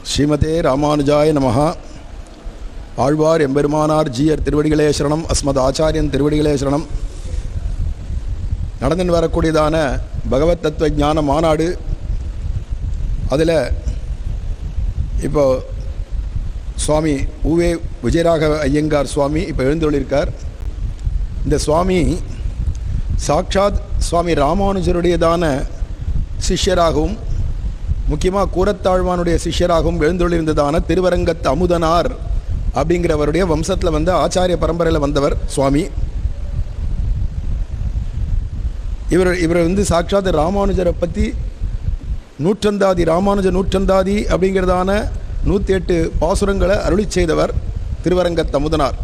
ஸ்ரீமதே ராமானுஜாய நமஹ. ஆழ்வார் எம்பெருமானார் ஜீயர் திருவடிகளே சரணம். அஸ்மத் ஆச்சாரியன் திருவடிகளே சரணம். நடந்துன்னு வரக்கூடியதான பகவத் தத்துவ ஞான மாநாடு, அதில் இப்போ சுவாமி உவே விஜயராக ஐயங்கார் சுவாமி இப்போ எழுந்தொழிருக்கார். இந்த சுவாமி சாட்சாத் சுவாமி ராமானுஜருடையதான சிஷ்யராகவும் முக்கியமாக கூரத்தாழ்வானுடைய சிஷ்யராகவும் எழுந்தொழிருந்ததான திருவரங்கத்து அமுதனார் அப்படிங்கிறவருடைய வம்சத்தில் வந்து ஆச்சாரிய பரம்பரையில் வந்தவர் சுவாமி. இவர் வந்து சாட்சாத் ராமானுஜரை பற்றி நூற்றந்தாதி ராமானுஜ நூற்றந்தாதி அப்படிங்கிறதான 108 பாசுரங்களை அருளி செய்தவர் திருவரங்கத்து அமுதனார்.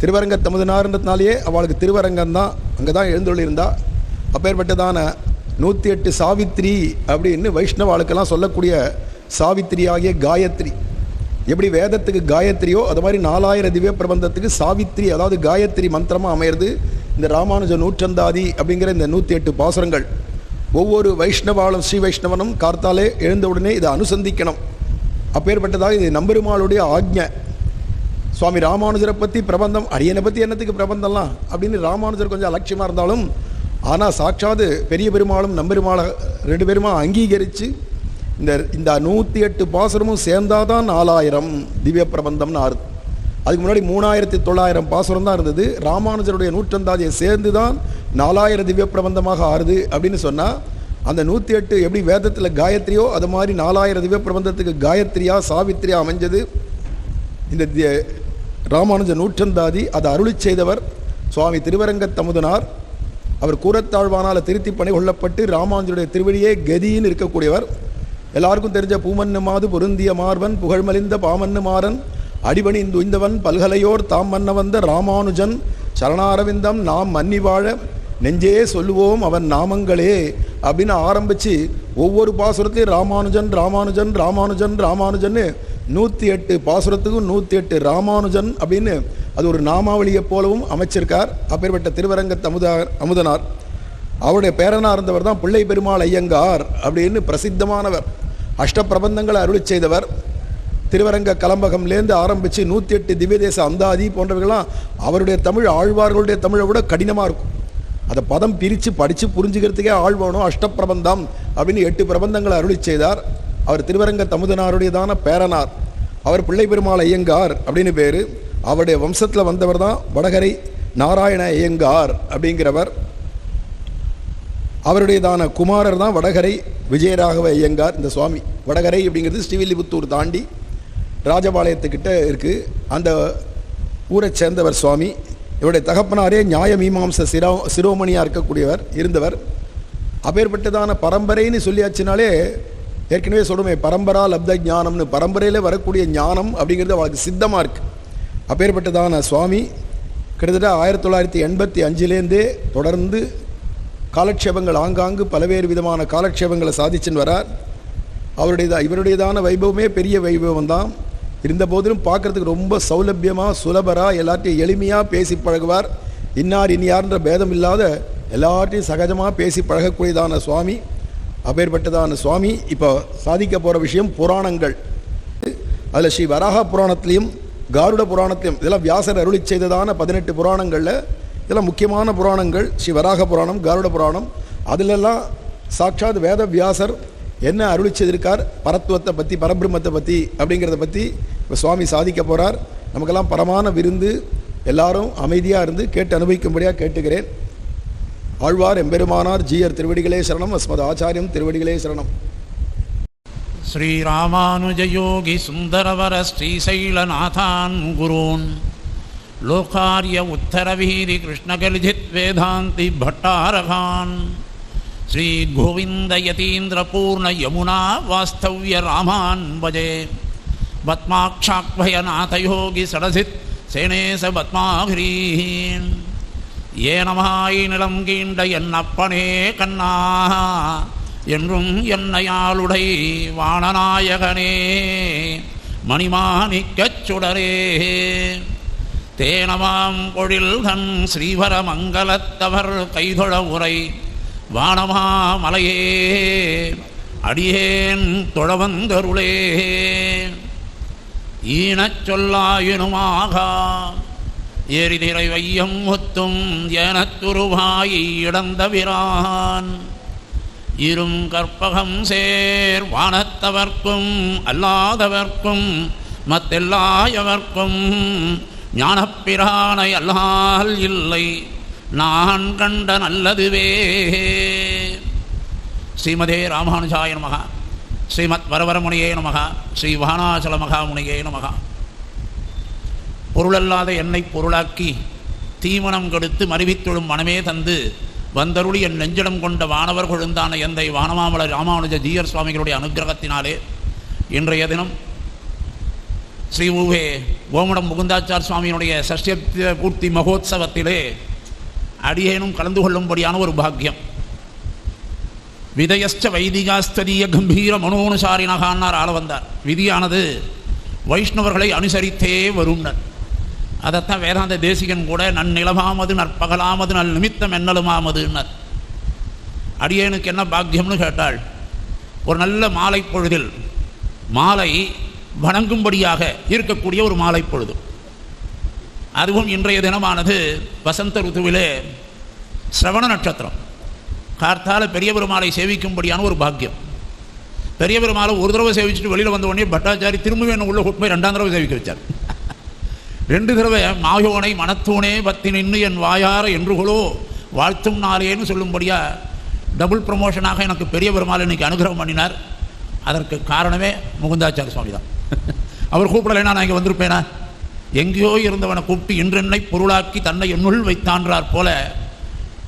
திருவரங்கத்து அமுதனார்ன்றதுனாலேயே அவளுக்கு திருவரங்கம்தான், அங்கே தான் எழுந்தொழிருந்தா. அப்பேற்பட்டதான 108 சாவித்ரி அப்படின்னு வைஷ்ணவாளுக்கெல்லாம் சொல்லக்கூடிய சாவித்ரி ஆகிய காயத்ரி, எப்படி வேதத்துக்கு காயத்ரியோ அது மாதிரி 4000 திவ்ய பிரபந்தத்துக்கு சாவித்ரி, அதாவது காயத்ரி மந்திரமாக அமையிறது இந்த ராமானுஜ நூற்றந்தாதி அப்படிங்கிற இந்த 108 பாசுரங்கள். ஒவ்வொரு வைஷ்ணவாலும் ஸ்ரீ வைஷ்ணவனும் கார்த்தாலே எழுந்தவுடனே இதை அனுசந்திக்கணும். அப்பேற்பட்டதாக இது நம்பெருமாளுடைய ஆக்ஞை. சுவாமி ராமானுஜரை பற்றி பிரபந்தம், அரியனை பற்றி என்னத்துக்கு பிரபந்தம்லாம் அப்படின்னு ராமானுஜர் கொஞ்சம் அலட்சியமாக இருந்தாலும், ஆனால் சாட்சாது பெரிய பெருமாளும் நம்பெருமாளை 2 பேருமா அங்கீகரித்து இந்த 108 பாசுரமும் சேர்ந்தாதான் 4000 திவ்ய பிரபந்தம்னு ஆறுது. அதுக்கு முன்னாடி 3900 பாசுரம் தான் இருந்தது. ராமானுஜருடைய நூற்றந்தாதியை சேர்ந்து தான் 4000 திவ்ய பிரபந்தமாக ஆறுது அப்படின்னு சொன்னால், அந்த 108 எப்படி வேதத்தில் காயத்ரியோ அது மாதிரி 4000 திவ்ய பிரபந்தத்துக்கு காயத்ரியா சாவித்ரியா அமைஞ்சது இந்த ராமானுஜ நூற்றந்தாதி. அதை அருளி செய்தவர் சுவாமி திருவரங்கத்து அமுதனார். அவர் கூரத்தாழ்வானால் திருத்தி பணி கொள்ளப்பட்டு ராமானுஜருடைய திருவடியே கதின்னு இருக்கக்கூடியவர். எல்லாருக்கும் தெரிஞ்ச பூமன்னு மாது பொருந்திய மார்பன் புகழ்மலிந்த பாமன்னு மாறன் அடிபணிந்து உய்ந்தவன் பல்கலையோர் தாம் மன்ன வந்த ராமானுஜன் சரணாரவிந்தம் நாம் மன்னி வாழ நெஞ்சே சொல்லுவோம் அவன் நாமங்களே அப்படின்னு ஆரம்பித்து ஒவ்வொரு பாசுரத்தையும் ராமானுஜன் ராமானுஜன் ராமானுஜன் ராமானுஜன்னு 108 பாசுரத்துக்கும் 108 ராமானுஜன் அப்படின்னு அது ஒரு நாமாவளியை போலவும் அமைச்சிருக்கார். அப்பேற்பட்ட திருவரங்கத்து அமுதனார். அவருடைய பேரனாக இருந்தவர் தான் பிள்ளை பெருமாள் ஐயங்கார் அப்படின்னு பிரசித்தமானவர். அஷ்டப்பிரபந்தங்களை அருளி செய்தவர். திருவரங்க கலம்பகம்லேருந்து ஆரம்பித்து 108 திவ்யதேச அந்தாதி போன்றவர்களாம் அவருடைய தமிழ் ஆழ்வார்களுடைய தமிழை விட கடினமாக இருக்கும். அதை பதம் பிரித்து படித்து புரிஞ்சுக்கிறதுக்கே ஆழ்வானோ. அஷ்டப்பிரபந்தம் அப்படின்னு 8 பிரபந்தங்களை அருளி செய்தார். அவர் திருவரங்கத்து அமுதனாருடையதான பேரனார். அவர் பிள்ளை பெருமாள் ஐயங்கார் அப்படின்னு பேர். அவருடைய வம்சத்தில் வந்தவர் தான் வடகரை நாராயண ஐயங்கார் அப்படிங்கிறவர். அவருடையதான குமாரர் தான் வடகரை விஜயராகவ ஐயங்கார். இந்த சுவாமி வடகரை அப்படிங்கிறது ஸ்ரீவில்லிபுத்தூர் தாண்டி ராஜபாளையத்துக்கிட்ட இருக்குது. அந்த ஊரை சேர்ந்தவர் சுவாமி. இவருடைய தகப்பனாரே நியாய மீமாம்ச சிரோமணியாக இருந்தவர். அப்பேற்பட்டதான பரம்பரைன்னு சொல்லியாச்சுனாலே ஏற்கனவே சொல்லுமே பரம்பரா லப்த ஞானம்னு, பரம்பரையில் வரக்கூடிய ஞானம் அப்படிங்கிறது அவளுக்கு சித்தமாக இருக்குது. அப்பேற்பட்டதான சுவாமி கிட்டத்தட்ட 1985லேருந்தே தொடர்ந்து காலக்ஷேபங்கள் ஆங்காங்கு பல்வேறு விதமான காலக்ஷேபங்களை சாதிச்சுன்னு வரார். இவருடையதான வைபவமே பெரிய வைபவம் தான். இருந்த போதிலும் பார்க்குறதுக்கு ரொம்ப சௌலபியமாக சுலபராக எல்லார்ட்டையும் எளிமையாக பேசி பழகுவார். இன்னார் இனியார்ன்ற பேதம் இல்லாத எல்லார்ட்டையும் சகஜமாக பேசி பழகக்கூடியதான சுவாமி. அப்பேற்பட்டதான சுவாமி இப்போ சாதிக்க போகிற விஷயம் புராணங்கள். அதில் ஸ்ரீ வராக புராணத்திலையும் காருட புராணத்திலையும் இதெல்லாம் வியாசர் அருளி செய்ததான 18 புராணங்களில் இதெல்லாம் முக்கியமான புராணங்கள். ஸ்ரீ வராக புராணம், காருட புராணம். அதிலெல்லாம் சாட்சாத் வேத வியாசர் என்ன அருளி செய்திருக்கார், பரத்துவத்தை பற்றி பரபிரம்மத்தை பற்றி அப்படிங்கிறத பற்றி இப்போ சுவாமி சாதிக்க போகிறார். நமக்கெல்லாம் பரமான விருந்து. எல்லாரும் அமைதியாக இருந்து கேட்டு அனுபவிக்கும்படியாக கேட்டுக்கிறேன். ஆழ்வார் எம்பெருமானார் ஜீயர் திருவடிகளே சரணம். அஸ்மத் ஆச்சாரியம் திருவடிகளே சரணம். ஸ்ரீராமானுஜயோகி சுந்தரவர ஸ்ரீசைலநாதான் குருன் லோகார்ய உத்தரவீரி கிருஷ்ணகலிஜித் வேதாந்தி பட்டாரகான் ஸ்ரீ கோவிந்த யதீந்திர பூர்ண யமுனா வாஸ்தவ்ய ராமான் பஜே பத்மாக்ஷாக்வயநாதயோகி சடசித் சேனேச பத்மாகிரீன் ஏ நமாய் நிலம் கீண்ட என் அப்பனே கண்ணா என்றும் என்னையாளுடை வாணநாயகனே மணிமாணிக்கச் சுடரே தேனமாம் பொழில்கண் ஸ்ரீவர மங்கலத்தவர் கைதொழ உரை வானமாமலையே அடியேன் தொழவந்தருளே. ஈனச் சொல்லாயினுமாக எரிதிரை வையம் ஒத்தும் எனத்துருவாய் இடந்தவிரான் இரும் கற்பகம் சேர் வானத்தவர்க்கும் அல்லாதவர்க்கும் மத்தெல்லாயவர்க்கும் ஞானப்பிரானை அல்லால் இல்லை நான் கண்ட நல்லதுவே. ஸ்ரீமதே ராமானுஜாய நமஹ. ஸ்ரீமத் வரவரமுனியே நமஹ. ஸ்ரீ வானாசல மகாமுனியே நமஹ. பொருளல்லாத என்னை பொருளாக்கி தீமணம் கெடுத்து மறிவித்தொழும் மனமே தந்து வந்தருளி என் நெஞ்சிடம் கொண்ட வானவர் கொழுந்தான எந்தை வானமாமல ராமானுஜ ஜீயர் சுவாமிகளுடைய அனுகிரகத்தினாலே இன்றைய தினம் ஸ்ரீ ஊவே ஓமடம் முகுந்தாச்சார் சுவாமியினுடைய சஷ்டிய பூர்த்தி மகோத்சவத்திலே அடியேனும் கலந்து கொள்ளும்படியான ஒரு பாக்கியம். விதயஸ்ச வைதிகாஸ்தரிய கம்பீர மனோனுசாரினகான்னார் ஆள வந்தார். விதியானது வைஷ்ணவர்களை அனுசரித்தே வரும்னர். அதைத்தான் வேதாந்த தேசிகன் கூட நன்னிலமாமது நற்பகலாமது நல் நிமித்தம் என்னலுமாமதுன்னர். அடியேனுக்கு என்ன பாக்கியம்னு கேட்டாள். ஒரு நல்ல மாலை பொழுதில் மாலை வணங்கும்படியாக இருக்கக்கூடிய ஒரு மாலை பொழுது, அதுவும் இன்றைய தினமானது வசந்த ருத்துவிலே சிரவண நட்சத்திரம். கார்த்தால பெரிய பெருமாளை சேவிக்கும்படியான ஒரு பாக்கியம். பெரிய பெருமாளை ஒரு தடவை சேவிச்சுட்டு வெளியில் வந்த உடனே பட்டாச்சாரி திரும்பவே என்ன உள்ள கூட்டு போய் 2ஆம் தடவை சேவிக்க வச்சார். 2 தடவை மாயோனை மனத்தூனே பத்தி நின்று என் வாயார என்றுகளோ வாழ்த்தும் நாளேன்னு சொல்லும்படியா டபுள் ப்ரமோஷனாக எனக்கு பெரிய பெருமாள் இன்னைக்கு அனுகிரகம் பண்ணினார். அதற்கு காரணமே முகுந்தாச்சார சுவாமி தான். அவர் கூப்பிடலைன்னா நான் இங்கே வந்திருப்பேனா? எங்கேயோ இருந்தவனை கூப்பிட்டு இன்றென்னை பொருளாக்கி தன்னை என்னுள் வைத்தான்றார் போல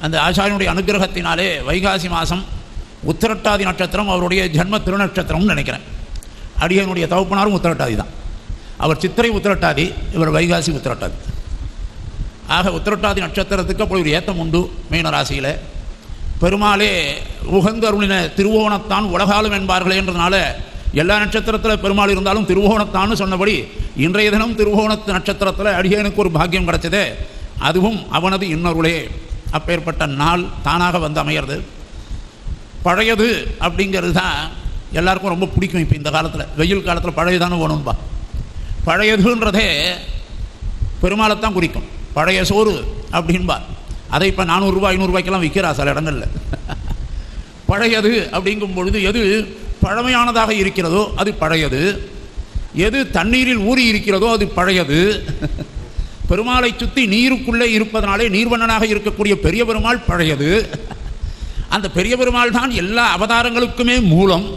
அந்த ஆச்சாரியனுடைய அனுகிரகத்தினாலே வைகாசி மாதம் உத்திரட்டாதி நட்சத்திரம் அவருடைய ஜன்ம திருநட்சத்திரம்னு நினைக்கிறேன். அடியனுடைய தகப்பனாரும் உத்திரட்டாதி தான். அவர் சித்திரை உத்திரட்டாதி, இவர் வைகாசி உத்திரட்டாதி. ஆக உத்திரட்டாதி நட்சத்திரத்துக்கு அப்படி ஒரு ஏத்தம் உண்டு. மீன ராசியில் பெருமாளே உகந்தருளின திருவோணத்தான் உலகாலும் என்பார்களே என்றதுனால எல்லா நட்சத்திரத்தில் பெருமாள் இருந்தாலும் திருவோணத்தான்னு சொன்னபடி இன்றைய தினம் திருவோணத்து நட்சத்திரத்தில் அடியனுக்கு ஒரு பாக்கியம் கிடைச்சதே, அதுவும் அவனது இன்னொருளே. அப்பேற்பட்ட நாள் தானாக வந்து அமையிறது. பழையது அப்படிங்கிறது தான் எல்லாருக்கும் ரொம்ப பிடிக்கும். இப்போ இந்த காலத்தில் வெயில் காலத்தில் பழையதானே வேணும்பா. பழையதுன்றதே பெருமாளைத்தான் குறிக்கும். பழைய சோறு அப்படின்பா. அதை இப்போ 400 ரூபாய் 500 ரூபாய்க்கெல்லாம் விற்கிறா சில இடங்களில். பழையது அப்படிங்கும் பொழுது எது பழமையானதாக இருக்கிறதோ அது பழையது, எது தண்ணீரில் ஊறி இருக்கிறதோ அது பழையது. பெருமாளை சுற்றி நீருக்குள்ளே இருப்பதனாலே நீர்வண்ணனாக இருக்கக்கூடிய பெரிய பெருமாள் பழையது. அந்த பெரிய பெருமாள் தான் எல்லா அவதாரங்களுக்குமே மூலம்.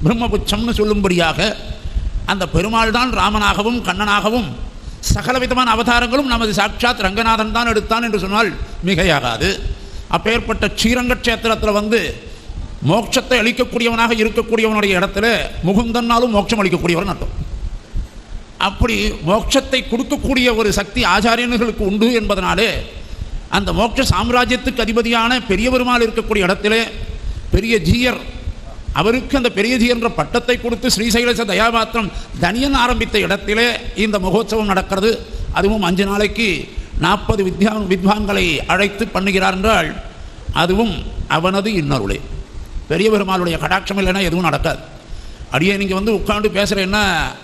பிரம்மபுச்சம்னு சொல்லும்படியாக அந்த பெருமாள் தான் ராமனாகவும் கண்ணனாகவும் சகல விதமான அவதாரங்களும் நமது சாட்சாத் ரங்கநாதன் தான் எடுத்தான் என்று சொன்னால் மிகையாகாது. அப்பேற்பட்ட ஸ்ரீரங்கக்ஷேத்திரத்தில் வந்து மோட்சத்தை அளிக்கக்கூடியவனாக இருக்கக்கூடியவனுடைய இடத்துல முகுந்தன்னாலும் மோட்சம் அளிக்கக்கூடியவன் அர்த்தம். அப்படி மோட்சத்தை கொடுக்கக்கூடிய ஒரு சக்தி ஆச்சாரியர்களுக்கு உண்டு என்பதனாலே அந்த மோட்ச சாம்ராஜ்யத்துக்கு அதிபதியான பெரிய பெருமாள் இருக்கக்கூடிய இடத்திலே பெரிய ஜீயர், அவருக்கு அந்த பெரிய ஜீயர் என்ற பட்டத்தை கொடுத்து ஸ்ரீசைலச தயாபாத்திரம் தனியன் ஆரம்பித்த இடத்திலே இந்த மகோத்சவம் நடக்கிறது. அதுவும் 5 நாளைக்கு 40 வித்வான்களை அழைத்து பண்ணுகிறார் என்றால் அதுவும் அவனது இன்னொருளே. பெரிய பெருமாளுடைய கடாட்சம் இல்லைன்னா எதுவும் நடக்காது. அடியே நீங்கள் வந்து உட்காந்து பேசுகிறேன்னா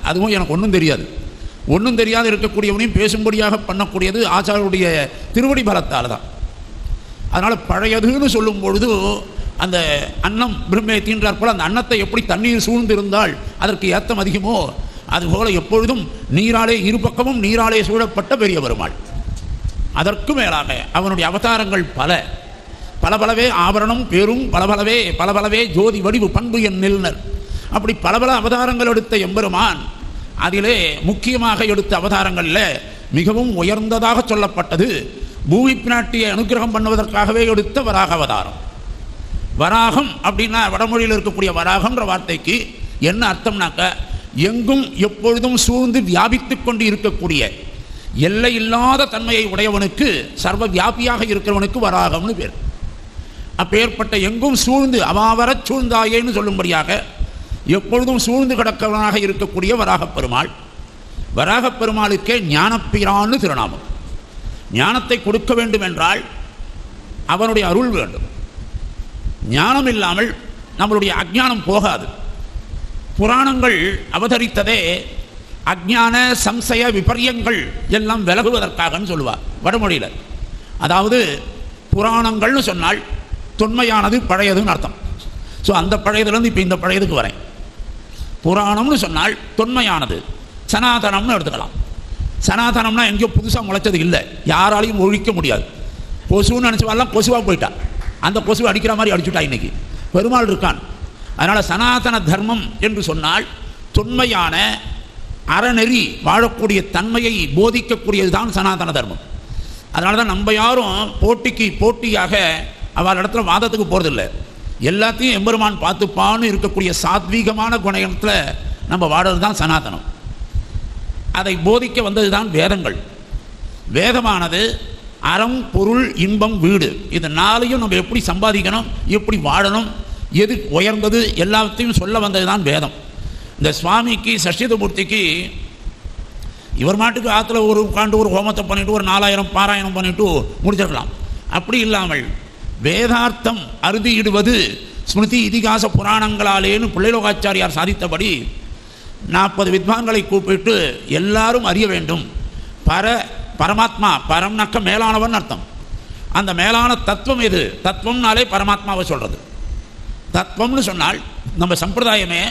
அதுவும் எனக்கு ஒன்றும் தெரியாது. ஒன்றும் தெரியாது இருக்கக்கூடியவனையும் பேசும்படியாக பண்ணக்கூடியது ஆச்சாரியருடைய திருவடி பலத்தால் தான். அதனால் பழையதுன்னு சொல்லும் பொழுது அந்த அன்னம் பிரம்மே தீன்றார் போல் அந்த அன்னத்தை எப்படி தண்ணீர் சூழ்ந்திருந்தால் அதற்கு ஏத்தம் அதிகமோ அதுபோல் எப்பொழுதும் நீராலே இரு பக்கமும் நீராலே சூழப்பட்ட பெரிய பெருமாள். அதற்கு மேலாக அவனுடைய அவதாரங்கள் பலபலவே ஆபரணம் பெரும் பலபலவே ஜோதி வடிவு பண்பு என் நில்னர். அப்படி பல அவதாரங்கள் எடுத்த எம்பெருமான் அதிலே முக்கியமாக எடுத்த அவதாரங்களில் மிகவும் உயர்ந்ததாக சொல்லப்பட்டது பூமி பிராட்டியை அனுகிரகம் பண்ணுவதற்காகவே எடுத்த வராக அவதாரம். வராகம் அப்படின்னா வடமொழியில் இருக்கக்கூடிய வராகம்ன்ற வார்த்தைக்கு என்ன அர்த்தம்னாக்க எங்கும் எப்பொழுதும் சூழ்ந்து வியாபித்து கொண்டு இருக்கக்கூடிய எல்லை இல்லாத தன்மையை உடையவனுக்கு சர்வ வியாபியாக இருக்கிறவனுக்கு வராகம்னு பேர். அப்பேற்பட்ட எங்கும் சூழ்ந்து அவாவரச் சூழ்ந்தாயேன்னு சொல்லும்படியாக எப்பொழுதும் சூழ்ந்து கிடக்கிறவனாக இருக்கக்கூடிய வராகப் பெருமாள். வராகப் பெருமாளுக்கே ஞானப்பிரான்னு திருநாமம். ஞானத்தை கொடுக்க வேண்டும் என்றால் அவனுடைய அருள் வேண்டும். ஞானம் இல்லாமல் நம்மளுடைய அஜ்ஞானம் போகாது. புராணங்கள் அவதரித்ததே அஜ்ஞான சம்சய விபரியங்கள் எல்லாம் விலகுவதற்காகன்னு சொல்லுவார் வடமொழியில். அதாவது புராணங்கள்னு சொன்னால் தொன்மையானது பழையதுன்னு அர்த்தம். ஸோ அந்த பழையதுலேருந்து இப்போ இந்த பழையதுக்கு வரேன். புராணம்னு சொன்னால் தொன்மையானது, சனாதனம்னு எடுத்துக்கலாம். சனாதனம்னா எங்கேயோ புதுசாக முளைச்சது இல்லை, யாராலையும் ஒழிக்க முடியாது. கொசுன்னு நினச்சவாலாம் கொசுவாக போயிட்டா, அந்த கொசுவை அடிக்கிற மாதிரி அடிச்சுட்டா இன்னைக்கு. பெருமாள் இருக்கான். அதனால் சனாதன தர்மம் என்று சொன்னால் தொன்மையான அறநெறி வாழக்கூடிய தன்மையை போதிக்கக்கூடியது தான் சனாதன தர்மம். அதனால தான் நம்ம யாரும் போட்டியாக அவள் இடத்துல வாதத்துக்கு போகிறதில்லை. எல்லாத்தையும் எம்பெருமான் பார்த்துப்பான்னு இருக்கக்கூடிய சாத்வீகமான குணத்தில் நம்ம வாடுறது தான் சனாதனம். அதை போதிக்க வந்தது தான் வேதங்கள். வேதமானது அறம், பொருள், இன்பம், வீடு, இது நாளையும் நம்ம எப்படி சம்பாதிக்கணும், எப்படி வாழணும், எது உயர்ந்தது எல்லாத்தையும் சொல்ல வந்தது தான் வேதம். இந்த சுவாமிக்கு சஷ்டிதமூர்த்திக்கு இவர் மாட்டுக்கு ஆற்றுல ஒரு உட்காந்து ஒரு ஹோமத்தை பண்ணிவிட்டு ஒரு 4000 பாராயணம் பண்ணிவிட்டு முடிச்சிருக்கலாம். அப்படி இல்லாமல் வேதார்த்தம் அறுதியிடுவது ஸ்மிருதி இதிகாச புராணங்களாலேன்னு பிள்ளைலோகாச்சாரியார் சாதித்தபடி 40 வித்வான்களை கூப்பிட்டு எல்லாரும் அறிய வேண்டும். பரமாத்மா, பரம்னாக்க மேலானவன் அர்த்தம். அந்த மேலான தத்துவம் எது? தத்துவம்னாலே பரமாத்மாவை சொல்கிறது. தத்துவம்னு சொன்னால் நம்ம சம்பிரதாயமே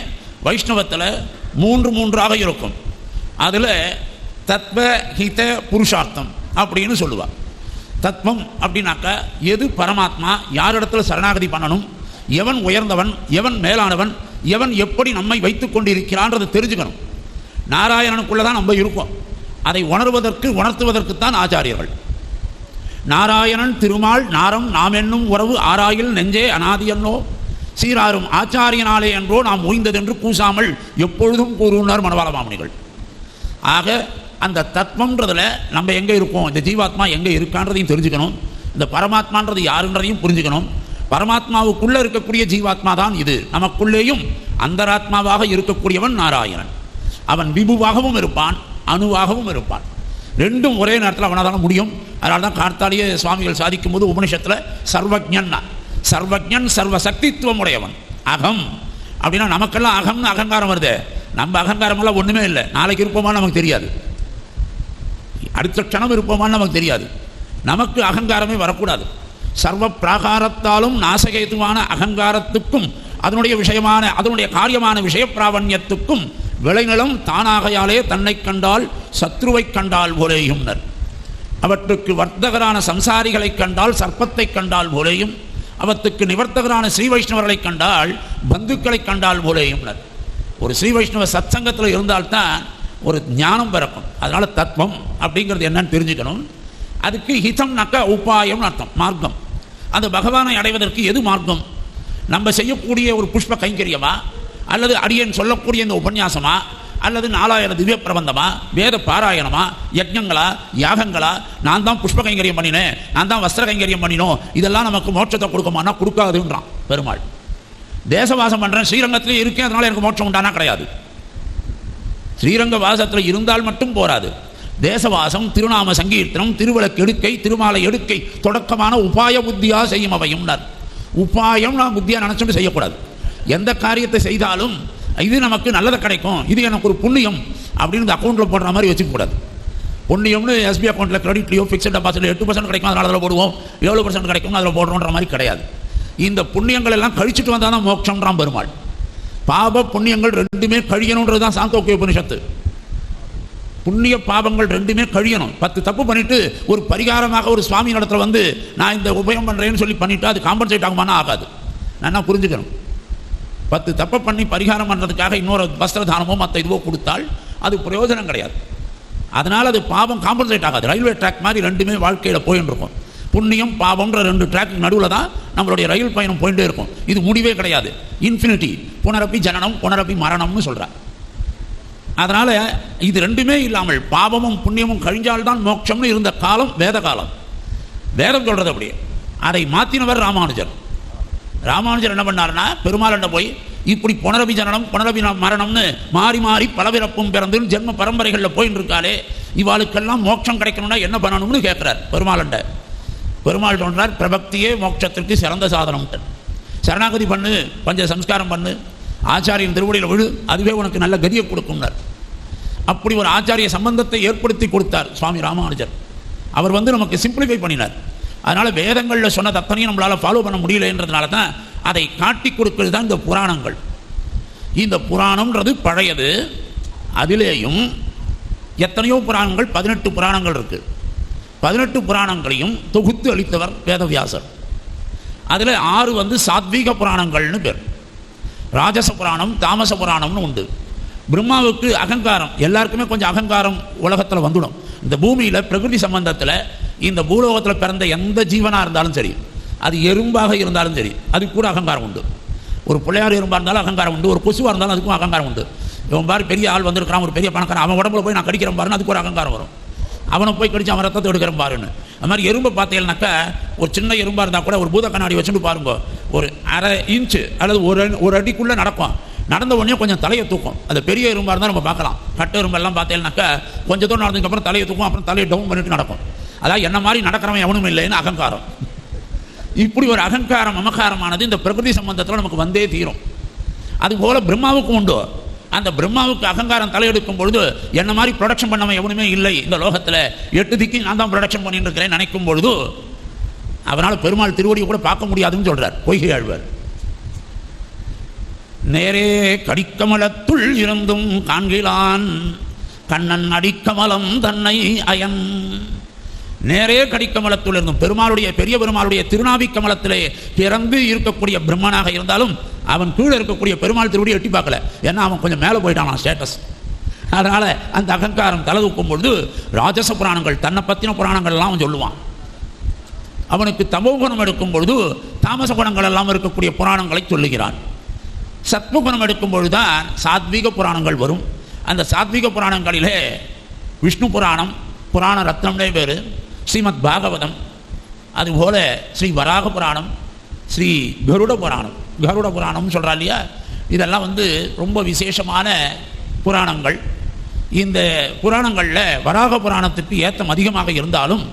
வைஷ்ணவத்தில் 3 இருக்கும். அதில் தத்வ ஹித புருஷார்த்தம் அப்படின்னு சொல்லுவாள். தத்துவம் அப்படின்னாக்கா எது பரமாத்மா, யாரிடத்துல சரணாகதி பண்ணணும், எவன் உயர்ந்தவன், எவன் மேலானவன், எவன் எப்படி நம்மை வைத்து கொண்டிருக்கிறான்றதை தெரிஞ்சுக்கணும். நாராயணனுக்குள்ளே தான் நம்ம இருக்கோம். அதை உணர்த்துவதற்குத்தான் ஆச்சாரியர்கள். நாராயணன் திருமால் நாரம் நாம் என்னும் உறவு ஆராயில் நெஞ்சே அநாதியன்னோ சீராரும் ஆச்சாரியனாலே என்றோ நாம் ஓய்ந்ததென்று கூசாமல் எப்பொழுதும் கூறுனார் மணவாள மாமுனிகள். ஆக அந்த தத்துவம்ன்றதில் நம்ம எங்கே இருக்கோம், இந்த ஜீவாத்மா எங்கே இருக்கான்றதையும் தெரிஞ்சுக்கணும். இந்த பரமாத்மான்றது யாருன்றதையும் புரிஞ்சுக்கணும். பரமாத்மாவுக்குள்ளே இருக்கக்கூடிய ஜீவாத்மா தான் இது. நமக்குள்ளேயும் அந்தராத்மாவாக இருக்கக்கூடியவன் நாராயணன். அவன் விபுவாகவும் இருப்பான், அணுவாகவும் இருப்பான். ரெண்டும் ஒரே நேரத்தில் அவனால் தான் முடியும். அதனால தான் கார்த்தாலேயே சுவாமிகள் சாதிக்கும் போது உபனிஷத்தில் சர்வஜன்னா, சர்வஜன் சர்வசக்தித்துவம் உடையவன். அகம் அப்படின்னா நமக்கெல்லாம் அகம்னு அகங்காரம் வருது. நம்ம அகங்காரமெல்லாம் ஒன்றுமே இல்லை. நாளைக்கு இருப்போமான்னு நமக்கு தெரியாது, அடுத்த க்ஷணம் இருப்போமான்னு நமக்கு தெரியாது. நமக்கு அகங்காரமே வரக்கூடாது. சர்வ பிராகாரத்தாலும் நாசகேதுவான அகங்காரத்துக்கும் அதனுடைய விஷயமான அதனுடைய காரியமான விஷய பிராவண்யத்துக்கும் விளைநிலம் தானாகையாலே தன்னை கண்டால் சத்ருவை கண்டால் போலேயும்னர். அவற்றுக்கு வர்த்தகரான சம்சாரிகளை கண்டால் சர்ப்பத்தை கண்டால் போலேயும், அவற்றுக்கு நிவர்த்தகரான ஸ்ரீ வைஷ்ணவர்களை கண்டால் பந்துக்களை கண்டால் போலேயும்னர். ஒரு ஸ்ரீ வைஷ்ணவ சத்சங்கத்தில் இருந்தால்தான் ஒரு ஞானம் பிறக்கும். அதனால் தத்துவம் அப்படிங்கிறது என்னன்னு தெரிஞ்சுக்கணும். அதுக்கு ஹிதம்னாக்கா உபாயம்னு அர்த்தம், மார்க்கம். அந்த பகவானை அடைவதற்கு எது மார்க்கம்? நம்ம செய்யக்கூடிய ஒரு புஷ்ப கைங்கரியமா, அல்லது அடியேன் சொல்லக்கூடிய இந்த உபன்யாசமா, அல்லது 4000 திவ்ய பிரபந்தமா, வேத பாராயணமா, யஜ்ஞங்களா, யாகங்களா, நான் தான் புஷ்ப கைங்கரியம் பண்ணினேன், நான் தான் வஸ்திர கைங்கரியம் பண்ணினோம், இதெல்லாம் நமக்கு மோட்சத்தை கொடுக்குமானா கொடுக்காதுன்றான் பெருமாள். தேசவாசம் பண்ணுறேன், ஸ்ரீரங்கத்திலே இருக்கேன், அதனால் எனக்கு மோட்சம் உண்டானா கிடையாது. ஸ்ரீரங்க வாசத்தில் இருந்தால் மட்டும் போராது. தேசவாசம், திருநாம சங்கீர்த்தனம், திருவிளக்கு எடுக்கை, திருமாலை எடுக்கை தொடக்கமான உபாய புத்தியா செய்யும் அவையும்னார். உபாயம் நான் புத்தியாக நினச்சோன்னு செய்யக்கூடாது. எந்த காரியத்தை செய்தாலும் இது நமக்கு நல்லதை கிடைக்கும், இது எனக்கு ஒரு புண்ணியம் அப்படின்னு இந்த அக்கௌண்ட்டில் போடுற மாதிரி வச்சுக்கூடாது. புண்ணியம்னு எஸ்பி அக்கௌண்ட்டில் கிரெடிட்லையோ ஃபிக்ஸட் டெபாசிட்ல 8% கிடைக்கும், அதனால் அதில் போடுவோம், 7% கிடைக்கும் அதில் போடுறோன்ற மாதிரி கிடையாது. இந்த புண்ணியங்கள் எல்லாம் கழிச்சுட்டு வந்தால் தான் மோட்சம்ன்றான் பெருமாள். பாப புண்ணியங்கள் ரெண்டுமே கழியணுன்றது தான் சாந்தோக்கிய உபனிஷத்து. புண்ணிய பாபங்கள் ரெண்டுமே கழியணும். 10 தப்பு பண்ணிவிட்டு ஒரு பரிகாரமாக ஒரு சுவாமி இடத்துல வந்து நான் இந்த உபயம் பண்ணுறேன்னு சொல்லி பண்ணிவிட்டு அது காம்பன்சேட் ஆகுமானா ஆகாது. நான் புரிஞ்சுக்கணும். 10 தப்பை பண்ணி பரிகாரம் பண்ணுறதுக்காக இன்னொரு வஸ்திர தானமோ மற்ற இதுவோ கொடுத்தால் அது பிரயோஜனம் கிடையாது. அதனால் அது பாவம் காம்பன்சேட் ஆகாது. ரயில்வே ட்ராக் மாதிரி ரெண்டுமே வாழ்க்கையில் போயின்னு இருக்கும். புண்ணியம் பாவம்ன்ற 2 ட்ராக்கு நடுவில் தான் நம்மளுடைய ரயில் பயணம் போயிட்டே இருக்கும். இது முடிவே கிடையாது, இன்ஃபினிட்டி. புனரப்பி ஜனனம் புனரப்பி மரணம்னு சொல்கிறார். அதனால் இது ரெண்டுமே இல்லாமல் பாவமும் புண்ணியமும் கழிஞ்சால்தான் மோட்சம்னு இருந்த காலம் வேத காலம். வேதம் சொல்கிறது அப்படியே. அதை மாற்றினவர் ராமானுஜர். ராமானுஜர் என்ன பண்ணார்னா, பெருமாள்கிட்ட போய் இப்படி புனரபி ஜனனம் புனரபி மரணம்னு மாறி மாறி பலவிறப்பும் பிறந்து ஜென்ம பரம்பரைகளில் போயின்னு இருக்காளே, இவாளுக்கெல்லாம் மோட்சம் கிடைக்கணும்னா என்ன பண்ணணும்னு கேட்குறார் பெருமாள்கிட்ட. பெருமாள் சொல்கிறார், பிரபக்தியே மோட்சத்திற்கு சிறந்த சாதனம். சரணாகதி பண்ணு, பஞ்ச சம்ஸ்காரம் பண்ணு, ஆச்சாரியன் திருவடியில் விழு, அதுவே உனக்கு நல்ல கதியை கொடுக்கும்னார். அப்படி ஒரு ஆச்சாரிய சம்பந்தத்தை ஏற்படுத்தி கொடுத்தார் சுவாமி ராமானுஜர். அவர் நமக்கு சிம்பிளிஃபை பண்ணினார். அதனால் வேதங்களில் சொன்ன அத்தனையும் நம்மளால் ஃபாலோ பண்ண முடியலன்றதுனால தான் அதை காட்டி கொடுக்கிறது தான் இந்த புராணங்கள். இந்த புராணம்ன்றது பழையது. அதிலேயும் எத்தனையோ புராணங்கள், 18 புராணங்கள் இருக்குது. 18 புராணங்களையும் தொகுத்து அளித்தவர் வேதவியாசர். அதில் 6 சாத்வீக புராணங்கள்னு பேர். ராஜச புராணம், தாமச புராணம்னு உண்டு. பிரம்மாவுக்கு அகங்காரம், எல்லாருக்குமே கொஞ்சம் அகங்காரம் உலகத்தில் வந்துடும். இந்த பூமியில் பிரகிருதி சம்பந்தத்தில் இந்த பூலோகத்தில் பிறந்த எந்த ஜீவனாக இருந்தாலும் சரி, அது எறும்பாக இருந்தாலும் சரி, அதுக்கு கூட அகங்காரம் உண்டு. ஒரு பிள்ளையார் எறும்பாக இருந்தாலும் அகங்காரம் உண்டு, ஒரு கொசுவாக இருந்தாலும் அதுக்கும் அகங்காரம் உண்டு. இவன் பாரு பெரிய ஆள் வந்திருக்கிறான், ஒரு பெரிய பணக்காரன், அவன் உடம்புல போய் நான் கடிக்கிறேன் பாருன்னு அதுக்கு ஒரு அகங்காரம் வரும். அவனை போய் கடிச்சு அவன் ரத்தத்தை எடுக்கிறேன் பாருன்னு. அது மாதிரி எறும்பை பார்த்தீங்கன்னாக்கா, ஒரு சின்ன எறும்பாக இருந்தால் கூட ஒரு பூத கண்ணாடி வச்சுட்டு பாருங்க, ஒரு அரை இன்ச்சு அல்லது ஒரு அடிக்குள்ளே நடக்கும். நடந்த உடனே கொஞ்சம் தலையை தூக்கும். அது பெரிய எறும்பாக இருந்தால் நம்ம பார்க்கலாம். கட்ட எறும்பெல்லாம் பார்த்தீங்கன்னாக்கா கொஞ்சம் தூரம் நடந்ததுக்கப்புறம் தலையை தூக்கும், அப்புறம் தலையை டவுன் பண்ணிட்டு நடக்கும். அதாவது என்ன மாதிரி நடக்கிறவன் எவனும் இல்லைன்னு அகங்காரம். இப்படி ஒரு அகங்காரம், மமகாரமானது இந்த பிரகிருதி சம்பந்தத்தில் நமக்கு வந்தே தீரும். அதுபோல் பிரம்மாவுக்கும் உண்டு. அந்த பிரம்மாவுக்கு அகங்காரம் தலையெடுக்கும் பொழுது என்ன மாதிரி ப்ரொடக்ஷன் பண்ணவன் எவனுமே இல்லை இந்த லோகத்தில், 8 திக்கு நான் தான் ப்ரொடக்ஷன் பண்ணிட்டு இருக்கிறேன் நினைக்கும் பொழுது அவனால் பெருமாள் திருவடியை கூட பார்க்க முடியாதுன்னு சொல்கிறார் பொய்கை ஆழ்வார். நேரே கடிக்கமலத்துள் இருந்தும் காண்கிலான் கண்ணன் அடிக்கமலம் தன்னை அயன். நேரே கடிக்கமலத்துள் இருந்தும், பெருமாளுடைய பெரிய பெருமாளுடைய திருநாவி கமலத்திலே பிறந்து இருக்கக்கூடிய பிரம்மனாக இருந்தாலும் அவன் கீழே இருக்கக்கூடிய பெருமாள் திருவடி எட்டி பார்க்கல. ஏன்னா அவன் கொஞ்சம் மேலே போயிட்டான் ஸ்டேட்டஸ். அதனால் அந்த அகங்காரம் தலை தூக்கும் பொழுது ராஜச புராணங்கள், தன்னை பற்றின புராணங்கள்லாம் அவன் சொல்லுவான். அவனுக்கு தமோகுணம் எடுக்கும் பொழுது தாமச குணங்கள் எல்லாம் இருக்கக்கூடிய புராணங்களை சொல்லுகிறான். சத்வகுணம் எடுக்கும் பொழுதுதான் சாத்வீக புராணங்கள் வரும். அந்த சாத்வீக புராணங்களிலே விஷ்ணு புராணம், புராண ரத்னம்னே பேர், ஸ்ரீமத் பாகவதம், அதுபோல் ஸ்ரீ வராக புராணம், ஸ்ரீ கருட புராணம். கருட புராணம்னு சொல்கிறா இல்லையா, இதெல்லாம் ரொம்ப விசேஷமான புராணங்கள். இந்த புராணங்களில் வராக புராணத்துக்கு ஏற்றம் அதிகமாக இருந்தாலும்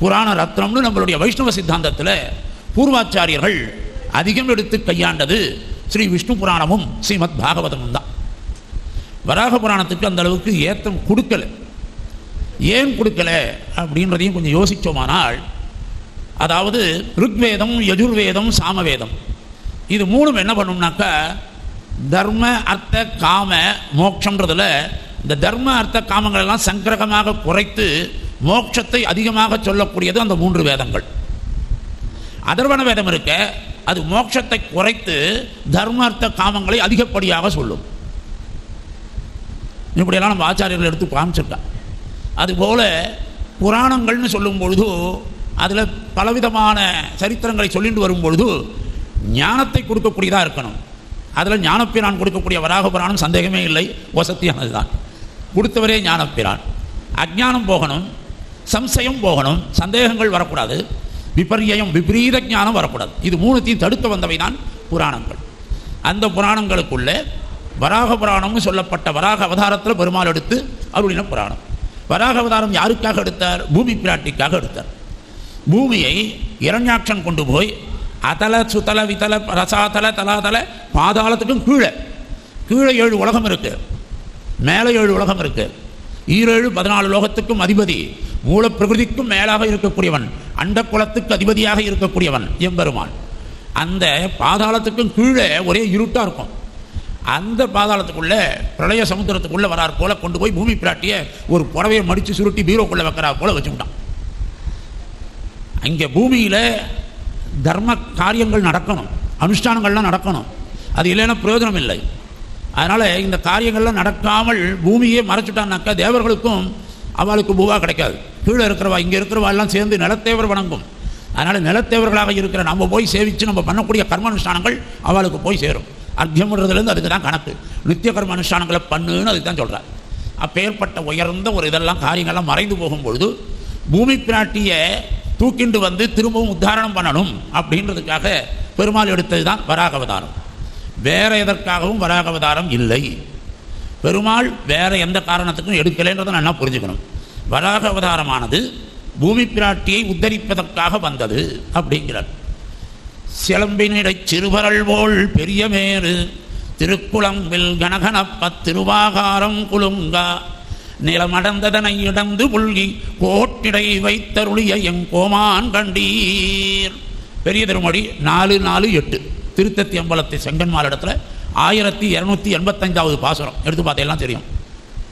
புராண ரத்னம்னு நம்மளுடைய வைஷ்ணவ சித்தாந்தத்தில் பூர்வாச்சாரியர்கள் அதிகம் எடுத்து கையாண்டது ஸ்ரீ விஷ்ணு புராணமும் ஸ்ரீமத் பாகவதமும் தான். வராக புராணத்துக்கு அந்த அளவுக்கு ஏற்றம் கொடுக்கல. ஏன் கொடுக்கல அப்படின்றதையும் கொஞ்சம் யோசித்தோமானால், அதாவது ருக்வேதம், யஜுர்வேதம், சாமவேதம், இது மூணும் என்ன பண்ணும்னாக்கா தர்ம அர்த்த காம மோட்சன்றதுல இந்த தர்ம அர்த்த காமங்களெல்லாம் சங்கிரகமாக குறைத்து மோட்சத்தை அதிகமாக சொல்லக்கூடியது அந்த 3 வேதங்கள். அதர்வண வேதம் இருக்க, அது மோட்சத்தை குறைத்து தர்ம அர்த்த காமங்களை அதிகப்படியாக சொல்லும். இப்படியெல்லாம் நம்ம ஆச்சாரியர்கள் எடுத்து காமிச்சிருக்கா. அதுபோல் புராணங்கள்னு சொல்லும் பொழுது அதில் பலவிதமான சரித்திரங்களை சொல்லிட்டு வரும் பொழுது ஞானத்தை கொடுக்கக்கூடியதாக இருக்கணும். அதில் ஞானப்பிரான் கொடுக்கக்கூடிய வராக புராணம் சந்தேகமே இல்லை, வசத்தியானது தான். கொடுத்தவரே ஞானப்பிரான். அஜ்ஞானம் போகணும், சம்சயம் போகணும், சந்தேகங்கள் வரக்கூடாது, விபரியம் விபரீத ஞானம் வரக்கூடாது. இது 3த்தையும் தடுக்க வந்தவை தான் புராணங்கள். அந்த புராணங்களுக்குள்ளே வராக புராணம்னு சொல்லப்பட்ட வராக அவதாரத்தில் பெருமாள் எடுத்து அருளின புராணம். வராக அவதாரம் யாருக்காக எடுத்தார்? பூமி பிராட்டிக்காக எடுத்தார். பூமியை இரண்யாட்சன் கொண்டு போய் அதல சுதல விதல ரசாதல தலாதல பாதாளத்துக்கும் கீழே 7 உலகம் இருக்குது, மேலே 7 உலகம் இருக்குது. 14 லோகத்துக்கும் அதிபதி, மூல பிரகிருதிக்கும் மேலாக இருக்கக்கூடியவன், அண்ட குலத்துக்கு அதிபதியாக இருக்கக்கூடியவன் எம்பெருமான். அந்த பாதாளத்துக்கும் கீழே ஒரே இருட்டாக இருக்கும். அந்த பாதாளத்துக்குள்ளே பிரளய சமுத்திரத்துக்குள்ளே வரார் போல கொண்டு போய் பூமி பிராட்டியை ஒரு புடவையை மடித்து சுருட்டி பீரோக்குள்ளே வைக்கிறார் போல வச்சுக்கிட்டான். அங்கே பூமியில் தர்ம காரியங்கள் நடக்கணும், அனுஷ்டானங்கள்லாம் நடக்கணும். அது இல்லைன்னா பிரயோஜனம் இல்லை. அதனால் இந்த காரியங்கள்லாம் நடக்காமல் பூமியே மறைச்சிட்டான்னாக்கா தேவர்களுக்கும் அவளுக்கு பூவா கிடைக்காது. கீழே இருக்கிறவா, இங்கே இருக்கிறவா எல்லாம் சேர்ந்து நிலத்தேவர் வணங்கும். அதனால் நிலத்தேவர்களாக இருக்கிற நம்ம போய் சேவித்து நம்ம பண்ணக்கூடிய கர்ம அனுஷ்டானங்கள் அவளுக்கு போய் சேரும். அர்க்கியம்ன்றதுலேருந்து அதுக்கு தான் கணக்கு. நித்திய கர்ம அனுஷ்டானங்களை பண்ணுன்னு அதுக்கு தான் சொல்கிறார். அப்பேற்பட்ட உயர்ந்த ஒரு இதெல்லாம் காரியங்கள்லாம் மறைந்து போகும்பொழுது பூமி பிராட்டியை தூக்கிண்டு திரும்பவும் உத்தாரணம் பண்ணணும் அப்படின்றதுக்காக பெருமாள் எடுத்தது தான் வராக அவதாரம். வேறு எதற்காகவும் வராக அவதாரம் இல்லை. பெருமாள் வேறு எந்த காரணத்துக்கும் எடுக்கலைன்றதை நல்லா புரிஞ்சுக்கணும். வராக அவதாரமானது பூமி பிராட்டியை உத்தரிப்பதற்காக வந்தது அப்படிங்கிறார். சிலம்பினிடைச் சிறுபரல் போல் பெரிய மேரு திருக்குளம்பில் கனகனப்ப திருவாகாரம் குலுங்கா நிலமடந்ததனை இடந்து புல்கி கோட்டிடை வைத்தருளிய எங்கோமான் கண்டீர். பெரிய திருமொழி 448 திருத்தத்தி அம்பலத்தை செங்கன்மால் இடத்துல 1285வது பாசுரம். எடுத்து பார்த்தெல்லாம் தெரியும்.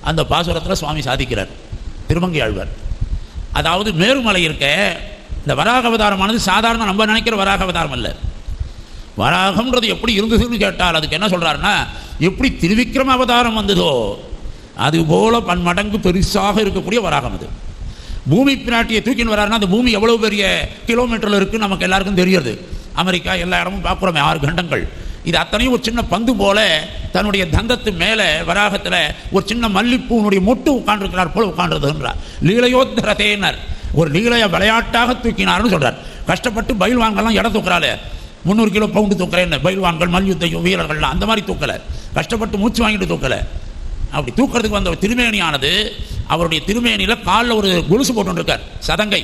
அந்த பாசுரத்தில் சுவாமி சாதிக்கிறார் திருமங்கை ஆழ்வார். அதாவது மேருமலை இருக்க இந்த வராக அவதாரமானது சாதாரண நம்ம நினைக்கிற வராக அவதாரம் அல்ல. வராகம்ன்றது எப்படி இருந்ததுன்னு கேட்டால் அதுக்கு என்ன சொல்கிறாருன்னா, எப்படி திருவிக்ரம அவதாரம் வந்ததோ அதுபோல் பன்மடங்கு பெருசாக இருக்கக்கூடிய வராகம் அது. பூமி பிராட்டியை தூக்கின்னு வராருன்னா அந்த பூமி எவ்வளோ பெரிய கிலோமீட்டரில் இருக்குன்னு நமக்கு எல்லாருக்கும் தெரியாது. அமெரிக்கா எல்லா இடமும் பார்க்குறோமே 6 கண்டங்கள். இது அத்தனையும் ஒரு சின்ன பந்து போல தன்னுடைய தந்தத்து மேலே வராகத்தில் ஒரு சின்ன மல்லிப்பூனுடைய மொட்டு உட்காண்டிருக்கிறார் போல உட்காண்டுறதுன்றார். லீலையோத்தரதேனர் ஒரு லீலையை விளையாட்டாக தூக்கினார்னு சொல்கிறார். கஷ்டப்பட்டு பயில்வான்கள்லாம் இடம் தூக்குறாள். 300 கிலோ பவுண்டு தூக்குறேன்னு பயில்வான்கள் மல்யுத்த வீரர்கள்லாம் அந்த மாதிரி தூக்கலை. கஷ்டப்பட்டு மூச்சு வாங்கிட்டு தூக்கலை. அப்படி தூக்கிறதுக்கு வந்த திருமேனியானது அவருடைய திருமேனியில் காலில் ஒரு கொலுசு போட்டுருக்கார், சதங்கை.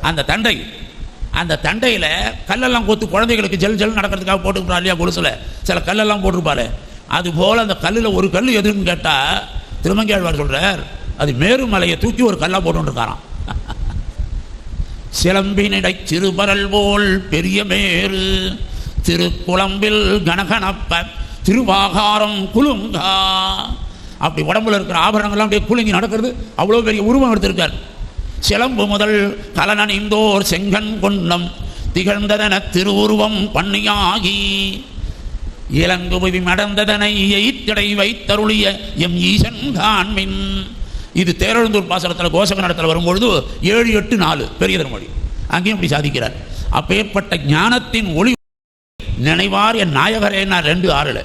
அந்த தண்டையில் கல்லெல்லாம் கோத்து குழந்தைகளுக்கு ஜல் ஜல் நடக்கிறதுக்காக போட்டுருப்பா இல்லையா, கொலுசில் சில கல்லெல்லாம் போட்டிருப்பாரு. அதுபோல் அந்த கல்லில் ஒரு கல் எதுன்னு கேட்டால் திருமங்கை ஆழ்வார் சொல்கிறார், அது மேருமலையை தூக்கி ஒரு கல்லாக போட்டுருக்காராம். சிலம்பினிடை சிறுபரல் போல் பெரிய மேரு திருக்குளம்பில் கனகனப்ப திருவாகாரம் குலுங்கா. அப்படி உடம்புல இருக்கிற ஆபரணங்கள்லாம் அப்படியே குலுங்கி நடக்கிறது. அவ்வளோ பெரிய உருவம் எடுத்திருக்கார். சிலம்பு முதல் கலனணிந்தோர் செங்கன் கொன்னம் திகழ்ந்ததன திருவுருவம் பண்ணியாகி இளங்குபவி மடந்ததனை எய்த்திடை வைத்தருளிய எம் ஈசன் காண்மின். இது தேரெழுந்தூர் பாசனத்தில் கோசக நடத்தில் வரும்பொழுது 784 பெரிய திருமொழி. அங்கேயும் இப்படி சாதிக்கிறார். அப்பேற்பட்ட ஞானத்தின் ஒளி நினைவார் என் நாயகரேனார் 2:6.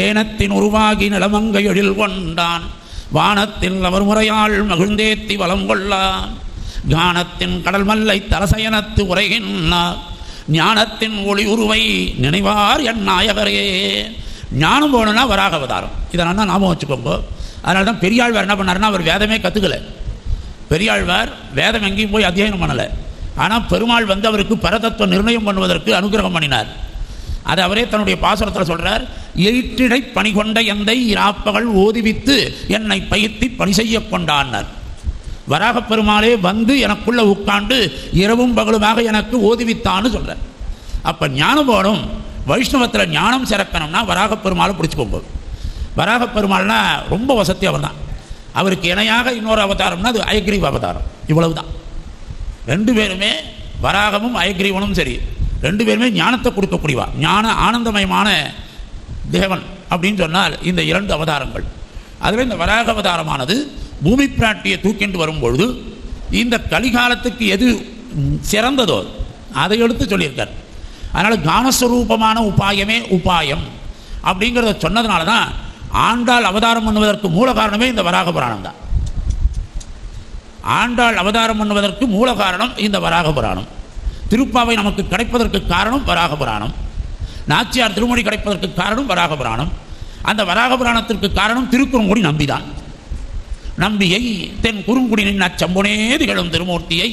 ஏனத்தின் உருவாகி நிலமங்கை எழில் கொண்டான் வானத்தில் அவர் முறையால் மகிழ்ந்தேத்தி வலம் கொள்ளான் ஞானத்தின் கடல் மல்லை தலசயனத்து உரைகின்றார் ஞானத்தின் ஒளி உருவை நினைவார் என் நாயகரே. ஞானம் போகணுன்னா வராக அவதாரம். இதனால் தான் நாமம் வச்சுக்கோங்க. அதனால தான் பெரியாழ்வார் என்ன பண்ணாருன்னா, அவர் வேதமே கற்றுக்கலை. பெரியாழ்வார் வேதம் எங்கேயும் போய் அத்தியனம் பண்ணலை. ஆனால் பெருமாள் வந்து அவருக்கு பரதத்துவ நிர்ணயம் பண்ணுவதற்கு அனுகிரகம் பண்ணினார். அதை அவரே தன்னுடைய பாசுரத்தில் சொல்கிறார். எயிற்றிடை பணி கொண்ட எந்தை இராப்பகல் ஓதிவித்து என்னை பயிர்த்தி பணி செய்ய கொண்டான்னார். வராக பெருமாளே வந்து எனக்குள்ளே உட்காண்டு இரவும் பகலுமாக எனக்கு ஓதிவித்தான்னு சொல்கிறார். அப்போ ஞானம் போகணும். வைஷ்ணவத்தில் ஞானம் சிறக்கணும்னா வராக பெருமாளை பிடிச்சிக்கோங்க. வராக பெருமாள்னா ரொம்ப வசதி அவர் தான். அவருக்கு இணையாக இன்னொரு அவதாரம்னா அது அயக்ரீவ அவதாரம். இவ்வளவு தான். 2 பேருமே வராகமும் அயக்ரீவனும் சரி, 2 பேருமே ஞானத்தை கொடுக்கக்கூடியவா, ஞான ஆனந்தமயமான தேவன் அப்படின்னு சொன்னால் இந்த 2 அவதாரங்கள். அதில் இந்த வராக அவதாரமானது பூமி பிராட்டியை தூக்கிண்டு வரும்பொழுது இந்த கலிகாலத்துக்கு எது சிறந்ததோ அதை எடுத்து சொல்லியிருக்கார். அதனால் கானஸ்வரூபமான உபாயமே உபாயம் அப்படிங்கிறத சொன்னதுனால தான் ஆண்டாள் அவதாரம் பண்ணுவதற்கு மூல காரணமே இந்த வராக புராணம் தான். ஆண்டாள் அவதாரம் பண்ணுவதற்கு மூல காரணம் இந்த வராக புராணம். திருப்பாவை நமக்கு கிடைப்பதற்கு காரணம் வராக புராணம். நாச்சியார் திருமொழி கிடைப்பதற்கு காரணம் வராக புராணம். அந்த வராக புராணத்திற்கு காரணம் திருக்குறுங்குடி நம்பிதான். நம்பியை தென் குறுங்குடியின் அச்சம்பொனே திகழும் திருமூர்த்தியை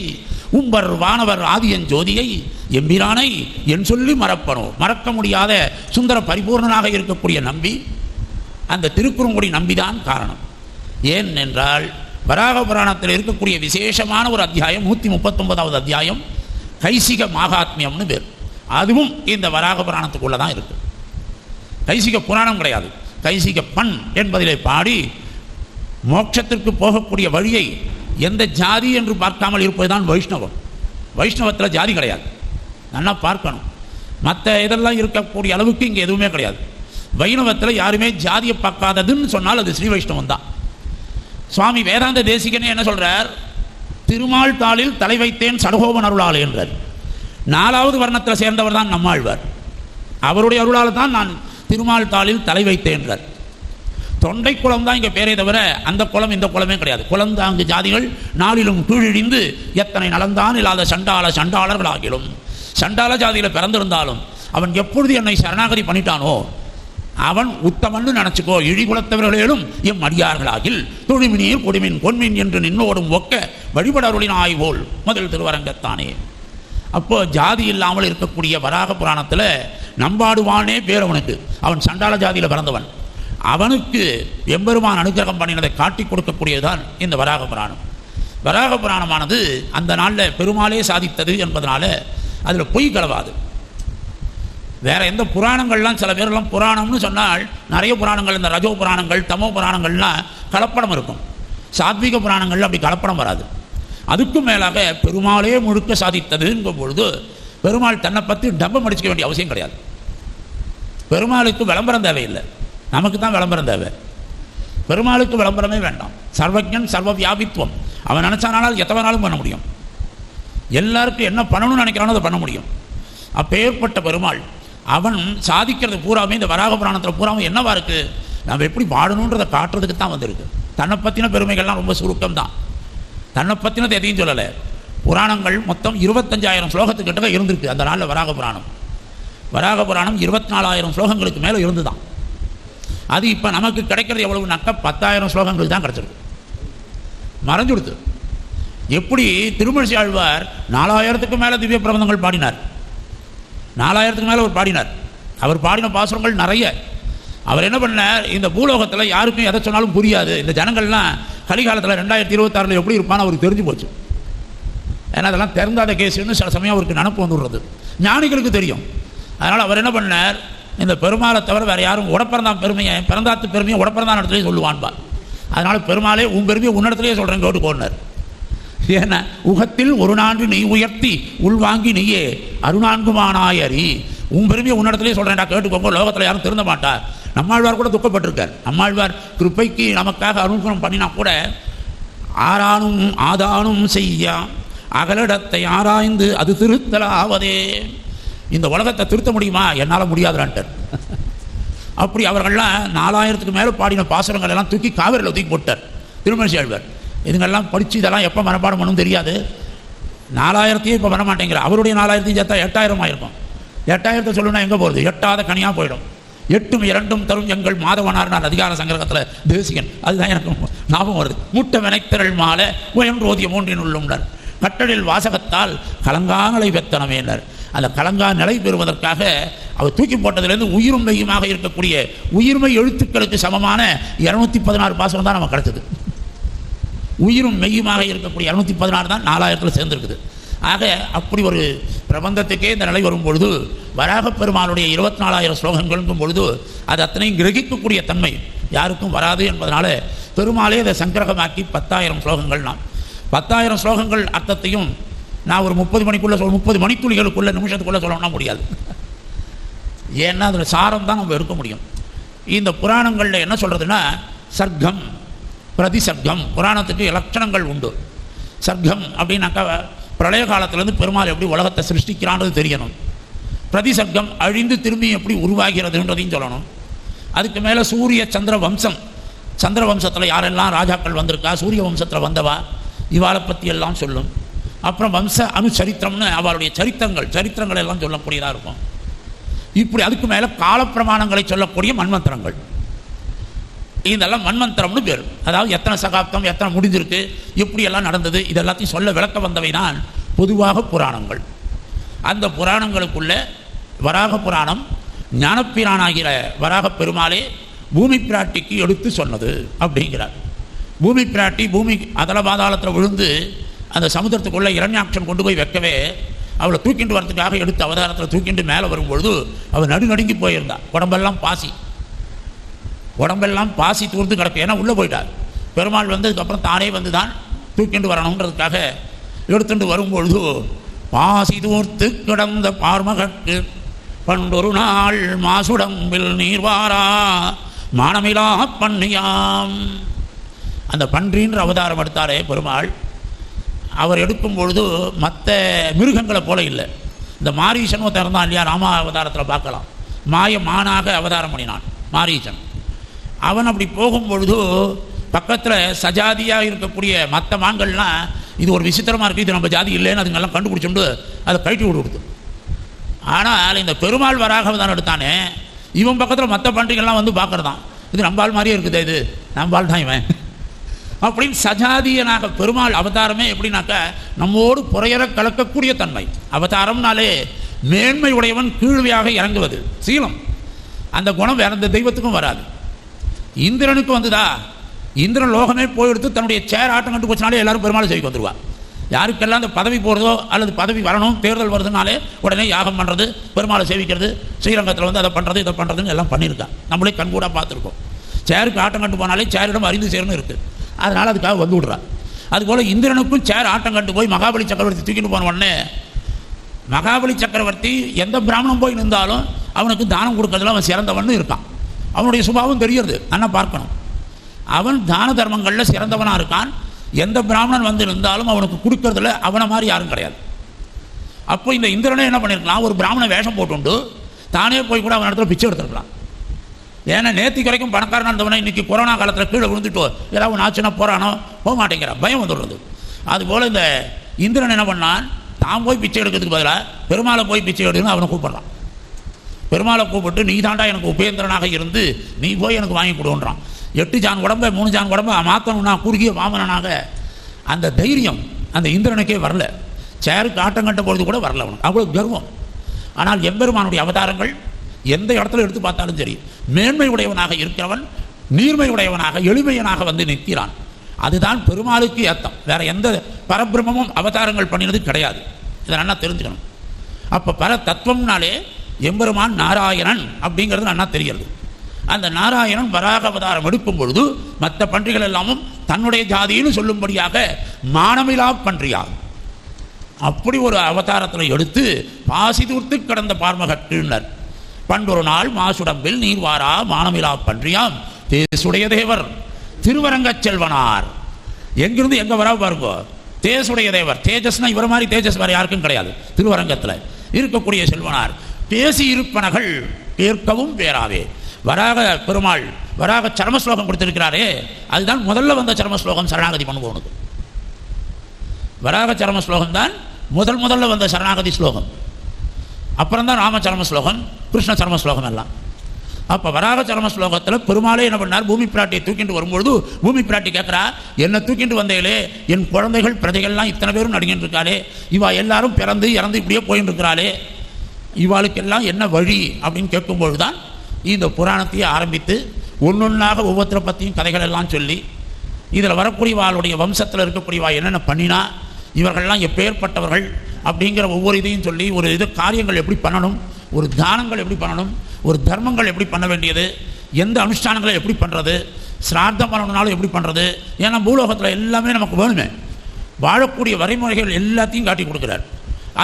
உம்பர் வானவர் ஆதியன் ஜோதியை எம்பிரானை என் சொல்லி மறப்பனோ. மறக்க முடியாத சுந்தர பரிபூர்ணனாக இருக்கக்கூடிய நம்பி அந்த திருக்குறுங்குடி நம்பிதான் காரணம். ஏன் என்றால் வராக புராணத்தில் இருக்கக்கூடிய விசேஷமான ஒரு அத்தியாயம் 139வது அத்தியாயம் கைசிக மாகாத்மியம்னு பேர். அதுவும் இந்த வராக புராணத்துக்குள்ளே தான் இருக்குது. கைசிக புராணம் கிடையாது. கைசிக பண் என்பதிலே பாடி மோட்சத்திற்கு போகக்கூடிய வழியை எந்த ஜாதி என்று பார்க்காமல் இருப்பதுதான் வைஷ்ணவம். வைஷ்ணவத்தில் ஜாதி கிடையாது. நல்லா பார்க்கணும். மற்ற இதெல்லாம் இருக்கக்கூடிய அளவுக்கு இங்கே எதுவுமே கிடையாது. வைணவத்தில் யாருமே ஜாதியை பார்க்காததுன்னு சொன்னால் அது ஸ்ரீ வைஷ்ணவம் தான். சுவாமி வேதாந்த தேசிகனே என்ன சொல்கிறார்? திருமால் தாளில் தலை வைத்தேன் சடகோபன் அருளாளே என்றார். 4வது வர்ணத்தில் சேர்ந்தவர் தான் நம்மாழ்வார். அவருடைய அருளால் தான் நான் திருமால் தாளில் தலை வைத்தேன் என்றார். தொண்டை குளம் தான் இங்கே பேரே தவிர அந்த குளம் இந்த குளமே கிடையாது. குளந்தாங்கு ஜாதிகள் நாளிலும் கீழிடிந்து எத்தனை நலந்தான் இல்லாத சண்டாளர்களாகிலும். சண்டாள ஜாதியில் பிறந்திருந்தாலும் அவன் எப்பொழுது என்னை சரணாகதி பண்ணிட்டானோ அவன் உத்தமன்னு நினச்சிக்கோ. இழிகுலத்தவர்களேலும் எம் அடியார்களாகில் தொழுமினீர் கொடிமின் பொன்மின் என்று நின்னோடும் ஒக்க வழிபடருளின் ஆய்வோல் முதல் திருவரங்கத்தானே. அப்போது ஜாதி இல்லாமல் இருக்கக்கூடிய வராக புராணத்தில் நம்பாடுவானே பேர் அவனுக்கு. அவன் சண்டாள ஜாதியில் பிறந்தவன். அவனுக்கு எம்பெருமான் அனுகிரகம் பண்ணினதை காட்டி கொடுக்கக்கூடியதுதான் இந்த வராக புராணம். வராக புராணமானது அந்த நாளில் பெருமாளே சாதித்தது என்பதனால அதில் பொய் கலவாது. வேறு எந்த புராணங்கள்லாம் சில பேரெல்லாம் புராணம்னு சொன்னால் நிறைய புராணங்கள், இந்த ரஜோ புராணங்கள் தமோ புராணங்கள்லாம் கலப்படம் இருக்கும். சாத்விக புராணங்கள் அப்படி கலப்படம் வராது. அதுக்கும் மேலாக பெருமாளே முழுக்க சாதித்ததுங்கும் பொழுது பெருமாள் தன்னை பற்றி டப்பம் அடிச்சுக்க வேண்டிய அவசியம் கிடையாது. பெருமாளுக்கு விளம்பரம் தேவையில்லை, நமக்கு தான் விளம்பரம் தேவை. பெருமாளுக்கு விளம்பரமே வேண்டாம். சர்வஜன் சர்வ வியாபித்துவம். அவன் நினச்சானாலும் எத்தவனாலும் பண்ண முடியும். எல்லாருக்கும் என்ன பண்ணணும்னு நினைக்கிறானோ அதை பண்ண முடியும். அப்பேற்பட்ட பெருமாள் அவன் சாதிக்கிறது பூராமே இந்த வராக புராணத்தில் பூராமே என்னவா இருக்குது, நம்ம எப்படி பாடணுன்றதை காட்டுறதுக்கு தான் வந்திருக்கு. தன்னை பற்றின பெருமைகள்லாம் ரொம்ப சுருக்கம் தான். தன்னை பற்றினது எதையும் சொல்லலை. புராணங்கள் மொத்தம் 25,000 ஸ்லோகத்துக்கிட்ட இருந்திருக்கு அந்த நாளில். வராக புராணம் 24,000 ஸ்லோகங்களுக்கு மேலே இருந்து தான். அது இப்போ நமக்கு கிடைக்கிறது எவ்வளவுனாக்கா 10,000 ஸ்லோகங்கள் தான் கிடச்சிருக்கு, மறைஞ்சுடுத்து. எப்படி திருமழிசை ஆழ்வார் 4,000க்கு மேலே திவ்ய பிரபந்தங்கள் பாடினார். 4,000க்கு மேலே அவர் பாடினார். அவர் பாடின பாசுரங்கள் நிறைய. அவர் என்ன பண்ணார், இந்த பூலோகத்தில் யாருக்கும் எதை சொன்னாலும் புரியாது. இந்த ஜனங்கள்லாம் கலிகாலத்தில் 2026 எப்படி இருப்பான்னு அவருக்கு தெரிஞ்சு போச்சு. ஏன்னா அதெல்லாம் திறந்தாத கேஸுன்னு சில சமயம் அவருக்கு நினப்பு வந்துடுறது. ஞானிகளுக்கு தெரியும். அதனால் அவர் என்ன பண்ணார், இந்த பெருமாளை தவிர வேறு யாரும் உடப்பிறந்தான் பெருமையை, பிறந்தாத்து பெருமையை உடப்பிறந்தான் இடத்துலேயே சொல்லுவான்பார். அதனால் பெருமாளே உன் பெருமையை உன்னிடத்துலேயே சொல்கிறேன் கேட்டு போனார். ஏன்னா உகத்தில் ஒரு நான்கு நீ உயர்த்தி உள்வாங்கி நீயே அருணான்குமானாயரி, உன் பெருமையை உன்னிடத்துலேயே சொல்கிறேன்டா கேட்டுக்கோங்க, லோகத்தில் யாரும் திருந்த மாட்டார். நம்மாழ்வார் கூட துக்கப்பட்டிருக்கார். நம்மாழ்வார் கிருப்பைக்கு நமக்காக அனுகிரகம் பண்ணினா கூட ஆரானும் ஆதானும் செய்ய அகலிடத்தை ஆராய்ந்து அது திருத்தலாவதே. இந்த உலகத்தை திருத்த முடியுமா, என்னால் முடியாதுறான்ட்டார். அப்படி அவர்கள்லாம் 4,000க்கு மேலே பாடின பாசுரங்கள் எல்லாம் தூக்கி காவிரியில் தூக்கி போட்டார் திருமழிசை ஆழ்வார். இதுங்கெல்லாம் படித்து இதெல்லாம் எப்போ மனப்பாடம் பண்ணணும் தெரியாது. 4,000த்தையும் இப்போ பண்ண மாட்டேங்கிற. அவருடைய 4,000த்தையும் சேர்த்தா 8,000 ஆயிருக்கும். 8,000 சொல்லணும்னா எங்கே போகிறது, எட்டாத கனியாக போயிடும். 8ம் 2ம் தரும் எங்கள் மாதவனார் அதிகார சங்கரகத்தில் தேசிகன். அதுதான் எனக்கு ஞாபகம் வருது. மூட்டை வினைத்திரள் மாலை உயன்றோதிய 3 உள்ளும்னர் கட்டளில் வாசகத்தால் கலங்காநிலை பெத்தனமேனர். அந்த கலங்கா நிலை பெறுவதற்காக அவர் தூக்கி போட்டதுலேருந்து உயிரும் மெய்யுமாக இருக்கக்கூடிய உயிர்மை எழுத்துக்களுக்கு சமமான 216 பாசுரம் தான் நமக்கு கிடைச்சது. உயிரும் மெய்யுமாக இருக்கக்கூடிய 216 தான் 4,000 சேர்ந்துருக்குது. ஆக அப்படி ஒரு பிரபந்தத்துக்கே இந்த நிலை வரும் பொழுது வராகப் பெருமாளுடைய 24,000 ஸ்லோகங்களுக்கும் பொழுது அது அத்தனையும் கிரகிக்கக்கூடிய தன்மை யாருக்கும் வராது என்பதனால பெருமாளே அதை சங்கிரகமாக்கி 10,000 ஸ்லோகங்கள். நான் 10,000 ஸ்லோகங்கள் அர்த்தத்தையும் நான் ஒரு 30 மணித்துளிகளுக்குள்ள நிமிஷத்துக்குள்ளே சொல்லணும்னா முடியாது. ஏன்னா அதில் சாரம் தான் நம்ம எடுக்க முடியும். இந்த புராணங்களில் என்ன சொல்கிறதுன்னா சர்க்கம் பிரதிசர்க்கம். புராணத்துக்கு இலட்சணங்கள் உண்டு. சர்க்கம் அப்படின்னாக்கா பிரளய காலத்திலேருந்து பெருமாள் எப்படி உலகத்தை சிருஷ்டிக்கிறான்றது தெரியணும். பிரதிசர்க்கம் அழிந்து திரும்பி எப்படி உருவாகிறதுன்றதையும் சொல்லணும். அதுக்கு மேலே சூரிய சந்திர வம்சம், சந்திர வம்சத்தில் யாரெல்லாம் ராஜாக்கள் வந்திருக்கா, சூரிய வம்சத்தில் வந்தவா, இவாளை பற்றி எல்லாம் சொல்லும். அப்புறம் வம்ச அனுசரித்திரம்னு அவளுடைய சரித்திரங்கள் எல்லாம் சொல்லக்கூடியதாக இருக்கும். இப்படி அதுக்கு மேலே காலப்பிரமாணங்களை சொல்லக்கூடிய மன்வந்திரங்கள். இதெல்லாம் மன்வந்திரம்னு பேர். அதாவது எத்தனை சகாப்தம், எத்தனை முடிஞ்சிருக்கு, எப்படியெல்லாம் நடந்தது, இதெல்லாத்தையும் சொல்ல விளக்க வந்தவை தான் பொதுவாக புராணங்கள். அந்த புராணங்களுக்குள்ள வராக புராணம் ஞானப்பிரானாகிற வராக பெருமாளே பூமி பிராட்டிக்கு எடுத்து சொன்னது அப்படிங்கிறார். பூமி பிராட்டி பூமி அதல பாதாளத்தில் விழுந்து அந்த சமுத்திரத்துக்குள்ளே இரண்யாட்சம் கொண்டு போய் வைக்கவே அவளை தூக்கிட்டு வரதுக்காக எடுத்து அவதாரத்தில் தூக்கிட்டு மேலே வரும்பொழுது அவள் நடுநடுங்கி போயிருந்தாள். உடம்பெல்லாம் பாசி தூர்ந்து கிடக்கு. ஏன்னா உள்ளே போயிட்டார். பெருமாள் வந்ததுக்கப்புறம் தானே வந்து தான் தூக்கிண்டு வரணுன்றதுக்காக எடுத்துட்டு வரும்பொழுது பாசி தூர்த்து கிடந்த பார்மகற்கு பண்டொரு நாள் மாசுடம்பில் நீர்வாரா மானமிலா பண்ணியாம். அந்த பன்றின்ற அவதாரம் எடுத்தாரே பெருமாள், அவர் எடுக்கும் பொழுது மற்ற மிருகங்களை போல இல்லை. இந்த மாரீசன் ஒருத்தன் இருந்தான் இல்லையா, ராமா அவதாரத்தில் பார்க்கலாம். மானாக அவதாரம் பண்ணினான் மாரீசன். அவன் அப்படி போகும்பொழுது பக்கத்தில் சஜாதியாக இருக்கக்கூடிய மற்ற மான்கள்லாம் இது ஒரு விசித்திரமாக இருக்குது, இது நம்ம ஜாதி இல்லைன்னு அதுங்கெல்லாம் கண்டுபிடிச்சுண்டு அதை கழட்டி விடுறது. ஆனால் இந்த பெருமாள் வராக அவதாரம் எடுத்தானே, இவன் பக்கத்தில் மற்ற பன்றிகள்லாம் வந்து பார்க்குறதான், இது நம்பாள் மாதிரியே இருக்குது, இது நம்பாள் தான் இவன் அப்படின்னு சஜாதியனாக பெருமாள் அவதாரமே எப்படின்னாக்கா நம்மோடு புறையற கலக்கக்கூடிய தன்மை. அவதாரம்னாலே மேன்மை உடையவன் கீழ்வையாக இறங்குவது சீலம். அந்த குணம் வேற எந்த தெய்வத்துக்கும் வராது. இந்திரனுக்கு வந்துதா, இந்திரன் லோகமே போயெடுத்து தன்னுடைய சேர் ஆட்டம் கண்டு போச்சுனாலே எல்லாரும் பெருமாளை செய்ய வந்துடுவார். யாருக்கெல்லாம் அந்த பதவி போகிறதோ அல்லது பதவி வரணும், தேர்தல் வருதுனாலே உடனே யாகம் பண்ணுறது, பெருமாளை சேவிக்கிறது, ஸ்ரீரங்கத்தில் வந்து அதை பண்ணுறது இதை பண்ணுறதுன்னு எல்லாம் பண்ணியிருக்கான். நம்மளே கண்கூடாக பார்த்துருக்கோம். சேருக்கு ஆட்டம் கண்டு போனாலே சேரிடம் அறிந்து சேர்னு இருக்குது, அதனால் அதுக்காக வந்து விடுறான். அதுபோல் இந்திரனுக்கும் சேர் ஆட்டம் கண்டு போய் மகாபலி சக்கரவர்த்தி தூக்கிட்டு போன உடனே மகாபலி சக்கரவர்த்தி எந்த பிராமணம் போய் நின்றாலும் அவனுக்கு தானம் கொடுக்கறதுல அவன் சிறந்தவன் இருக்கான். அவனுடைய சுபாவம் தெரியுது, நல்லா பார்க்கணும். அவன் தான தர்மங்களில் சிறந்தவனாக இருக்கான். எந்த பிராமணன் வந்து இருந்தாலும் அவனுக்கு கொடுக்கறதுல அவனை மாதிரி யாரும் கிடையாது. அப்போ இந்த இந்திரனே என்ன பண்ணியிருக்கலாம், ஒரு பிராமண வேஷம் போட்டுண்டு தானே போய் கூட அவன் இடத்துல பிச்சை எடுத்துருக்கலாம். ஏன்னா நேற்றுக்கு வரைக்கும் பணக்காரனாக இருந்தவனை இன்றைக்கி கொரோனா காலத்தில் கீழே விழுந்துட்டு ஏதாவது ஒன்று ஆச்சுன்னா போகிறானோ போக மாட்டேங்கிறான், பயம் வந்துடுறது. அதுபோல் இந்த இந்திரன் என்ன பண்ணான், தான் போய் பிச்சை எடுக்கிறதுக்கு பதிலாக பெருமாளை போய் பிச்சை எடுன்னு அவனை கூப்பிட்றான். பெருமாளை கூப்பிட்டு நீ தாண்டா எனக்கு உபேந்திரனாக இருந்து நீ போய் எனக்கு வாங்கி கொடுன்றான். 8 ஜான் உடம்பை 3 ஜான் உடம்பை மாற்றணும்னா குறுகிய வாமனனாக அந்த தைரியம் அந்த இந்திரனுக்கே வரல. சேருக்கு ஆட்டம் கட்ட பொழுது கூட வரல அவனுக்கு, அவ்வளோ கர்வம். ஆனால் எம்பெருமானுடைய அவதாரங்கள் எந்த இடத்துல எடுத்து பார்த்தாலும் சரி, மேன்மை உடையவனாக இருக்கிறவன் நீர்மை உடையவனாக எளிமையனாக வந்து நிற்கிறான். அதுதான் பெருமாளுக்கு ஏத்தம். வேற எந்த பரபிரமும் அவதாரங்கள் பண்ணினது கிடையாது. இதை நல்லா தெரிஞ்சுக்கணும். அப்போ பர தத்துவம்னாலே எம்பெருமான் நாராயணன் அப்படிங்கிறது நல்லா தெரிகிறது. அந்த நாராயணன் வராக அவதாரம் எடுக்கும் பொழுது மற்ற பன்றிகள் எல்லாமும் தன்னுடைய ஜாதின்னு சொல்லும்படியாக மானமிலா பன்றியாகும். அப்படி ஒரு அவதாரத்தில் எடுத்து பாசி தூர்த்து கடந்த பார்மகற்றினர். பண்டொரு நாள் மாசுடம்பில் நீர்வாரா மானமிலா பன்றியாம் தேசுடைய தேவர் திருவரங்கச் செல்வனார். எங்கிருந்து எங்கே வரா பாருங்க, தேசுடைய தேவர். தேஜஸ்னா இவர மாதிரி தேஜஸ் வேறு யாருக்கும் கிடையாது. திருவரங்கத்தில் இருக்கக்கூடிய செல்வனார் பேசி இருப்பனகள் கேட்கவும் பேராவே. வராக பெருமாள் வராக சர்மஸ்லோகம் கொடுத்திருக்கிறாரே, அதுதான் முதல்ல வந்த சர்மஸ்லோகம் சரணாகதி பண்ணுவோனுக்கு. வராக சர்ம ஸ்லோகம் தான் முதல்ல வந்த சரணாகதி ஸ்லோகம். அப்புறம் தான் ராம சர்ம ஸ்லோகம், கிருஷ்ண சர்ம ஸ்லோகம் எல்லாம். அப்போ வராக சர்ம ஸ்லோகத்தில் பெருமாளே என்ன பண்ணார், பூமி பிராட்டியை தூக்கிட்டு வரும்பொழுது பூமி பிராட்டி கேட்குறா, என்னை தூக்கிட்டு வந்தேலே என் குழந்தைகள் பிரஜைகள்லாம் இத்தனை பேரும் நடுங்கிட்டு இருக்காளே, இவா எல்லாரும் பிறந்து இறந்து இப்படியே போயின்னு இருக்கிறாளே, இவாளுக்கெல்லாம் என்ன வழி அப்படின்னு கேட்கும்பொழுது தான் இந்த புராணத்தையே ஆரம்பித்து ஒன்னொன்னாக ஒவ்வொருத்தரை பற்றியும் கதைகள் எல்லாம் சொல்லி, இதில் வரக்கூடியவாளுடைய வம்சத்தில் இருக்கக்கூடியவா என்னென்ன பண்ணினா, இவர்கள்லாம் எப்பேற்பட்டவர்கள் அப்படிங்கிற ஒவ்வொரு இதையும் சொல்லி, ஒரு இது காரியங்கள் எப்படி பண்ணணும், ஒரு தானங்கள் எப்படி பண்ணணும், ஒரு தர்மங்கள் எப்படி பண்ண வேண்டியது, எந்த அனுஷ்டானங்களை எப்படி பண்ணுறது, சிரார்த்தம் பண்ணணுனாலும் எப்படி பண்ணுறது. ஏன்னா பூலோகத்தில் எல்லாமே நமக்கு வேணுமே. வாழக்கூடிய வரைமுறைகள் எல்லாத்தையும் காட்டி கொடுக்குறார்.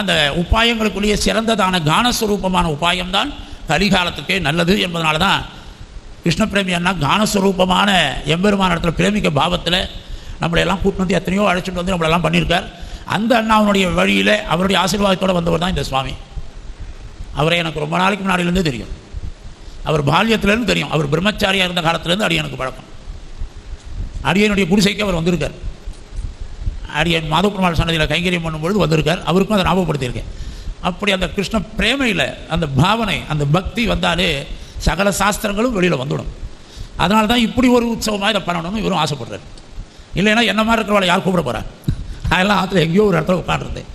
அந்த உபாயங்களுக்குள்ளேயே சிறந்ததான கானஸ்வரூபமான உபாயம்தான் கலிகாலத்துக்கே நல்லது என்பதனால தான் கிருஷ்ண பிரேமி அண்ணா கானஸ்வரூபமான எம்பெருமான இடத்துல பிரேமிக்க பாவத்தில் நம்மளையெல்லாம் கூப்பிட்டு வந்து எத்தனையோ அழைச்சிட்டு வந்து நம்மளெல்லாம் பண்ணியிருக்கார். அந்த அண்ணாவுடைய வழியில் அவருடைய ஆசீர்வாதத்தோடு வந்தவர் தான் இந்த சுவாமி. அவரை எனக்கு ரொம்ப நாளைக்கு முன்னாடியிலேருந்தே தெரியும். அவர் பால்யத்திலேருந்து தெரியும். அவர் பிரம்மச்சாரியாக இருந்த காலத்திலேருந்து அடியனுக்கு பழக்கம். அடியனுடைய குடிசைக்கு அவர் வந்திருக்கார். அடியன் மாதவபெருமாள் சன்னதியில் கைங்கரியம் பண்ணும்பொழுது வந்திருக்கார். அவருக்கும் அதை ஞாபகப்படுத்தியிருக்கேன். அப்படி அந்த கிருஷ்ண பிரேமையில் அந்த பாவனை அந்த பக்தி வந்தாலே சகல சாஸ்திரங்களும் வெளியில் வந்துவிடும். அதனால தான் இப்படி ஒரு உற்சவமாக இதை பண்ணணும்னு இவரும் ஆசைப்படுறாரு. இல்லைன்னா என்ன மாதிரி இருக்கிறவளை யார் கூப்பிட போகிறார், அதெல்லாம் ஆற்றுல எங்கேயோ ஒரு இடத்துல உட்காந்துருந்தேன்.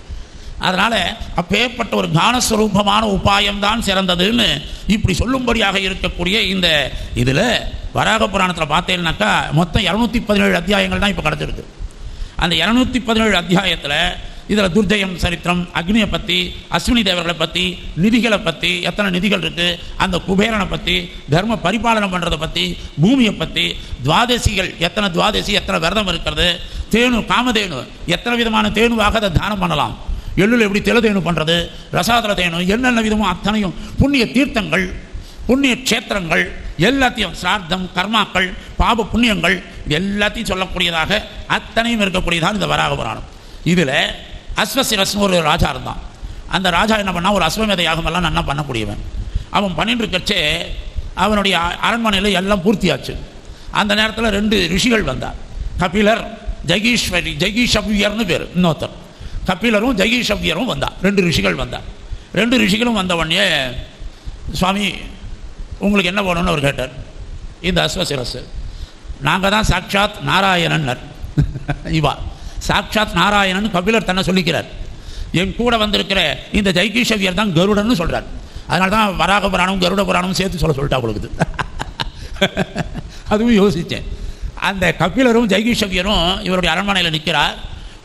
அதனால் அப்பேற்பட்ட ஒரு கானஸ்வரூபமான உபாயம்தான் சிறந்ததுன்னு இப்படி சொல்லும்படியாக இருக்கக்கூடிய இந்த இதில் வராக புராணத்தில் பார்த்தேன்னாக்கா மொத்தம் 217 அத்தியாயங்கள் தான் இப்போ கிடச்சிருக்கு. அந்த 217 அத்தியாயத்தில் இதில் துர்ஜயம் சரித்திரம், அக்னியை பற்றி, அஸ்வினி தேவர்களை பற்றி, நிதிகளை பற்றி, எத்தனை நிதிகள் இருக்குது, அந்த குபேரனை பற்றி, தர்ம பரிபாலனம் பண்ணுறதை பற்றி, பூமியை பற்றி, துவாதசிகள் எத்தனை துவாதசி, எத்தனை விரதம் இருக்கிறது, தேனு காமதேனு எத்தனை விதமான தேனுவாக அதை தானம் பண்ணலாம், எள்ளில் எப்படி தெலுதேனு பண்ணுறது, ரசாதல தேனு, என்னென்ன விதமும் அத்தனையும், புண்ணிய தீர்த்தங்கள், புண்ணிய க்ஷேத்திரங்கள் எல்லாத்தையும், சிரார்த்தம், கர்மாக்கள், பாப புண்ணியங்கள் எல்லாத்தையும் சொல்லக்கூடியதாக அத்தனையும் இருக்கக்கூடியதான் இந்த வராக புராணம். இதில் அஸ்வசிரஸ்னு ஒரு ராஜா இருந்தான். அந்த ராஜா என்ன பண்ணால் ஒரு அஸ்வமேத யாகமெல்லாம் நல்லா பண்ணக்கூடியவன். அவன் பண்ணிட்டு இருக்கச்சே அவனுடைய அரண்மனையில் எல்லாம் பூர்த்தியாச்சு. அந்த நேரத்தில் 2 ரிஷிகள் வந்தார். கபிலர், ஜெகீஷவ்யர்னு பேர் இன்னொருத்தர். கபிலரும் ஜெகீஷவ்யரும் வந்தார். 2 ரிஷிகள் வந்தார். 2 ரிஷிகளும் வந்தவொடனே, சுவாமி உங்களுக்கு என்ன வேணும்னு அவர் கேட்டார். இந்த அஸ்வசிரஸ், நாங்கள் தான் சாட்சாத் நாராயணன்னர். இவா சாட்சாத் நாராயணன் கபிலர் தன்னை சொல்லிக்கிறார். என் கூட வந்திருக்கிற இந்த ஜெய்கீஷவியர் தான் கருடன்னு சொல்கிறார். அதனால தான் வராக புராணம் கருட புராணம் சேர்த்து சொல்லிட்டா கொடுக்குது. அதுவும் யோசித்தேன். அந்த கபிலரும் ஜெய்கீஷவியரும் இவருடைய அரண்மனையில் நிற்கிறார்.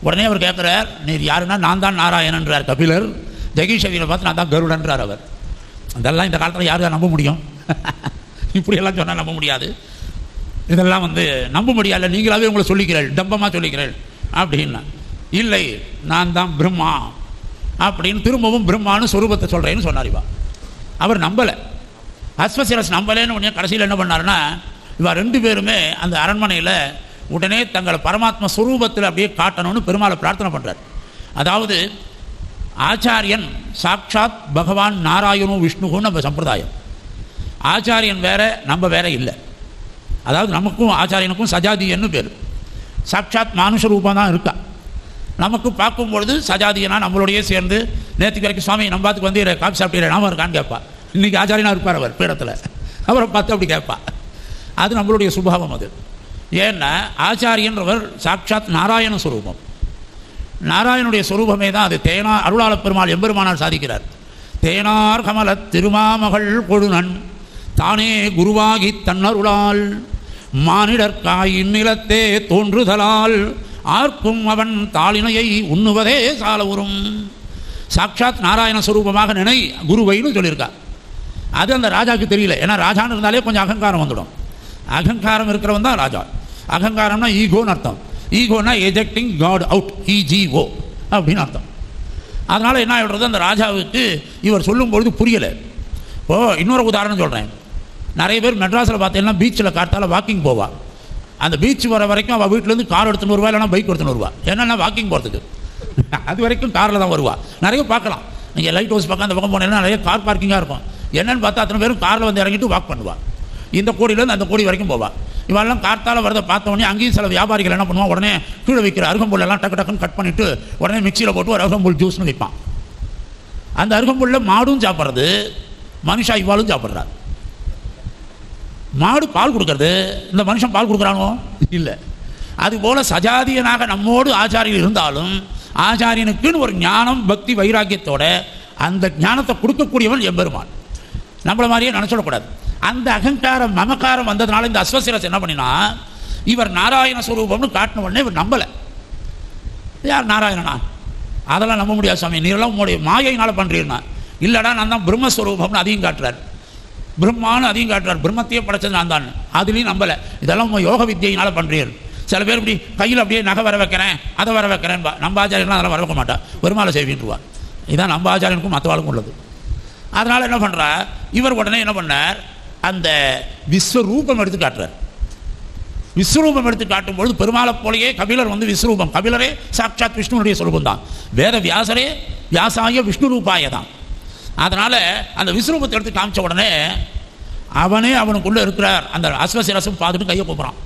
உடனே அவர் கேட்குறார், நீர் யாருன்னா நான் தான் நாராயணன்றார் கபிலர். ஜெய்கீஷவியரை பார்த்து நான் தான் கருடன்றார் அவர். அதெல்லாம் இந்த காலத்தில் யார் தான் நம்ப முடியும்? இப்படியெல்லாம் சொன்னால் நம்ப முடியாது. இதெல்லாம் நம்ப முடியாது. நீங்களாவே உங்களை சொல்லிக்கிறேன், டம்பமாக சொல்லிக்கிறேன் அப்படின்னா, இல்லை நான் தான் பிரம்மா அப்படின்னு திரும்பவும் பிரம்மானு சொரூபத்தை சொல்கிறேன்னு சொன்னார். இவா அவர் நம்பலை. அஸ்வசிரஸ் நம்பலேன்னு உடனே கடைசியில் என்ன பண்ணாருன்னா, இவா ரெண்டு பேருமே அந்த அரண்மனையில் உடனே தங்களை பரமாத்மா ஸ்வரூபத்தில் அப்படியே காட்டணும்னு பெருமாளை பிரார்த்தனை பண்ணுறார். அதாவது ஆச்சாரியன் சாட்சாத் பகவான் நாராயணும் விஷ்ணுவும் நம்ம சம்பிரதாயம். ஆச்சாரியன் வேற, நம்ம வேற இல்லை. அதாவது நமக்கும் ஆச்சாரியனுக்கும் சஜாதியன்னு பேர். சாட்சாத் மானுஷ ரூபம் தான் இருக்கா. நமக்கு பார்க்கும்பொழுது சஜாதியனா நம்மளோடையே சேர்ந்து நேற்றுக்கு வரைக்கும் சுவாமி நம்ம பார்த்துக்கு காப்பி சாப்பிட்டீங்க நாம இருக்கான்னு கேட்பா. இன்றைக்கி ஆச்சாரியனாக இருப்பார் அவர் பீடத்தில். அவரை பார்த்து அப்படி கேட்பா. அது நம்மளுடைய சுபாவம். அது ஏன்னா ஆச்சாரியன்றவர் சாட்சாத் நாராயண ஸ்வரூபம். நாராயணுடைய ஸ்வரூபமே தான் அது. தேனார் அருளாள பெருமாள் எம்பெருமானார் சாதிக்கிறார். தேனார் கமல திருமாமகள் கொழுநன் தானே குருவாகி தன்னருளால் மானிடற்காய் இந்நிலத்தே தோன்றுதலால் ஆர்க்கும் அவன் தாளினையை உண்ணுவதே சால உறும். சாட்சாத் நாராயண ஸ்வரூபமாக நினை குருவைன்னு சொல்லியிருக்கார். அது அந்த ராஜாவுக்கு தெரியல. ஏன்னா ராஜான்னு இருந்தாலே கொஞ்சம் அகங்காரம் வந்துடும். அகங்காரம் இருக்கிறவன் தான் ராஜா. அகங்காரம்னா ஈகோன்னு அர்த்தம். ஈகோனா எஜெக்டிங் காட் அவுட், இஜிஓ அப்படின்னு அர்த்தம். அதனால் என்ன ஆகிடுறது, அந்த ராஜாவுக்கு இவர் சொல்லும்பொழுது புரியலை. இப்போது இன்னொரு உதாரணம் சொல்கிறேன். நிறைய பேர் மெட்ராஸில் பார்த்தீங்கன்னா பீச்சில் காட்டால் வாக்கிங் போவா. அந்த பீச் வர வரைக்கும் அவள் வீட்டிலேருந்து கார் எடுத்துன்னு வருவா, இல்லைனா பைக் எடுத்துன்னு வருவா. என்னென்னா வாக்கிங் போகிறதுக்கு அது வரைக்கும் காரில் தான் வருவா. நிறைய பார்க்கலாம். நீங்கள் லைட் ஹவுஸ் பக்கம் அந்த பக்கம் போனீங்கன்னா நிறைய கார் பார்க்கிங்காக இருக்கும். என்னென்னு பார்த்தா அத்தனை பேரும் காரில் இறங்கிட்டு வாக் பண்ணுவாள். இந்த கோடியிலேருந்து அந்த கோடி வரைக்கும் போவாள். இவெல்லாம் கார்த்தால் வரதை பார்த்தோன்னே அங்கேயும் சில வியாபாரிகள் என்ன பண்ணுவான், உடனே கீழே வைக்கிற அருகம்புல்லெல்லாம் டக்கு டக்குன்னு கட் பண்ணிவிட்டு உடனே மிக்சியில் போட்டு ஒரு அருகம்புல் ஜூஸ்னு வைப்பான். அந்த அருகம்புல்லில் மாடும் சாப்பிட்றது, மனுஷா இவாளும் சாப்பிட்றாரு. மாடு பால் கொடுக்கறது, இந்த மனுஷன் பால் கொடுக்குறானோ இல்லை. அதுபோல் சஜாதியனாக நம்மோடு ஆச்சாரியர் இருந்தாலும் ஆச்சாரியனுக்குன்னு ஒரு ஞானம் பக்தி வைராக்கியத்தோட அந்த ஞானத்தை கொடுக்கக்கூடியவன் எம்பெருமான். நம்மளை மாதிரியே நினச்சிடக்கூடாது. அந்த அகங்காரம் மமக்காரம் வந்ததுனால இந்த அஸ்வசிரஸ் என்ன பண்ணினா, இவர் நாராயண ஸ்வரூபம்னு காட்டின உடனே இவர் நம்பலை. யார் நாராயணனா? அதெல்லாம் நம்ப முடியாது சாமி, நீரெல்லாம் உங்களுடைய மாயையினால் பண்ணுறீங்கன்னா. இல்லைடா நான் தான் பிரம்மஸ்வரூபம்னு அதையும் காட்டுறார். பிரம்மான்னு அதையும் காட்டுறார். பிரம்மத்தையே படைச்சது நான் தான். அதுலேயும் நம்பலை. இதெல்லாம் உங்கள் யோக வித்தியினால் பண்ணுறீர். சில பேர் இப்படி கையில் அப்படியே நகை வர வைக்கிறேன், அதை வர வைக்கிறேன். நம்ம ஆச்சாரியெலாம் அதெல்லாம் வர வைக்க மாட்டா, பெருமாளை செய்வின்றுவா. இதுதான் நம்ம ஆச்சாரியனுக்கும் மற்றவாளுக்கும் உள்ளது. அதனால் என்ன பண்ணுறா, இவர் உடனே என்ன பண்ணார், அந்த விஸ்வரூபம் எடுத்து காட்டுறார். விஸ்வரூபம் எடுத்து காட்டும்பொழுது பெருமாளை போலேயே கபிலர் விஸ்வரூபம். கபிலரே சாட்சாத் விஷ்ணுனுடைய சொரூபம் தான். வேத வியாசரே வியாசாய விஷ்ணு ரூபாய தான். அதனால் அந்த விஸ்வரூபத்தை எடுத்து காமிச்ச உடனே அவனே அவனுக்குள்ளே இருக்கிறார். அந்த அஸ்வசிரசும் பார்த்துட்டு கையை கூப்பிட்றான்,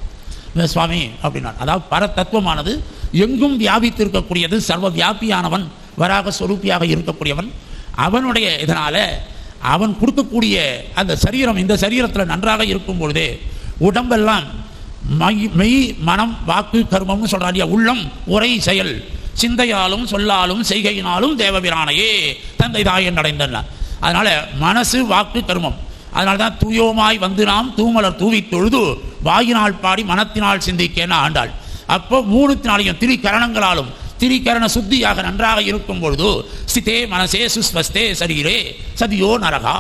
சுவாமி அப்படின்னா. அதாவது பரதத்துவமானது எங்கும் வியாபித்து இருக்கக்கூடியது, சர்வ வியாபியானவன், வராக ஸ்வரூபியாக இருக்கக்கூடியவன். அவனுடைய இதனால் அவன் கொடுக்கக்கூடிய அந்த சரீரம், இந்த சரீரத்தில் நன்றாக இருக்கும் பொழுதே உடம்பெல்லாம் மெய் மனம் வாக்கு கர்மம்னு சொல்கிறாரியா, உள்ளம் உரை செயல் சிந்தையாலும் சொல்லாலும் செய்கையினாலும் தேவபிரானையே தந்தை தாயன் அடைந்தன. அதனால் மனசு வாக்கு கர்மம். அதனால தான் தூயோமாய் வந்து நாம் தூமலர் தூவி தொழுது வாயினால் பாடி மனத்தினால் சிந்திக்கேன்னு ஆண்டாள். அப்போ மூணுத்தினாலையும் திரிகரணங்களாலும் திரிகரண சுத்தியாக நன்றாக இருக்கும் பொழுது ஸ்திதே மனசே சுஸ்வஸ்தே சரீரே சதியோ நரகா.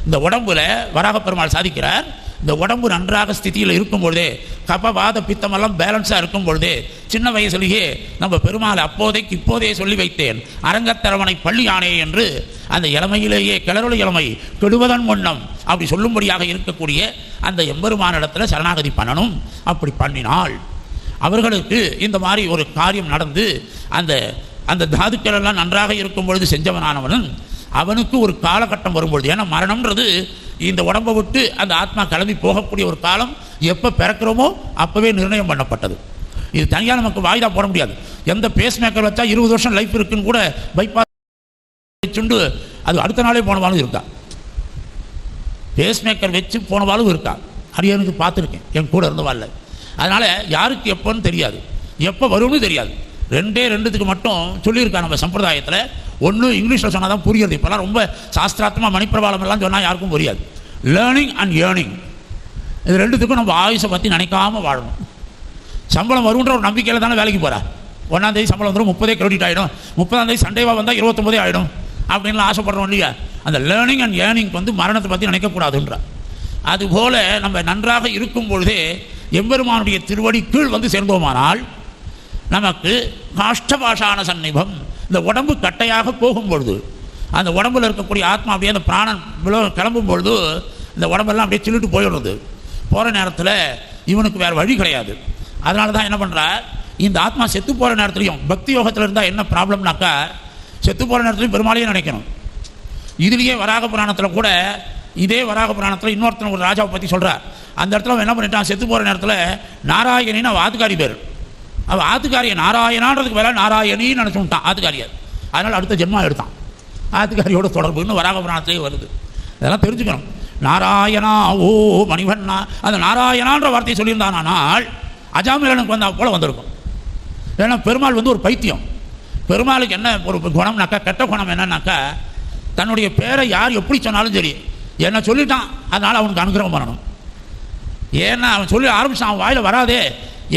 இந்த உடம்புல வராக பெருமாள் சாதிக்கிறார், இந்த உடம்பு நன்றாக ஸ்திதியில் இருக்கும் பொழுதே, கபவாத பித்தமெல்லாம் பேலன்ஸாக இருக்கும் பொழுதே, சின்ன வயசுலேயே நம்ம பெருமாளை அப்போதைக்கு இப்போதே சொல்லி வைத்தேன், அரங்கத்தரவணை பள்ளி யானே என்று அந்த இளமையிலேயே கிளறொளி இளமை கெடுவதன் முன்னம் அப்படி சொல்லும்படியாக இருக்கக்கூடிய அந்த எம்பெருமானிடத்தில் சரணாகதி பண்ணணும். அப்படி பண்ணினால் அவர்களுக்கு இந்த மாதிரி ஒரு காரியம் நடந்து அந்த அந்த தாதுக்கள் எல்லாம் நன்றாக இருக்கும் பொழுது செஞ்சவனானவனும் அவனுக்கு ஒரு காலகட்டம் வரும்பொழுது, ஏன்னா மரணம்ன்றது இந்த உடம்பை விட்டு அந்த ஆத்மா கிளம்பி போகக்கூடிய ஒரு காலம் எப்போ பிறக்கிறோமோ அப்போவே நிர்ணயம் பண்ணப்பட்டது. இது தனியாக நமக்கு வாய்தா போட முடியாது. எந்த பேஸ் மேக்கர் வச்சா 20 வருஷம் லைஃப் இருக்குன்னு கூட பைபாஸ் சுண்டு அது அடுத்த நாளே போனவாலும் இருக்கா. பேஸ் மேக்கர் வச்சு போனவாலும் இருக்கா. அடியனுக்கு பார்த்துருக்கேன், என் கூட இருந்தவாள். அதனால் யாருக்கு எப்போன்னு தெரியாது. எப்போ வரும்னு தெரியாது. ரெண்டுத்துக்கு மட்டும் சொல்லியிருக்கா நம்ம சம்பிரதாயத்தில். ஒன்று இங்கிலீஷில் சொன்னால் தான் புரியுது. இப்போலாம் ரொம்ப சாஸ்திராத்மா மணிப்பிரபாலமெல்லாம் சொன்னால் யாருக்கும் புரியாது. லேர்னிங் அண்ட் ஏர்னிங், இது ரெண்டுத்துக்கும் நம்ம ஆயுஷை பற்றி நினைக்காமல் வாழணும். சம்பளம் வருன்ற ஒரு நம்பிக்கையில் தானே வேலைக்கு போகிறா. 1ஆம் தேதி சம்பளம் வந்துடும், 30 கிரெடிட் ஆகிடும், 30ஆம் தேதி சண்டேவாக வந்தால் 29 ஆகிடும் அப்படின்லாம் ஆசைப்படுறோம் இல்லையா. அந்த லேர்னிங் அண்ட் ஏர்னிங் வந்து மரணத்தை பற்றி நினைக்கக்கூடாதுன்ற. அதுபோல் நம்ம நன்றாக இருக்கும் பொழுதே எம்பெருமானுடைய திருவடி கீழ் வந்து சேர்ந்தோமானால் நமக்கு காஷ்டபாஷான சந்நிபம், இந்த உடம்பு கட்டையாக போகும் பொழுது, அந்த உடம்பில் இருக்கக்கூடிய ஆத்மா அப்படியே அந்த பிராணன் கிளம்பும் பொழுது இந்த உடம்பெல்லாம் அப்படியே சில்லிட்டு போயிடுறது. போகிற நேரத்தில் இவனுக்கு வேறு வழி கிடையாது. அதனால தான் என்ன பண்ணுறார், இந்த ஆத்மா செத்து போகிற நேரத்துலையும் பக்தி யோகத்தில் இருந்தால் என்ன ப்ராப்ளம்னாக்கா, செத்து போகிற நேரத்துலையும் பெருமாளையும் நினைக்கணும். இதுலேயே வராக புராணத்தில் கூட, இதே வராக புராணத்தில் இன்னொருத்தன் ஒரு ராஜாவை பற்றி சொல்கிறார். அந்த இடத்துல அவன் என்ன பண்ணிட்டான், செத்து போகிற நேரத்தில் நாராயணின்னு அவள் ஆத்துக்காரி பேர், அவள் ஆத்துக்காரியை நாராயணான்றதுக்கு வேலை நாராயணின்னு நினச்சி விட்டான் ஆத்துக்காரியார். அதனால் அடுத்த ஜென்மா எடுத்தான். ஆத்துக்காரியோட தொடர்புன்னு வராக புராணத்திலே வருது. இதெல்லாம் தெரிஞ்சுக்கணும். நாராயணா ஓ மணிவண்ணா, அந்த நாராயணான்ற வார்த்தையை சொல்லியிருந்தானால் அஜாமிலனுக்கு வந்தால் போல் வந்திருக்கும். ஏன்னா பெருமாள் வந்து ஒரு பைத்தியம். பெருமாளுக்கு என்ன ஒரு குணம்னாக்கா, கெட்ட குணம் என்னன்னாக்கா, தன்னுடைய பேரை யார் எப்படி சொன்னாலும் சரி என்ன சொல்லிட்டான் அதனால் அவனுக்கு அனுகிரகம் பண்ணணும். ஏன்னா அவன் சொல்லி ஆரம்பிச்சான், அவன் வாயில் வராதே.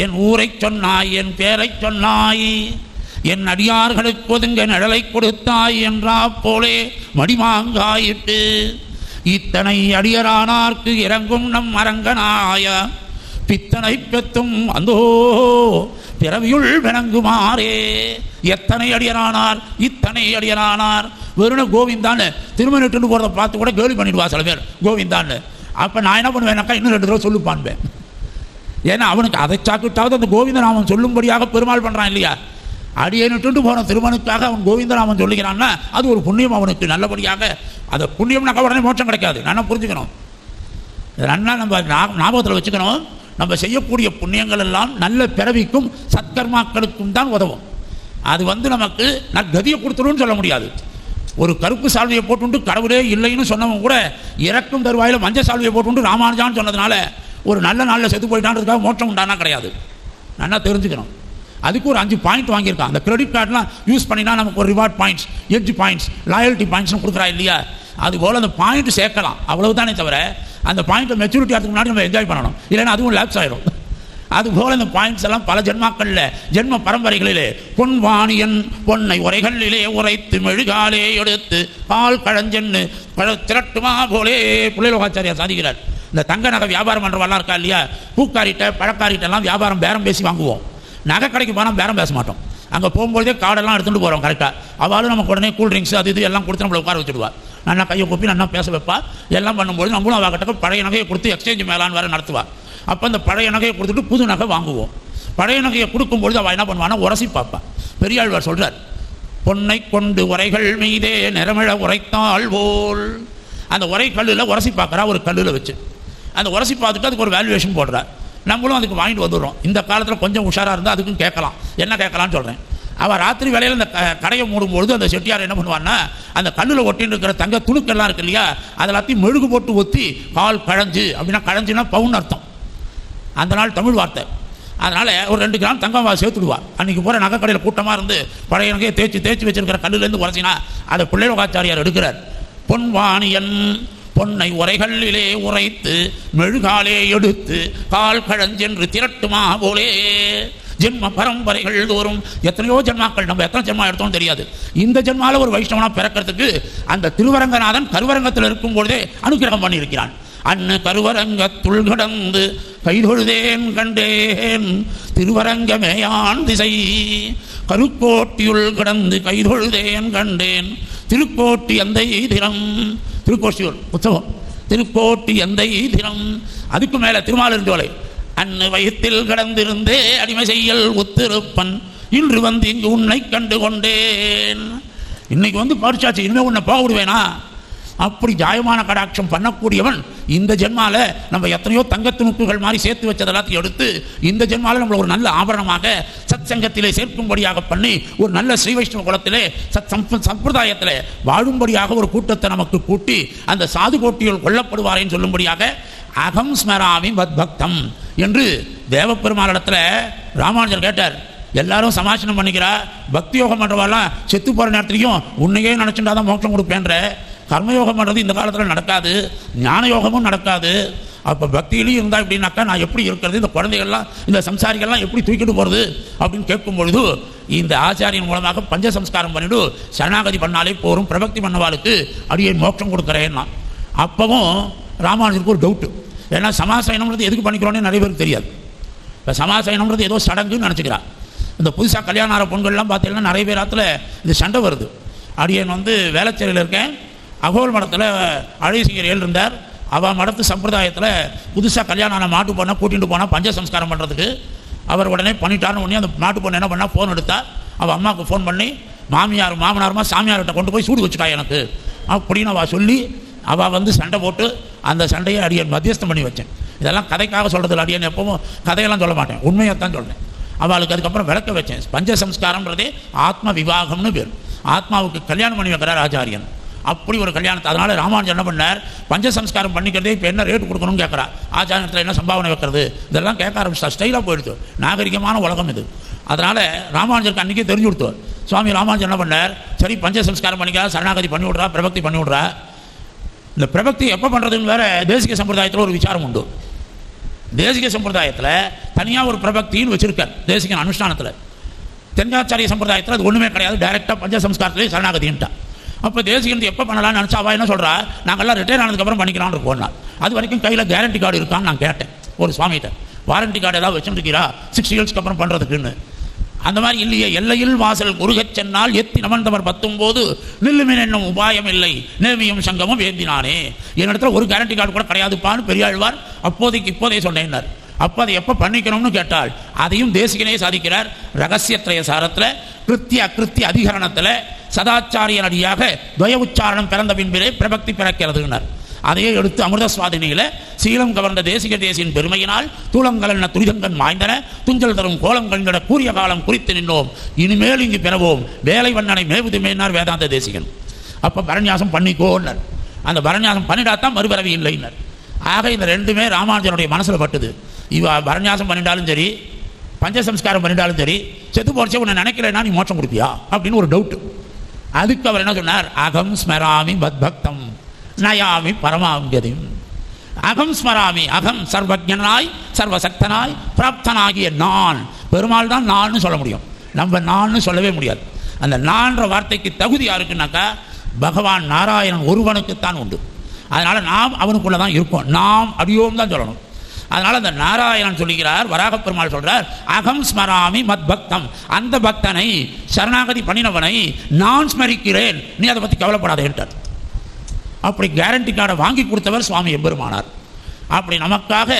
என் ஊரை சொன்னாய், என் பேரை சொன்னாய், என் அடியார்களுக்கு ஒதுங்க நிழலை கொடுத்தாய் என்றா போலே மடிமாங்காயிட்டு இத்தனை அடியரானார்க்கு இறங்கும் நம் அரங்கனாய பித்தனை பெத்தும் அந்தோ பிறவியுள் விளங்குமாறே. எத்தனை அடியரானார், இத்தனை அடியரானார். வெறும் கோவிந்தான்னு திருமணிட்டு போகிறத பார்த்து கூட கேள்வி பண்ணிடுவா சில பேர், கோவிந்தான்னு. அப்போ நான் என்ன பண்ணுவேன்னாக்கா, இன்னும் 2 தடவை சொல்லுப்பான்பேன். ஏன்னா அவனுக்கு அதை சாக்கிட்டாவது அந்த கோவிந்தநாமம் சொல்லும்படியாக பெருமாள் பண்ணுறான் இல்லையா. அடியேனுட்டு போன திருமணுக்காக அவன் கோவிந்தநாமம் சொல்லிக்கிறான்னா அது ஒரு புண்ணியம் அவனுக்கு. நல்லபடியாக அதை புண்ணியம்னாக்கா உடனே மோட்சம் கிடைக்காது. நல்லா புரிஞ்சுக்கணும், நல்லா நம்ம ஞாபகத்தில் வச்சுக்கணும். நம்ம செய்யக்கூடிய புண்ணியங்கள் எல்லாம் நல்ல பிறவிக்கும் சத்கர்மாக்களுக்கும் தான் உதவும். அது வந்து நமக்கு கதியை கொடுத்துருன்னு சொல்ல முடியாது. ஒரு கருப்பு சால்வையை போட்டுண்டு கடவுளே இல்லைன்னு சொன்னவங்க கூட இறக்கும் தருவாயில் மஞ்சள் சால்வையை போட்டுண்டு ராமானுஜான்னு சொன்னதுனால ஒரு நல்ல நாளில் செத்து போயிட்டான்றதுக்காக மோட்சம் உண்டானா கிடையாது. நல்லா தெரிஞ்சுக்கணும். அதுக்கு ஒரு 5 பாயிண்ட் வாங்கியிருக்கான். அந்த கிரெடிட் கார்டெலாம் யூஸ் பண்ணினா நமக்கு ஒரு reward points, edge points, loyalty பாயிண்ட்ஸ்னு கொடுக்குறா இல்லையா. அதுபோல் அந்த பாயிண்ட் சேர்க்கலாம், அவ்வளவுதானே தவிர அந்த பாயிண்ட்டை மெச்சூரிட்டி ஆகிறதுக்கு முன்னாடி நம்ம என்ஜாய் பண்ணணும், இல்லைன்னா அதுவும் லேப்ஸ் ஆகிடும். அதுபோல் இந்த பாயிண்ட்ஸ் எல்லாம் பல ஜென்மாக்களில் ஜென்ம பரம்பரைகளிலே பொன்வாணியன் பொன்னை உரைகளிலே உரைத்து மெழுகாலே எடுத்து பால் கழஞ்சென்னு திரட்டுமா போலே புள்ளைலோகாச்சாரியார் சாதிக்கிறார். இந்த தங்க நகை வியாபாரம் பண்ணுறவெல்லாம் இருக்கா இல்லையா, பூக்காரிட்ட பழக்காரிட்டெல்லாம் வியாபாரம் பேரம் பேசி வாங்குவோம். நகை கடைக்கு போனால் பேரம் பேச மாட்டோம். அங்கே போகும்போதே கார்டெல்லாம் எடுத்துகிட்டு போகிறோம் கரெக்டாக. அவளும் நமக்கு உடனே கூல்ட்ரிங்க்ஸ் அது இது எல்லாம் கொடுத்து நம்மளை உட்கார வச்சுடுவா. நல்லா கையை கொப்பி நல்லா பேச வைப்பா. எல்லாம் பண்ணும்போது நம்மளும் அவகிட்ட பழைய நகையை கொடுத்து எக்ஸ்சேஞ்ச் மேலான்னு வேறு நடத்துவாள். அப்போ அந்த பழைய நகையை கொடுத்துட்டு புது நகை வாங்குவோம். பழைய நகையை கொடுக்கும்பொழுது அவள் என்ன பண்ணுவான்னா உரசி பார்ப்பா. பெரியாழ்வார் சொல்கிறார், பொன்னை கொண்டு உரைகள் மீதே நிறமிழ உரைத்தாள் போல். அந்த உரை கல்லில் உரசி பார்க்குறா, ஒரு கல்லில் வச்சு அந்த உரசி பார்த்துட்டு அதுக்கு ஒரு வேல்யூவேஷன் போடுறார். நம்மளும் அதுக்கு வாங்கிட்டு வந்துடுறோம். இந்த காலத்தில் கொஞ்சம் உஷாராக இருந்தால் அதுக்கும் கேட்கலாம். என்ன கேட்கலான்னு சொல்கிறேன். அவள் ராத்திரி வேலையில் அந்த கடையை மூடும்பொழுது அந்த செட்டியார் என்ன பண்ணுவான்னா, அந்த கல்லில் ஒட்டின்னு இருக்கிற தங்க துணுக்கெல்லாம் இருக்கு இல்லையா, அது எல்லாத்தையும் மெழுகு போட்டு ஒத்தி கால் கழஞ்சு, அப்படின்னா கழஞ்சுன்னா பவுன் அர்த்தம், அந்த நாள் தமிழ் வார்த்தை. அதனால் ஒரு 2 கிராம் தங்கம் சேர்த்துடுவா. அன்றைக்கி போகிற நகை கடையில் கூட்டமாக இருந்து பழைய நகையை தேய்ச்சி வச்சிருக்கிற கல்லுலேருந்து உரைச்சினா அதை பிள்ளைலோகாச்சாரியார் எடுக்கிறார். பொன்வாணியன் பொன்னை உரைகளிலே உரைத்து மெழுகாலே எடுத்து கால் கழஞ்சென்று திரட்டுமா போலே. ஜென்ம பரம்பரைகள் தோறும் எத்தனையோ ஜென்மாக்கள், நம்ம எத்தனை ஜென்மா எடுத்தோம் தெரியாது. இந்த ஜென்மாவில் ஒரு வைஷ்ணவனா பிறக்கிறதுக்கு அந்த திருவரங்கநாதன் கருவரங்கத்தில் இருக்கும்பொழுதே அனுகிரகம் பண்ணியிருக்கிறான். அன்னு கருவரங்கத்துள் கடந்து கைதொழுதேன் கண்டேன் திருவரங்கமேயான் திசை. கருக்கோட்டியுள் கடந்து கைதொழுதேன் கண்டேன் திருக்கோட்டி எந்தை தினம். திருக்கோஷ்டியூர் உற்சவம், திருக்கோட்டி எந்தை தினம். அதுக்கு மேலே திருமாலிருந்தோலை. அன்னு வயிற்றில் கடந்திருந்தே அடிமை செய்யல் ஒத்திருப்பன் இன்று வந்து இங்கு உன்னை கண்டு கொண்டேன். இன்னைக்கு வந்து பரிசாச்சு, இனிமேல் உன்னை போக விடுவேனா? அப்படி ஜாயமான கடாட்சம் பண்ணக்கூடியவன் இந்த ஜென்மாவில் நம்ம எத்தனையோ தங்கத்துணுக்குகள் மாதிரி சேர்த்து வச்சது எல்லாத்தையும் எடுத்து இந்த ஜென்மாவில் நம்மளை ஒரு நல்ல ஆபரணமாக சத் சங்கத்திலே சேர்க்கும்படியாக பண்ணி ஒரு நல்ல ஸ்ரீ வைஷ்ணவ குலத்திலே சத் சம்பிரதாயத்தில் வாழும்படியாக ஒரு கூட்டத்தை நமக்கு கூட்டி அந்த சாது கோட்டிகள் கொல்லப்படுவாரேன்னு சொல்லும்படியாக அகம் ஸ்மராமி பத் பக்தம் என்று தேவப்பெருமானிடத்தில் ராமானுஜர் கேட்டார். எல்லாரும் சமாசனம் பண்ணிக்கிறா. பக்தி யோகம் பண்ணுறவாலாம் செத்து போகிற நேரத்துலையும் உன்னையே நினச்சிட்டா தான் மோட்சம் கொடுப்பேன்ற. கர்மயோகம் பண்ணுறது இந்த காலத்தில் நடக்காது, ஞான யோகமும் நடக்காது. அப்போ பக்தியிலையும் இருந்தால் எப்படின்னாக்கா நான் எப்படி இருக்கிறது, இந்த குழந்தைகள்லாம் இந்த சம்சாரிகள்லாம் எப்படி தூக்கிட்டு போகிறது அப்படின்னு கேட்கும் பொழுது இந்த ஆச்சாரியின் மூலமாக பஞ்சசம்ஸ்காரம் பண்ணிவிட்டு சரணாகதி பண்ணாலே போரும், பிரபக்தி பண்ணவாளுக்கு அடியே மோட்சம் கொடுக்குறேன்னா. அப்போவும் ராமானுஜருக்கு ஒரு டவுட்டு. ஏன்னா சமாசயனம்ன்றது எதுக்கு பண்ணிக்கிறோன்னே நிறைய பேருக்கு தெரியாது. இப்போ சமாசயனம்ன்றது ஏதோ சடங்குன்னு நினச்சிக்கிறா. இந்த புதுசாக கல்யாணம் ஆகிற பொண்கள்லாம் பார்த்தீங்கன்னா நிறைய பேராத்தில் இது சண்டை வருது. அடியன் வந்து வேளச்சேரியில் இருக்கேன், அகோல் மடத்தில் அழகிசிங்கர் இருந்தார். அவள் மடத்து சம்பிரதாயத்தில் புதுசாக கல்யாணம் ஆன மாட்டு பொண்ணை கூட்டிகிட்டு போனால் பஞ்சசம்ஸ்காரம் பண்ணுறதுக்கு அவர் உடனே பண்ணிட்டாருன்னு உடனே அந்த மாட்டு பொண்ணு என்ன பண்ணால் ஃபோன் எடுத்தா. அவள் அம்மாவுக்கு ஃபோன் பண்ணி மாமியார் மாமனாருமா சாமியார்கிட்ட கொண்டு போய் சூடு வச்சுக்கா எனக்கு அப்படின்னு அவள் சொல்லி அவள் வந்து சண்டை போட்டு அந்த சண்டையை அடியன் மத்தியஸ்தம் பண்ணி வச்சேன். இதெல்லாம் கதைக்காக சொல்கிறதில்ல, அடியன் எப்பவும் கதையெல்லாம் சொல்ல மாட்டேன், உண்மையாக தான் சொல்கிறேன். அவளுக்கு அதுக்கப்புறம் விளக்க வச்சேன். பஞ்சசம்ஸ்காரம்ன்றதே ஆத்ம விவாகம்னு பேர். ஆத்மாவுக்கு கல்யாணம் பண்ணி வைக்கிறார் ஆச்சாரியன். அப்படி ஒரு கல்யாணத்தை. அதனால் ராமானுஜன் என்ன பண்ணார், பஞ்சசம்ஸ்காரம் பண்ணிக்கிறதே இப்போ என்ன ரேட்டு கொடுக்கணும்னு கேட்குறா. ஆச்சாரியத்தில் என்ன சம்பாவனை வைக்கிறது இதெல்லாம் கேட்க ஆரம்பிச்சா. ஸ்டைலாக போயிடுச்சு, நாகரிகமான உலகம் இது. அதனால் ராமானுஜருக்கு அன்றைக்கே தெரிஞ்சு கொடுத்தோம். சுவாமி ராமானுஜன் என்ன பண்ணார், சரி பஞ்சசம்ஸ்காரம் பண்ணிக்கிறா, சரணாகதி பண்ணி விட்றா, பிரபக்தி பண்ணி விட்றா. இந்த பிரபக்தி எப்போ பண்ணுறதுன்னு வேறு தேசிக சம்பிரதாயத்தில் ஒரு விசாரம் உண்டு. தேசிக சம்பிரதாயத்தில் தனியாக ஒரு பிரபக்தின்னு வச்சுருக்கார் தேசிகன் அனுஷ்டானத்தில். தென்னாச்சாரிய சம்பிரதாயத்தில் அது ஒன்றுமே கிடையாது, டைரெக்டாக பஞ்சசம்ஸ்காரத்திலே சரணாகதின்ட்டா. அப்போ தேசிகன் எப்போ பண்ணலாம்னு நினச்சா அவள் என்ன சொல்கிறா, நாங்கள்லாம் ரிட்டையர் ஆனதுக்கப்புறம் பண்ணிக்கலாம்னு போனார். அது வரைக்கும் கையில் கேரண்டி கார்டு இருக்கான்னு நான் கேட்டேன் ஒரு சுவாமிகிட்ட. வாரண்டி கார்டு ஏதாவது வச்சுருக்கிறா 6 இயர்ஸ்க்கு அப்புறம் பண்ணுறதுக்குன்னு. அந்த மாதிரி இல்லையே. எல்லையில் வாசல் குறுகச் சென்னால் எத்தி நமந்தவர் 19 நில்லுமின் என்னும் உபாயம் இல்லை நேமியும் சங்கமும் வேந்தினானே. என்னிடத்துல ஒரு கேரண்டி கார்டு கூட கிடையாதுப்பான்னு பெரியாழ்வார் இப்போதே சொன்னேன்னார். அப்போ அதை எப்போ பண்ணிக்கணும்னு கேட்டால் அதையும் தேசிகனே சாதிக்கிறார். ரகசியத்ரய சாரத்தில் கிருத்திய அகிருத்திய அதிகரணத்தில் சதாச்சாரியன் அடியாக துவய உச்சாரணம் பிறந்த பின்பிலே பிரபக்தி பிறக்கிறதுன்னார். அதையே எடுத்து அமிர்தஸ்வாதினியில் சீலம் கவர்ந்த தேசிக தேசியின் பெருமையினால் தூளங்கலன்ன துரிதங்கன் மாய்ந்தன துஞ்சல் தரும் கோலங்கண்ட கூறிய காலம் குறித்து நின்றோம் இனிமேல் இங்கு பெறவோம் வேலை வண்ணனை மேவுது மேனார் வேதாந்த தேசிகன். அப்போ பரநியாசம் பண்ணிக்கோன்னார். அந்த பரநியாசம் பண்ணிடாதான் மறுபிறவி இல்லைன்னார். ஆக இந்த ரெண்டுமே ராமானுஜனுடைய மனசில் பட்டுது. இவ பரநியாசம் பண்ணிட்டாலும் சரி, பஞ்சசம்ஸ்காரம் பண்ணிட்டாலும் சரி, செத்து போறச்சே உன்னை நினைக்கிறேன்னா நீ மோட்சம் கொடுப்பியா அப்படின்னு ஒரு டவுட்டு. அதுக்கு அவர் என்ன சொன்னார், அகம் ஸ்மராமி பக்தம் நயாமி பரமாங்கதிம். அகம் ஸ்மராமி, அகம் சர்வஜனாய் சர்வசக்தனாய் பிராப்தனாகிய நான். பெருமாள் தான் நான்னு சொல்ல முடியும், நம்ம நான்னு சொல்லவே முடியாது. அந்த நான்ற வார்த்தைக்கு தகுதி யாருக்குனாக்கா பகவான் நாராயணன் ஒருவனுக்குத்தான் உண்டு. அதனால் நாம் அவனுக்குள்ளே தான் இருப்போம், நாம் அடியோம் தான் சொல்லணும். அதனால் அந்த நாராயணன் சொல்லுகிறார், வராக பெருமாள் சொல்கிறார், அகம் ஸ்மராமி மத் பக்தம். அந்த பக்தனை சரணாகதி பண்ணினவனை நான் ஸ்மரிக்கிறேன், நீ அதை பற்றி கவலைப்படாதேன்ட்டார். அப்படி கேரண்டி கார்டை வாங்கி கொடுத்தவர் சுவாமி எம்பெருமானார். அப்படி நமக்காக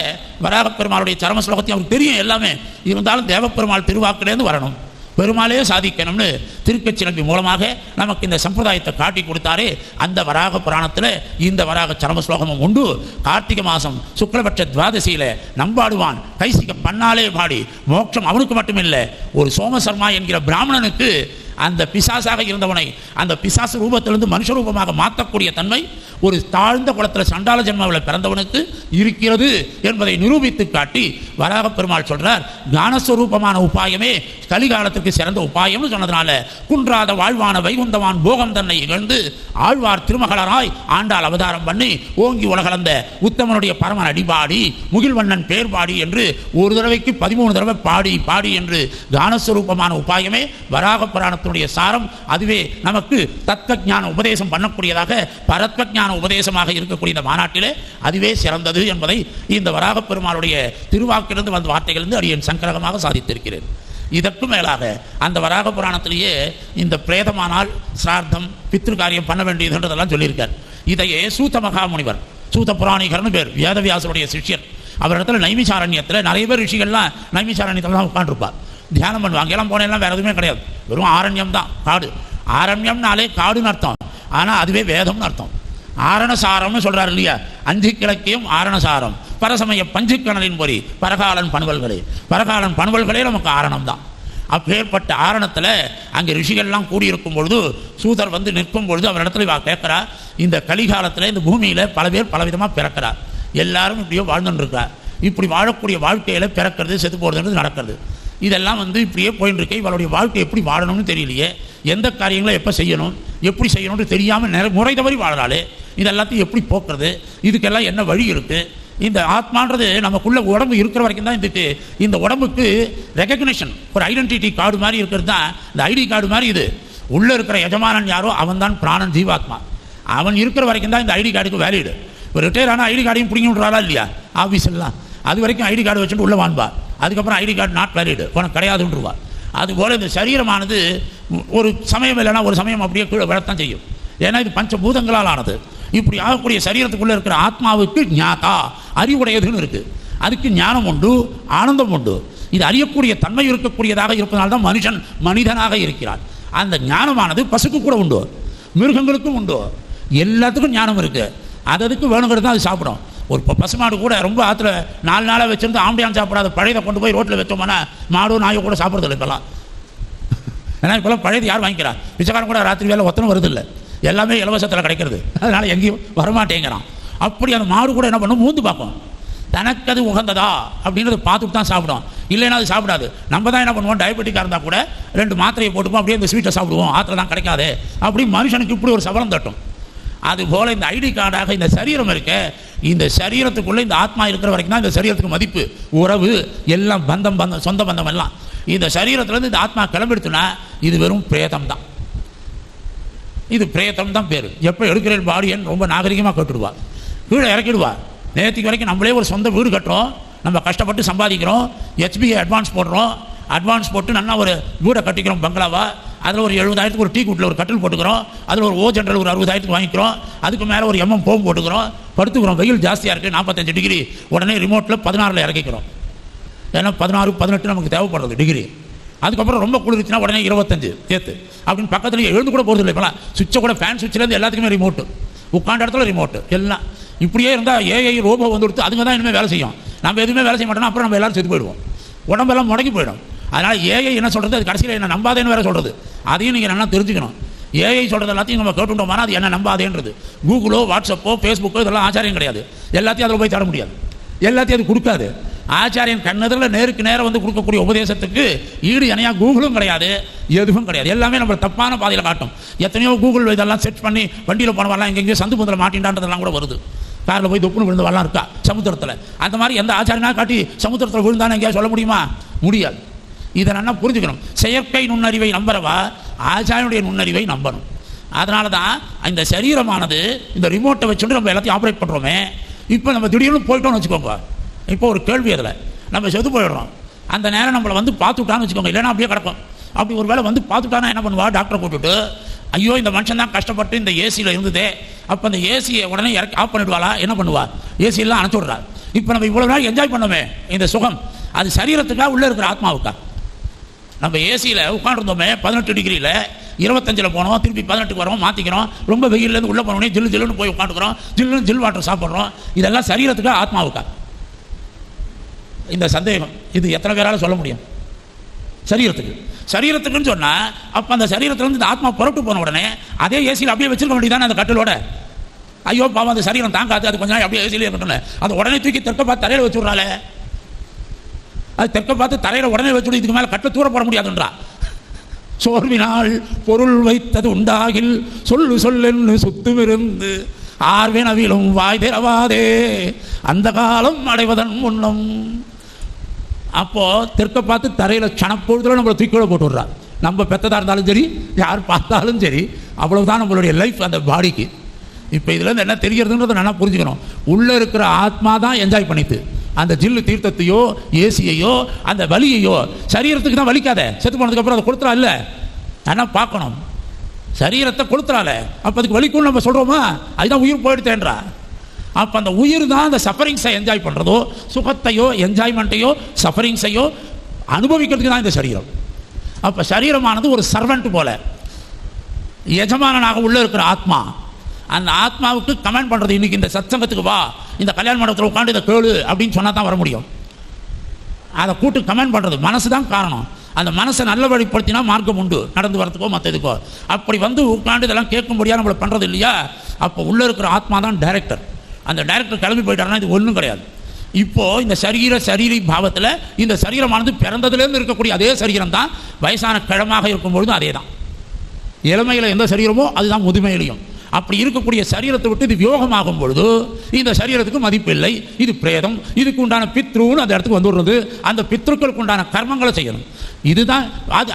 வராக பெருமாளுடைய சரம ஸ்லோகத்தையும் அவருக்கு தெரியும் எல்லாமே. இருந்தாலும் தேவப்பெருமாள் திருவாக்கிலேருந்து வரணும், பெருமாளே சாதிக்கணும்னு திருக்கச்சிலம்பி மூலமாக நமக்கு இந்த சம்பிரதாயத்தை காட்டி கொடுத்தாரே. அந்த வராக புராணத்தில் இந்த வராக சரம ஸ்லோகமும் உண்டு. கார்த்திகை மாதம் சுக்லபட்ச துவாதசியில் நம்பாடுவான் கைசிக பண்ணாலே பாடி மோட்சம் அவனுக்கு மட்டுமில்லை, ஒரு சோமசர்மா என்கிற பிராமணனுக்கு அந்த பிசாசாக இருந்தவனை அந்த பிசாசு ரூபத்திலிருந்து மனுஷ ரூபமாக மாற்றக்கூடிய தன்மை ஒரு தாழ்ந்த குளத்தில் சண்டால ஜென்மாவில் பிறந்தவனுக்கு இருக்கிறது என்பதை நிரூபித்து காட்டி வராக பெருமாள் சொல்றார், ஞானஸ்வரூபமான உபாயமே கலிகாலத்திற்கு சிறந்த உபாயம்னு சொன்னதுனால குன்றாத வாழ்வான வைகுந்தவான் போகம் தன்னை இகழ்ந்து ஆழ்வார் திருமகளராய் ஆண்டாள் அவதாரம் பண்ணி ஓங்கி உலகளந்த உத்தமனுடைய பரமன் அடிபாடி முகில்வண்ணன் பேர்பாடி என்று ஒரு தடவைக்கு 13 தடவை பாடி பாடி என்று ஞானஸ்வரூபமான உபாயமே வராக புராணத்தினுடைய சாரம். அதுவே நமக்கு தத்துவ ஞான உபதேசம் பண்ணக்கூடியதாக பரத்வ ஞான உபதேசமாக இருக்கக்கூடிய இந்த மாநாட்டிலே அதுவே சிறந்தது என்பதை இந்த வராக பெருமாளுடைய திருவாக்கிலிருந்து வந்த வார்த்தைகளிலிருந்து அடியேன் சங்கரகமாக சாதித்திருக்கிறேன். இதற்கு மேலாக அந்த வராக புராணத்திலேயே இந்த பிரேதமானால் சிரார்த்தம் பித்ருக்காரியம் பண்ண வேண்டியதுன்றதெல்லாம் சொல்லியிருக்கார். இதையே சூத மகாமுனிவர், சூத புராணிகர்னு பேர், வேதவியாசருடைய சிஷ்யர். அவரிடத்துல நைமிசாரண்யத்தில் நிறைய பேர் ரிஷிகள்லாம் நைமிசாரண்யத்தில் தான் உட்காந்துருப்பார், தியானம் பண்ணுவாங்க. எல்லாம் போனெல்லாம் வேறு எதுவுமே கிடையாது, வெறும் ஆரண்யம் தான், காடு. ஆரண்யம்னாலே காடுன்னு அர்த்தம், ஆனால் அதுவே வேதம்னு அர்த்தம். ஆரணசாரம்னு சொல்கிறார் இல்லையா, 5 கிழக்கியும் ஆரணசாரம் பரசமய பஞ்சுக்கணலின் பொறி பரகாலன் பணுவல்களே. பரகாலன் பணுவல்களே நமக்கு ஆரணம் தான். அப்பேற்பட்ட ஆரணத்தில் அங்கே ரிஷிகள்லாம் கூடியிருக்கும் பொழுது சூதர் வந்து நிற்கும் பொழுது அவர் இடத்துல கேட்குறா, இந்த கலிகாலத்தில் இந்த பூமியில் பல பேர் பலவிதமாக பிறக்கிறார், எல்லாரும் இப்படியோ வாழ்ந்துட்டுருக்கார். இப்படி வாழக்கூடிய வாழ்க்கையில் பிறக்கிறது செத்து போகிறதுன்றது நடக்கிறது. இதெல்லாம் இப்படியே போயின்னு இருக்கு. இவளுடைய வாழ்க்கை எப்படி வாழணும்னு தெரியலையே, எந்த காரியங்களை எப்போ செய்யணும், எப்படி செய்யணும்னு தெரியாமல் முறை தவறி வாழறாளே, இதெல்லாத்தையும் எப்படி போக்குறது, இதுக்கெல்லாம் என்ன வழி இருக்குது? இந்த ஆத்மான்றது நமக்குள்ள உடம்பு இருக்கிற வரைக்கும் தான் இதுக்கு, இந்த உடம்புக்கு ரெகக்னிஷன், ஒரு ஐடென்டிட்டி கார்டு மாதிரி இருக்கிறது தான் இந்த ஐடி கார்டு மாதிரி. இது உள்ளே இருக்கிற எஜமானன் யாரோ அவன் தான் பிராணன், ஜீவாத்மா. அவன் இருக்கிற வரைக்கும் தான் இந்த ஐடி கார்டுக்கு வேலிடு. இப்போ ரிட்டையர் ஆனால் ஐடி கார்டையும் பிடிங்கி விட்றாளா இல்லையா ஆஃபீஸெல்லாம்? அது வரைக்கும் ஐடி கார்டு வச்சுட்டு உள்ளே வான்பா, அதுக்கப்புறம் ஐடி கார்டு நாட் வேலிடு, உனக்கு கிடையாதுன்றவா. அதுபோல் இந்த சரீரமானது ஒரு சமயம் இல்லைன்னா ஒரு சமயம் அப்படியே கீழே விழத்தான் செய்யும். ஏன்னா இது பஞ்சபூதங்களால் ஆனது. இப்படி ஆகக்கூடிய சரீரத்துக்குள்ளே இருக்கிற ஆத்மாவுக்கு ஞாதா, அறிவுடையதுன்னு இருக்குது. அதுக்கு ஞானம் உண்டு, ஆனந்தம் உண்டு. இது அறியக்கூடிய தன்மை இருக்கக்கூடியதாக இருப்பதனால்தான் மனுஷன் மனிதனாக இருக்கிறான். அந்த ஞானமானது பசுக்கு கூட உண்டு, மிருகங்களுக்கும் உண்டு, எல்லாத்துக்கும் ஞானம் இருக்குது. அதுக்கு வேணுங்கிறது தான் அது சாப்பிடும். ஒரு பசுமாடு கூட ரொம்ப ஆற்றுல 4 நாளாக வச்சுருந்து ஆம்பியான் சாப்பிடாத பழையதை கொண்டு போய் ரோட்டில் வச்சோம்னா மாடோ நாயோ கூட சாப்பிட்றதில்லை இப்போல்லாம். ஏன்னா இப்போல்லாம் பழையது யார் வாங்கிக்கிறா? பிச்சைக்காரன் கூட ராத்திரி வேலை ஒத்தனை வருது இல்லை, எல்லாமே இலவசத்தில் கிடைக்கிறது, அதனால் எங்கேயும் வரமாட்டேங்கிறான். அப்படி அந்த மாடு கூட என்ன பண்ணும், மூந்து பார்க்கும், தனக்கு அது உகந்ததா அப்படின்றத பார்த்துட்டு தான் சாப்பிடும். இல்லைன்னா அது சாப்பிடாது. நம்ம தான் என்ன பண்ணுவோம், டயபெட்டிக்காக இருந்தால் கூட 2 மாத்திரையை போட்டுப்போம், அப்படியே இந்த ஸ்வீட்டை சாப்பிடுவோம், ஆற்றுல தான் கிடைக்காது. அப்படி மனுஷனுக்கு இப்படி ஒரு சபலம் தட்டும். அதுபோல் இந்த ஐடி கார்டாக இந்த சரீரம் இருக்க, இந்த சரீரத்துக்குள்ளே இந்த ஆத்மா இருக்கிற வரைக்கும் தான் இந்த சரீரத்துக்கு மதிப்பு, உறவு எல்லாம், பந்தம் சொந்த பந்தம் எல்லாம். இந்த சரீரத்துலேருந்து இந்த ஆத்மா கிளம்பிடுத்துனா இது வெறும் பிரேதம் தான். இது பிரேதம் தான் பேர். எப்போ எடுக்கிறேன் பாடியன்னு ரொம்ப நாகரிகமாக கேட்டுடுவா, கீழே இறக்கிடுவா. நேற்றுக்கு வரைக்கும் நம்மளே ஒரு சொந்த வீடு கட்டுறோம், நம்ம கஷ்டப்பட்டு சம்பாதிக்கிறோம், HBA அட்வான்ஸ் போடுறோம், அட்வான்ஸ் போட்டு நல்லா ஒரு வீடை கட்டிக்கிறோம் பங்களாவா. அதில் ஒரு 70,000 ஒரு டீ கூட்டில் ஒரு கட்டில் போட்டுக்கிறோம், அதில் ஒரு ஜென்ரல் ஒரு 60,000 வாங்கிக்கிறோம், அதுக்கு மேலே ஒரு போம் போட்டுக்கிறோம், படுத்துக்கிறோம். வெயில் ஜாஸ்தியாக இருக்குது, 45 டிகிரி, உடனே ரிமோட்டில் 16 இறக்கிக்கிறோம். ஏன்னா 16, 18 நமக்கு தேவைப்படுறது டிகிரி. அதுக்கப்புறம் ரொம்ப குளிர்ச்சுன்னா உடனே 25 ஏற்று அப்படின்னு பக்கத்தில் எழுந்து கூட போகிறது இல்லை. இப்போலாம் சுவிட்சை கூட, ஃபேன் சுவிட்சிலேருந்து எல்லாத்துக்குமே ரிமோட்டு, உட்காண்ட இடத்துல ரிமோட்டு எல்லாம். இப்படியே இருந்தால் ஏஐ ரோபோ வந்து கொடுத்து அதுங்க தான் இனிமேல் வேலை செய்யும். நம்ம எதுவுமே வேலை செய்ய மாட்டோம்னா அப்புறம் நம்ம எல்லோரும் செத்து போயிடுவோம், உடம்பெல்லாம் முடங்கி போயிடும். அதனால் ஏஐ என்ன சொல்கிறது, அது கடைசியில் என்ன நம்பாதேன்னு வேறு சொல்கிறது. அதையும் நீங்கள் நல்லா தெரிஞ்சுக்கணும். ஏஐ சொல்கிறது எல்லாத்தையும் நம்ம கேட்டுட்டோம்னா அது என்ன நம்பாதேன்றது. கூகுளோ வாட்ஸ்அப்போ ஃபேஸ்புக்கோ இதெல்லாம் ஆச்சாரியம் கிடையாது, எல்லாத்தையும் அதில் போய் தர முடியாது, எல்லாத்தையும் அது கொடுக்காது. ஆச்சாரியன் கண்ணதில் நேருக்கு நேரம் வந்து கொடுக்கக்கூடிய உபதேசத்துக்கு ஈடு இணையாக கூகுளும் கிடையாது, எதுவும் கிடையாது. எல்லாமே நம்ம தப்பான பாதையில் காட்டும். எத்தனையோ கூகுள் இதெல்லாம் செட் பண்ணி வண்டியில் போனவரெல்லாம் எங்கெங்கேயோ சந்து பந்தில் மாட்டின்றான்றதெல்லாம் கூட வருது. காரில் போய் தொப்புன்னு விழுந்து வரலாம் இருக்கா சமுத்திரத்தில். அந்த மாதிரி எந்த ஆச்சாரியனா காட்டி சமுத்திரத்தில் விழுந்தானே எங்கேயா சொல்ல முடியுமா? முடியாது. இதை நல்லா புரிஞ்சுக்கணும். செயற்கை நுண்ணறிவை நம்புறவா ஆச்சாரியனுடைய நுண்ணறிவை நம்பணும். அதனால தான் இந்த சரீரமானது இந்த ரிமோட்டை வச்சுட்டு நம்ம எல்லாத்தையும் ஆப்ரேட் பண்ணுறோமே. இப்போ நம்ம திடீர்னு போயிட்டோம்னு வச்சுக்கோங்க, இப்போ ஒரு கேள்வி, அதில் நம்ம செத்து போயிடுறோம். அந்த நேரம் நம்மளை வந்து பார்த்துட்டான்னு வச்சுக்கோங்க, இல்லைன்னா அப்படியே கிடக்கும். அப்படி ஒரு வேளை வந்து பார்த்துட்டானா என்ன பண்ணுவா, டாக்டரை கூப்பிட்டுட்டு ஐயோ இந்த மனுஷன் தான் கஷ்டப்பட்டு இந்த ஏசியில் இருந்ததே, அப்போ அந்த ஏசியை உடனே இறக்கி ஆஃப் பண்ணிவிடுவாளா? என்ன பண்ணுவா? ஏசியெல்லாம் அணைச்சி விட்றா. இப்போ நம்ம இவ்வளோ நாள் என்ஜாய் பண்ணோமே இந்த சுகம், அது சரீரத்துக்காக உள்ளே இருக்கிற ஆத்மாவுக்கா? நம்ம ஏசியில் உட்காந்துருந்தோமே 18 டிகிரியில் 25 போனோம், திருப்பி 18க்கு வரோம், மாற்றிக்கிறோம், ரொம்ப வெயிலேருந்து உள்ளே போனோடனே ஜில்லு ஜில்லுன்னு போய் உட்காந்துக்கிறோம், ஜில்லுன்னு ஜில் வாட்டர் சாப்பிட்றோம். இதெல்லாம் சரீரத்துக்கா ஆத்மாவுக்கா? இந்த சந்தேகம் இது எத்தனை பேரால் சொல்ல முடியும்? சரீரத்துக்கு. சரீரத்துக்குன்னு சொன்னால் அப்போ அந்த சரீரத்துலேருந்து இந்த ஆத்மா புறப்பட்டு போன உடனே அதே ஏசியில் அப்படியே வச்சிருக்க வேண்டியதானே அந்த கட்டிலோட. ஐயோ பாவம் அந்த சரீரம் தாங்காது, அது கொஞ்ச நாள் அப்படியே ஏசியிலே இருக்கட்டும், அது உடனே தூக்கி தெற்க பார்த்து தரையில் வச்சு விட்றாளே, அது தெற்க பார்த்து தரையில் உடனே வச்சுவிடு, இதுக்கு மேலே கட்டில் தூர போட முடியாதுன்றா. சோர்வினால் பொருள் வைத்தது உண்டாகில் சொல்லு சொல்லென்னு சுத்துமிருந்து ஆர்வினவிலும் வாய் திறவாதே அந்த காலம் அடைவதன் முன்னம். அப்போது தெற்க பார்த்து தரையில் சனப்பொழுதில் நம்மளை தூக்கியோட போட்டு விட்றா. நம்ம பெற்றதாக இருந்தாலும் சரி, யார் பார்த்தாலும் சரி, அவ்வளவுதான் நம்மளுடைய லைஃப் அந்த பாடிக்கு. இப்போ இதுலேருந்து என்ன தெரிகிறதுன்றதை நல்லா புரிஞ்சுக்கணும். உள்ளே இருக்கிற ஆத்மா தான் என்ஜாய் பண்ணிட்டு அந்த ஜில்லு தீர்த்தத்தையோ ஏசியையோ அந்த வலியையோ. சரீரத்துக்கு தான் வலிக்காத, செத்து போனதுக்கப்புறம் அதை கொடுத்துறா இல்லை, ஆனால் பார்க்கணும் சரீரத்தை கொடுத்துறால, அப்போ அதுக்கு வலிக்கும்னு நம்ம சொல்கிறோமா? அதுதான் உயிர் போயிடுத்தேன்றா. அப்போ அந்த உயிர் தான் அந்த சஃபரிங்ஸை என்ஜாய் பண்ணுறதோ, சுகத்தையோ என்ஜாய்மெண்ட்டையோ சஃபரிங்ஸையோ அனுபவிக்கிறதுக்கு தான் இந்த சரீரம். அப்போ சரீரமானது ஒரு சர்வெண்ட் போல, எஜமானனாக உள்ளே இருக்கிற ஆத்மா. அந்த ஆத்மாவுக்கு கமெண்ட் பண்ணுறது, இன்றைக்கி இந்த சத்சங்கத்துக்கு வா, இந்த கல்யாண மண்டபத்தில் உட்காந்து இதை கேளு அப்படின்னு சொன்னால் தான் வர முடியும். அதை கூட்டு கமெண்ட் பண்ணுறது மனசு தான் காரணம். அந்த மனசை நல்ல வழிப்படுத்தினா மார்க்கம் உண்டு, நடந்து வரத்துக்கோ மற்ற இதுக்கோ. அப்படி வந்து உட்காந்து இதெல்லாம் கேட்கும்படியாக நம்மளை பண்ணுறது இல்லையா? அப்போ உள்ளே இருக்கிற ஆத்மா தான் டைரக்டர். அந்த டைரக்டர் கிளம்பி போயிட்டாருன்னா இது ஒன்றும் கிடையாது. இப்போ இந்த சரீரி பாவத்தில் இந்த சரீரமானது பிறந்ததுலேருந்து இருக்கக்கூடிய அதே சரீரம் தான் வயசான கிழமாக இருக்கும்பொழுதும் அதே தான். இளமையில் எந்த சரீரமோ அதுதான் முதுமையிலையும். அப்படி இருக்கக்கூடிய சரீரத்தை விட்டு இது வியோகமாகும் பொழுது இந்த சரீரத்துக்கு மதிப்பு இல்லை. இது பிரேதம், இதுக்கு உண்டான பித்ருன்னு அந்த இடத்துக்கு வந்துடுறது. அந்த பித்ருக்களுக்கு உண்டான கர்மங்களை செய்யணும். இதுதான்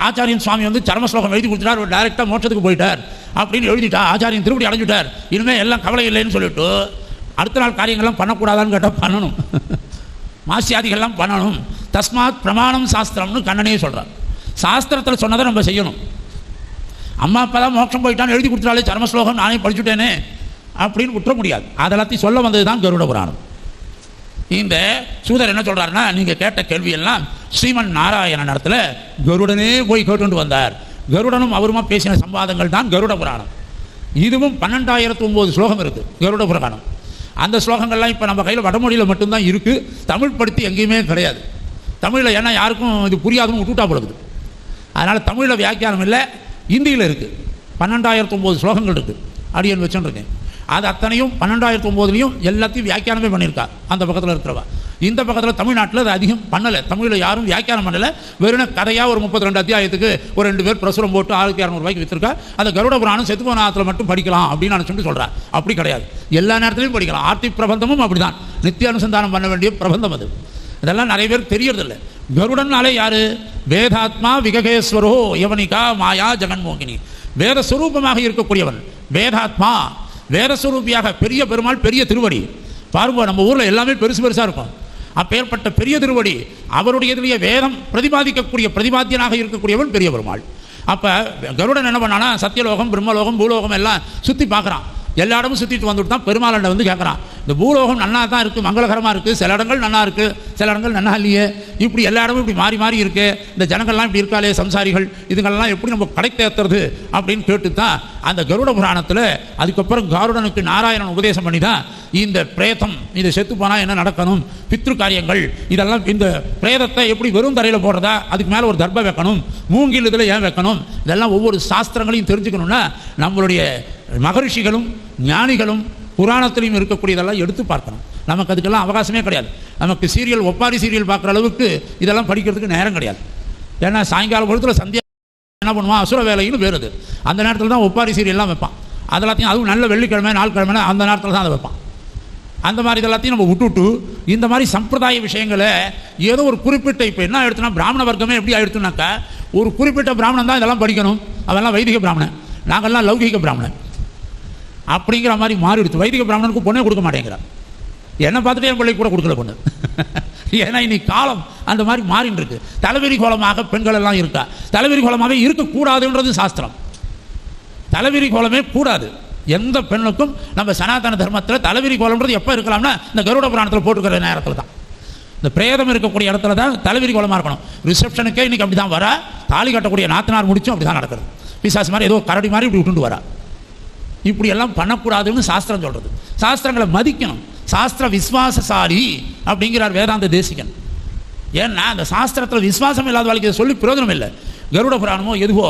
ஆச்சாரியன் சுவாமி வந்து சரம ஸ்லோகம் எழுதி கொடுத்துட்டார். ஒரு டைரெக்டாக மோட்சத்துக்கு போயிட்டார் அப்படின்னு எழுதிட்டா, ஆச்சாரியன் திருப்படி அடைஞ்சிட்டார், இனிமேல் எல்லாம் கவலை இல்லைன்னு சொல்லிட்டு அடுத்த நாள் காரியங்கள்லாம் பண்ணக்கூடாதான்னு கேட்டால் பண்ணணும். மாசியாதிகள்லாம் பண்ணணும். தஸ்மாத் பிரமாணம் சாஸ்திரம்னு கண்ணனே சொல்கிறார். சாஸ்திரத்தில் சொன்னதை நம்ம செய்யணும். அம்மா அப்பா தான் மோட்சம் போயிட்டான்னு எழுதி கொடுத்துட்டாலே சரம ஸ்லோகம் நானே படிச்சுட்டேனே அப்படின்னு விட்டுற முடியாது. அதெல்லாத்தையும் சொல்ல வந்தது தான் கருட புராணம். இந்த சூதர் என்ன சொல்கிறாருன்னா, நீங்கள் கேட்ட கேள்வியெல்லாம் ஸ்ரீமன் நாராயணன் இடத்துல கருடனே போய் கேட்டு வந்தார். கருடனும் அவருமா பேசின சம்வாதங்கள் தான் கருட புராணம். இதுவும் 12,009 ஸ்லோகம் இருக்குது கருட புராணம். அந்த ஸ்லோகங்கள்லாம் இப்போ நம்ம கையில் வடமொழியில் மட்டும்தான் இருக்குது. தமிழ் படுத்தி எங்கேயுமே கிடையாது. தமிழில் ஏன்னா யாருக்கும் இது புரியாதுன்னு விட்டுட்டா போடுது. அதனால் தமிழில் வியாக்கியானம் இல்லை, இந்தியில் இருக்குது. 12,009 ஸ்லோகங்கள் இருக்குது. அடியன் வச்சுருக்கேன். அது அத்தனையும் 12,009லையும் எல்லாத்தையும் வியாக்கியானமே பண்ணியிருக்கா அந்த பக்கத்தில் இருக்கிறவா. இந்த பக்கத்தில் தமிழ்நாட்டில் அது அதிகம் பண்ணலை. தமிழில் யாரும் வியாக்கியானம் பண்ணலை. வெறும் கதையாக ஒரு 32 அத்தியாயத்துக்கு ஒரு 2 பேர் பிரசுரம் போட்டு 1,200 விற்றுருக்கா. அந்த கருட புராணம் செத்துப்போனத்தில் மட்டும் படிக்கலாம் அப்படின்னு நினச்சிட்டு சொல்கிறேன். அப்படி கிடையாது, எல்லா நேரத்துலையும் படிக்கலாம். ஆர்த்தி பிரபந்தமும் அப்படி தான், நித்திய அனுசந்தானம் பண்ண வேண்டிய பிரபந்தம் அது. இதெல்லாம் நிறைய பேருக்கு தெரியறதில்லை. கருடன்னாலே யார்? வேதாத்மா விககேஸ்வரோ யவனிகா மாயா ஜெகன்மோகினி. வேதஸ்வரூபமாக இருக்கக்கூடியவன் வேதாத்மா. வேதஸ்வரூபியாக பெரிய பெருமாள், பெரிய திருவடி. பாருங்க, நம்ம ஊரில் எல்லாமே பெருசு பெருசாக இருக்கும். அப்பேற்பட்ட பெரிய திருவடி, அவருடைய இதிலேயே வேதம் பிரதிபாதிக்கக்கூடிய பிரதிபாத்தியனாக இருக்கக்கூடியவன் பெரிய பெருமாள். அப்போ கருடன் என்ன பண்ணானா, சத்தியலோகம் பிரம்மலோகம் பூலோகம் எல்லாம் சுற்றி பார்க்குறான். எல்லா இடமும் சுற்றிட்டு வந்துட்டு தான் பெருமாளை வந்து கேட்குறான், இந்த பூலோகம் நன்னா தான் இருக்குது, மங்களகரமாக இருக்குது, சில இடங்கள் நன்னா இருக்குது, சில இடங்கள் நன்னா இல்லையே, இப்படி எல்லா இடமும் இப்படி மாறி மாறி இருக்குது, இந்த ஜனங்கள்லாம் இப்படி இருக்காளே சம்சாரிகள், இதுங்கள்லாம் எப்படி நம்ம கடை தேர்த்துறது அப்படின்னு கேட்டு தான் அந்த கருட புராணத்தில் அதுக்கப்புறம் கருடனுக்கு நாராயணன் உபதேசம் பண்ணி தான் இந்த பிரேதம் இது செத்து போனால் என்ன நடக்கணும், பித்ரு காரியங்கள் இதெல்லாம், இந்த பிரேதத்தை எப்படி வெறும் தரையில் போடுறதா, அதுக்கு மேலே ஒரு தர்பம் வைக்கணும், மூங்கில் இதில் ஏன் வைக்கணும், இதெல்லாம் ஒவ்வொரு சாஸ்திரங்களையும் தெரிஞ்சுக்கணும்னா நம்மளுடைய மகரிஷிகளும் ஞானிகளும் புராணத்திலையும் இருக்கக்கூடியதெல்லாம் எடுத்து பார்க்கணும். நமக்கு அதுக்கெல்லாம் அவகாசமே கிடையாது. நமக்கு சீரியல், ஒப்பாரி சீரியல் பார்க்குற அளவுக்கு இதெல்லாம் படிக்கிறதுக்கு நேரம் கிடையாது. ஏன்னா சாயங்கால பொழுதுல சந்தியா என்ன பண்ணுவான், அசுர வேலைன்னு வேறுது. அந்த நேரத்தில் தான் ஒப்பாரி சீரியல்லாம் வைப்பான். அதெல்லாத்தையும் அதுவும் நல்ல வெள்ளிக்கிழமை நாள்கிழமை அந்த நேரத்தில் தான் அதை வைப்பான். அந்த மாதிரி இதெல்லாத்தையும் நம்ம விட்டுவிட்டு இந்த மாதிரி சம்பிரதாய விஷயங்களை ஏதோ ஒரு குறிப்பிட்ட, இப்போ என்ன எடுத்துனா பிராமண வர்க்கமே எப்படி ஆயிடுத்துனாக்கா, ஒரு குறிப்பிட்ட பிராமணன் தான் இதெல்லாம் படிக்கணும், அவெல்லாம் வைதிக பிராமணன், நாங்கள்லாம் லௌகிக பிராமணன் அப்படிங்கிற மாதிரி மாறிடுச்சு. வைதிக பிராமணனுக்கு பொண்ணே கொடுக்க மாட்டேங்கிறார். என்னை பார்த்துட்டு என் பிள்ளைக்கு கூட கொடுக்கல பொண்ணு. ஏன்னா இன்னைக்கு காலம் அந்த மாதிரி மாறின்னு இருக்கு. தலைவிரி கோலமாக பெண்கள் எல்லாம் இருக்கா. தலைவிரி கோலமாகவே இருக்கக்கூடாதுன்றது சாஸ்திரம். தலைவிரி கோலமே கூடாது. எந்த பெண்ணுக்கும் நம்ம சனாதன தர்மத்தில் தலைவிரி கோலம்ன்றது எப்போ இருக்கலாம்னா இந்த கருட புராணத்தில் போட்டுக்கிற நேரத்தில் தான். இந்த பிரேதம் இருக்கக்கூடிய இடத்துல தான் தலைவிரி கோலமாக இருக்கணும். ரிசப்ஷனுக்கே இன்றைக்கி அப்படி தான் வரா. தாலி கட்டக்கூடிய நாத்தனார் முடிச்சும் அப்படி தான் நடக்கிறது. பிசாசு மாதிரி ஏதோ கரடி மாதிரி இப்படி விட்டுண்டு வரா. இப்படியெல்லாம் பண்ணக்கூடாதுன்னு சாஸ்திரம் சொல்கிறது. சாஸ்திரங்களை மதிக்கணும். சாஸ்திர விஸ்வாசசாலி அப்படிங்கிறார் வேதாந்த தேசிகன். ஏன்னா அந்த சாஸ்திரத்தில் விஸ்வாசம் இல்லாத வாழ்க்கை சொல்லி பிரயோஜனம் இல்லை. கருட புராணமோ எதுவோ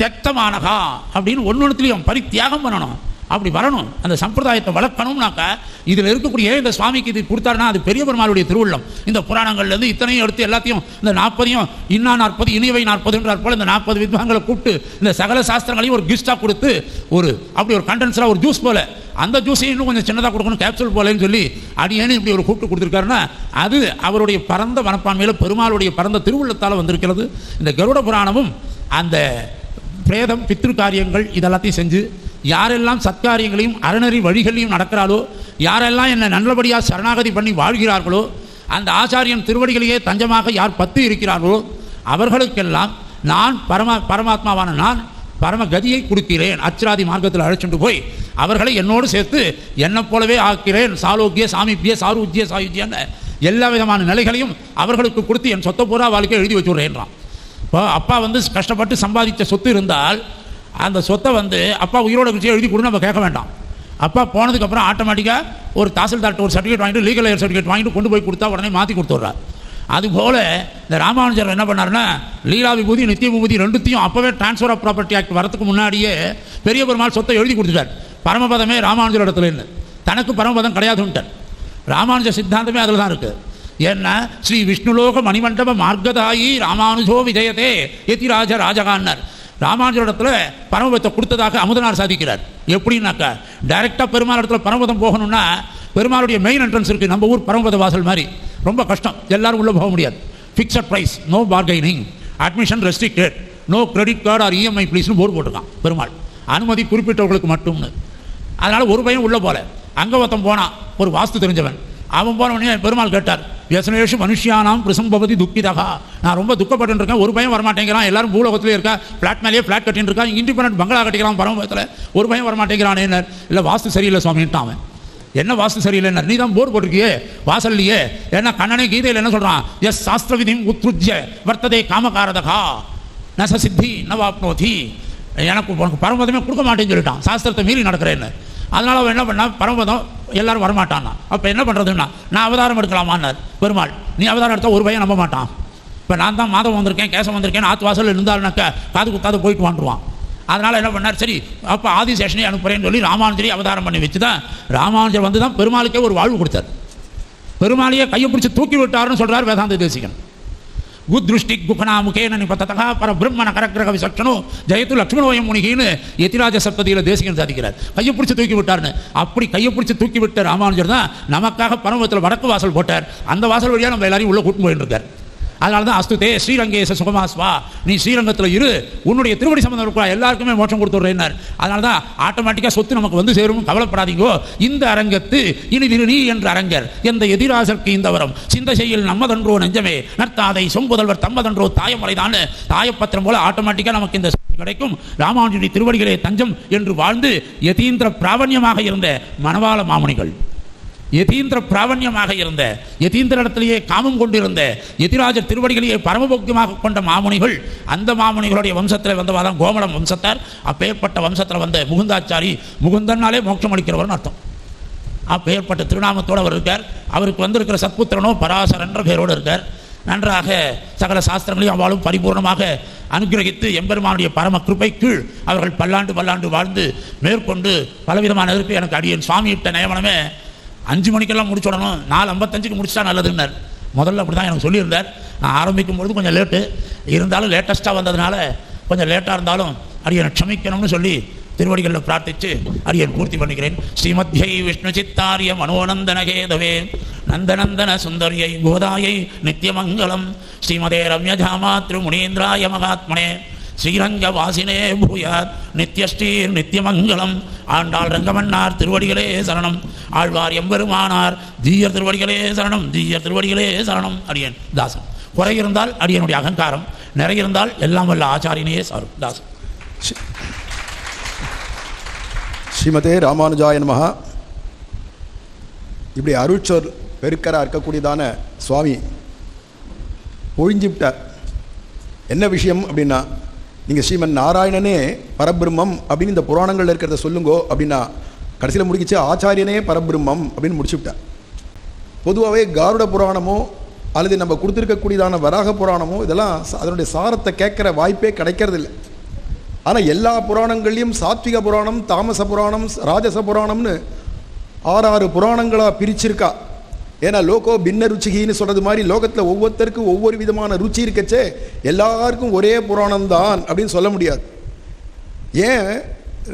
தெக்தமானகா அப்படின்னு ஒன்னொன்றுலையும் பரித்தியாகம் பண்ணணும். அப்படி வரணும். அந்த சம்பிரதாயத்தை வளர்க்கணும்னாக்கா இதில் இருக்கக்கூடிய இந்த சுவாமிக்கு இது கொடுத்தாருன்னா அது பெரிய பெருமாளுடைய திருவுள்ளம். இந்த புராணங்கள்லேருந்து இத்தனையும் எடுத்து எல்லாத்தையும் இந்த 40 இன்னா 40 இனிவை 40ன்றார் போல் இந்த 40 வித்வான்களை கூப்பிட்டு இந்த சகல சாஸ்திரங்களையும் ஒரு கிஃப்டாக கொடுத்து ஒரு அப்படி ஒரு கண்டென்ஸராக ஒரு ஜூஸ் போல், அந்த ஜூஸையும் இன்னும் கொஞ்சம் சின்னதாக கொடுக்கணும், கேப்சூல் போலேன்னு சொல்லி அடியேன்னு இப்படி ஒரு கூப்பிட்டு கொடுத்துருக்காருன்னா அது அவருடைய பரந்த மனப்பான்மையில் பெருமாளுடைய பரந்த திருவுள்ளத்தால் வந்திருக்கிறது. இந்த கருட புராணமும் அந்த பிரேதம் பித்ரு காரியங்கள் இதெல்லாத்தையும் செஞ்சு யாரெல்லாம் சத்காரியங்களையும் அறநெறி வழிகளையும் நடக்கிறாளோ, யாரெல்லாம் என்னை நல்லபடியாக சரணாகதி பண்ணி வாழ்கிறார்களோ, அந்த ஆச்சாரியன் திருவடிகளையே தஞ்சமாக யார் பத்து இருக்கிறார்களோ அவர்களுக்கெல்லாம் நான் பரமாத்மாவான நான் பரமகதியை கொடுக்கிறேன். அச்சாதி மார்க்கத்தில் அழைச்சிட்டு போய் அவர்களை என்னோடு சேர்த்து என்னை போலவே ஆக்கிறேன். சாலோக்கிய சாமிப்பிய சாரூஜ்ய சாயுஜ்யன்னு எல்லா விதமான நிலைகளையும் அவர்களுக்கு கொடுத்து என் சொத்தை பூரா வாழ்க்கை எழுதி வச்சுடுறேன்றான். இப்போ அப்பா கஷ்டப்பட்டு சம்பாதித்த சொத்து இருந்தால் அந்த சொத்தை அப்பா உயிரோட வச்சு எழுதி கொடுன்னு நம்ம கேட்க வேண்டாம். அப்பா போனதுக்கப்புறம் ஆட்டோமேட்டிக்காக ஒரு தாசில்தார்ட்ட ஒரு சர்டிஃபிகேட் வாங்கிட்டு லீகல் ஏர் சர்டிஃபிகேட் வாங்கிட்டு கொண்டு போய் கொடுத்தா உடனே மாற்றி கொடுத்துட்றார். அதுபோல் இந்த ராமானுஜர் என்ன பண்ணாருன்னா லீலா விபூதி நித்திய விபூதி ரெண்டுத்தையும் அப்போவே ட்ரான்ஸ்ஃபர் ஆஃப் ப்ராப்பர்ட்டி ஆக்ட் வரதுக்கு முன்னாடியே பெரிய பெருமாள் சொத்தை எழுதி கொடுத்துட்டார். பரமபதமே ராமானுஜர் இடத்துல இல்லை, தனக்கு பரமபதம் கிடையாதுன்ட்டார். ராமானுஜ சித்தாந்தமே அதில் தான் இருக்குது. ஏன்னா ஸ்ரீ விஷ்ணுலோக மணிமண்டப மார்க்கதாயி ராமானுஜோ விஜயதே எதிராஜ ராஜகான்னர். ராமானுஜரிடத்தில் பரமபதத்தை கொடுத்ததாக அமுதனார் சாதிக்கிறார். எப்படின்னாக்கா டைரெக்டாக பெருமாள் இடத்துல பரமபதம் போகணும்னா பெருமாளுடைய மெயின் என்ட்ரன்ஸ் இருக்குது, நம்ம ஊர் பரமபத வாசல் மாதிரி. ரொம்ப கஷ்டம், எல்லாரும் உள்ளே போக முடியாது. Fixed price, no bargaining, admission restricted, no credit card or EMI ப்ளீஸ்னு போர்டு போட்டிருக்கான் பெருமாள். அனுமதி குறிப்பிட்டவர்களுக்கு மட்டும்னு. அதனால் ஒரு பையன் உள்ளே போல. அங்கே ஒருத்தன் போனான், ஒரு வாஸ்து தெரிஞ்சவன். அவன் போன உடனே பெருமாள் கேட்டார், வியசனேஷு மனுஷியானாம் பிரசம்பவதி துக்கிதகா, நான் ரொம்ப துக்கப்பட்டு இருக்கேன், ஒரு பையன் வரமாட்டேங்கிறான், எல்லாரும் பூலோகத்திலே இருக்கா, ஃப்ளாட் மேலேயே ஃப்ளாட் கட்டின்னு இருக்கான், இண்டிபெண்டன்ட் பங்களா கட்டிக்கிறான் பரமபதத்தில், ஒரு பையன் வரமாட்டேங்கிறான். என்ன இல்லை வாஸ்து சரியில்லை சுவாமின்ட்டான் அவன். என்ன வாஸ்து சரியில்லைன்னா, நீ தான் போர்டு போட்டிருக்கியே வாசல்லையே. ஏன்னா கண்ணனே கீதையில் என்ன சொல்கிறான், எஸ் சாஸ்திர விதியும் உத்ருஜ்ய வர்த்ததே காமகாரதகா நச சித்தி நவாப்னோதி, எனக்கு உனக்கு பரமபதமே கொடுக்க மாட்டேன்னு சொல்லிட்டான், சாஸ்திரத்தை மீறி நடக்கிறேன்னு. அதனால் அவன் என்ன பண்ணால் பரமபதம் எல்லாரும் வரமாட்டான்னா. அப்போ என்ன பண்ணுறதுன்னா, நான் அவதாரம் எடுக்கலாமான்னார் பெருமாள். நீ அவதாரம் எடுத்தால் ஒரு பையன் நம்ப மாட்டான். இப்போ நான் தான் மாதம் வந்திருக்கேன், கேசம் வந்திருக்கேன், ஆத்து வாசல் இருந்தாலுனாக்கா காது குத்தாது போயிட்டு வாண்டுருவான். அதனால் என்ன பண்ணார், சரி அப்போ ஆதிசேஷனை அனுப்புகிறேன்னு சொல்லி ராமானுஜரை அவதாரம் பண்ணி வச்சு தான் ராமானுஜர் வந்து தான் பெருமாளுக்கே ஒரு வாழ்வு கொடுத்தார். பெருமாளையே கையை பிடிச்சி தூக்கி விட்டார்னு சொல்கிறார் வேதாந்த தேசிகன். குத்ருஷ்டி குகனா முகேன நிபத்ததா பரபிரம்மண கரக்கிரக விசக்ஷனோ ஜெயத்து லக்ஷ்மணோயம் முனிகின்னு எதிராஜ சப்ததியில் தேசிகன் சாதிக்கிறார். கையை பிடிச்சி தூக்கி விட்டார்னு. அப்படி கையை பிடிச்சி தூக்கி விட்ட ராமானுஜர் தான் நமக்காக பரமபதத்தில் வடக்கு வாசல் போட்டார். அந்த வாசல் வழியாக நம்ம எல்லாரையும் உள்ளே கூட்டு போயிட்டு இருக்கார். அதனால தான் அஸ்துதே ஸ்ரீரங்கேச சுகமாஸ்வா, நீ ஸ்ரீரங்கத்தில் இரு, உன்னுடைய திருவடி சம்பந்தம் இருக்கிற எல்லாருக்குமே மோட்சம் கொடுத்துட்றேன்னார். அதனால தான் ஆட்டோமேட்டிக்காக சொத்து நமக்கு வந்து சேரும், கவலைப்படாதீங்கோ. இந்த அரங்கத்து இனி நீ என்ற அரங்கர் எந்த எதிராசற்கு இந்த வரம் சிந்த செய்யில் நம்மதன்றோ நெஞ்சமே நற்தாதை சொம்புதல்வர் தம்மதன்றோ தாயமறைதான் தாயப்பத்திரம் போல ஆட்டோமேட்டிக்காக நமக்கு இந்த கிடைக்கும். ராமானுஜனுடைய திருவடிகளே தஞ்சம் என்று வாழ்ந்து யதீந்திர பிராவண்யமாக இருந்த மணவாள மாமுனிகள், யதீந்திர பிராவண்யமாக இருந்த யதீந்திரத்திலேயே காமம் கொண்டிருந்த யதிராஜர் திருவடிகளையே பரமபோக்கியமாக கொண்ட மாமுனிகள், அந்த மாமுனிகளுடைய வம்சத்தில் வந்தவாதான் கோமளம் வம்சத்தார். அப்பேற்பட்ட வம்சத்தில் வந்த முகுந்தாச்சாரி, முகுந்தன்னாலே மோட்சம் அளிக்கிறவர்னு அர்த்தம். அப்பேற்பட்ட திருநாமத்தோடு அவர் இருக்கார். அவருக்கு வந்திருக்கிற சத்புத்திரனோ பராசர் என்ற பெயரோடு இருக்கார். நன்றாக சகல சாஸ்திரங்களையும் அவளும் பரிபூர்ணமாக அனுகிரகித்து எம்பெருமானுடைய பரம கிருபை கீழ் அவர்கள் பல்லாண்டு வாழ்ந்து மேற்கொண்டு பலவிதமான இருக்கு. எனக்கு அடியேன் சுவாமியிட்ட நியமனமே 5 மணிக்கெல்லாம் முடிச்சுடணும், 4:55 முடிச்சா நல்லதுன்னார். முதல்ல அப்படி தான் எனக்கு சொல்லியிருந்தார். நான் ஆரம்பிக்கும் பொழுது கொஞ்சம் லேட்டு இருந்தாலும், லேட்டஸ்ட்டாக வந்ததுனால கொஞ்சம் லேட்டாக இருந்தாலும் அடியனை க்ஷமிக்கணும்னு சொல்லி திருவடிகளில் பிரார்த்தித்து அடியன் பூர்த்தி பண்ணிக்கிறேன். ஸ்ரீமத்யை விஷ்ணு சித்தாரிய மனோநந்தனகேதவே நந்தநந்தன சுந்தரியை கோதாயை நித்தியமங்கலம் ஸ்ரீமதே ரம்யஜாமாத்ரு முனீந்திராய மகாத்மனே ஸ்ரீரங்க வாசினே பூயாத் நித்யஸ்ரீர் நித்தியமங்கலம். ஆண்டாள் ரங்கமன்னார் திருவடிகளே சரணம், ஆழ்வார் எம்பெருமானார் ஜீயர் திருவடிகளே சரணம், ஜீயர் திருவடிகளே சரணம். அடியன் தாசன். குறை இருந்தால் அடியனுடைய அகங்காரம், நிறைய இருந்தால் எல்லாம் வல்ல ஆச்சாரியனையே சாரும். தாசன். ஸ்ரீமதே ராமானுஜாய நமஹ. இப்படி அருட்சொல் பெருக்கராக இருக்கக்கூடியதான சுவாமி ஒழிஞ்சுவிட்டார். என்ன விஷயம் அப்படின்னா, நீங்கள் ஸ்ரீமன் நாராயணனே பரபிரம்மம் அப்படின்னு இந்த புராணங்களில் இருக்கிறத சொல்லுங்கோ அப்படின்னா கடைசியில் முடிக்கிச்சு ஆச்சாரியனே பரபிரம்மம் அப்படின்னு முடிச்சுவிட்டார். பொதுவாகவே காருட புராணமோ அல்லது நம்ம கொடுத்துருக்கக்கூடியதான வராக புராணமோ இதெல்லாம் அதனுடைய சாரத்தை கேட்குற வாய்ப்பே கிடைக்கிறது இல்லை. ஆனால் எல்லா புராணங்கள்லையும் சாத்விக புராணம், தாமச புராணம், ராஜச புராணம்னு 6 புராணங்களாக பிரிச்சிருக்கா. ஏன்னா லோகோ பின்ன ருச்சிகின்னு சொல்கிறது மாதிரி லோகத்தில் ஒவ்வொருத்தருக்கும் ஒவ்வொரு விதமான ருச்சி இருக்கச்சே எல்லாருக்கும் ஒரே புராணம்தான் அப்படின்னு சொல்ல முடியாது. ஏன்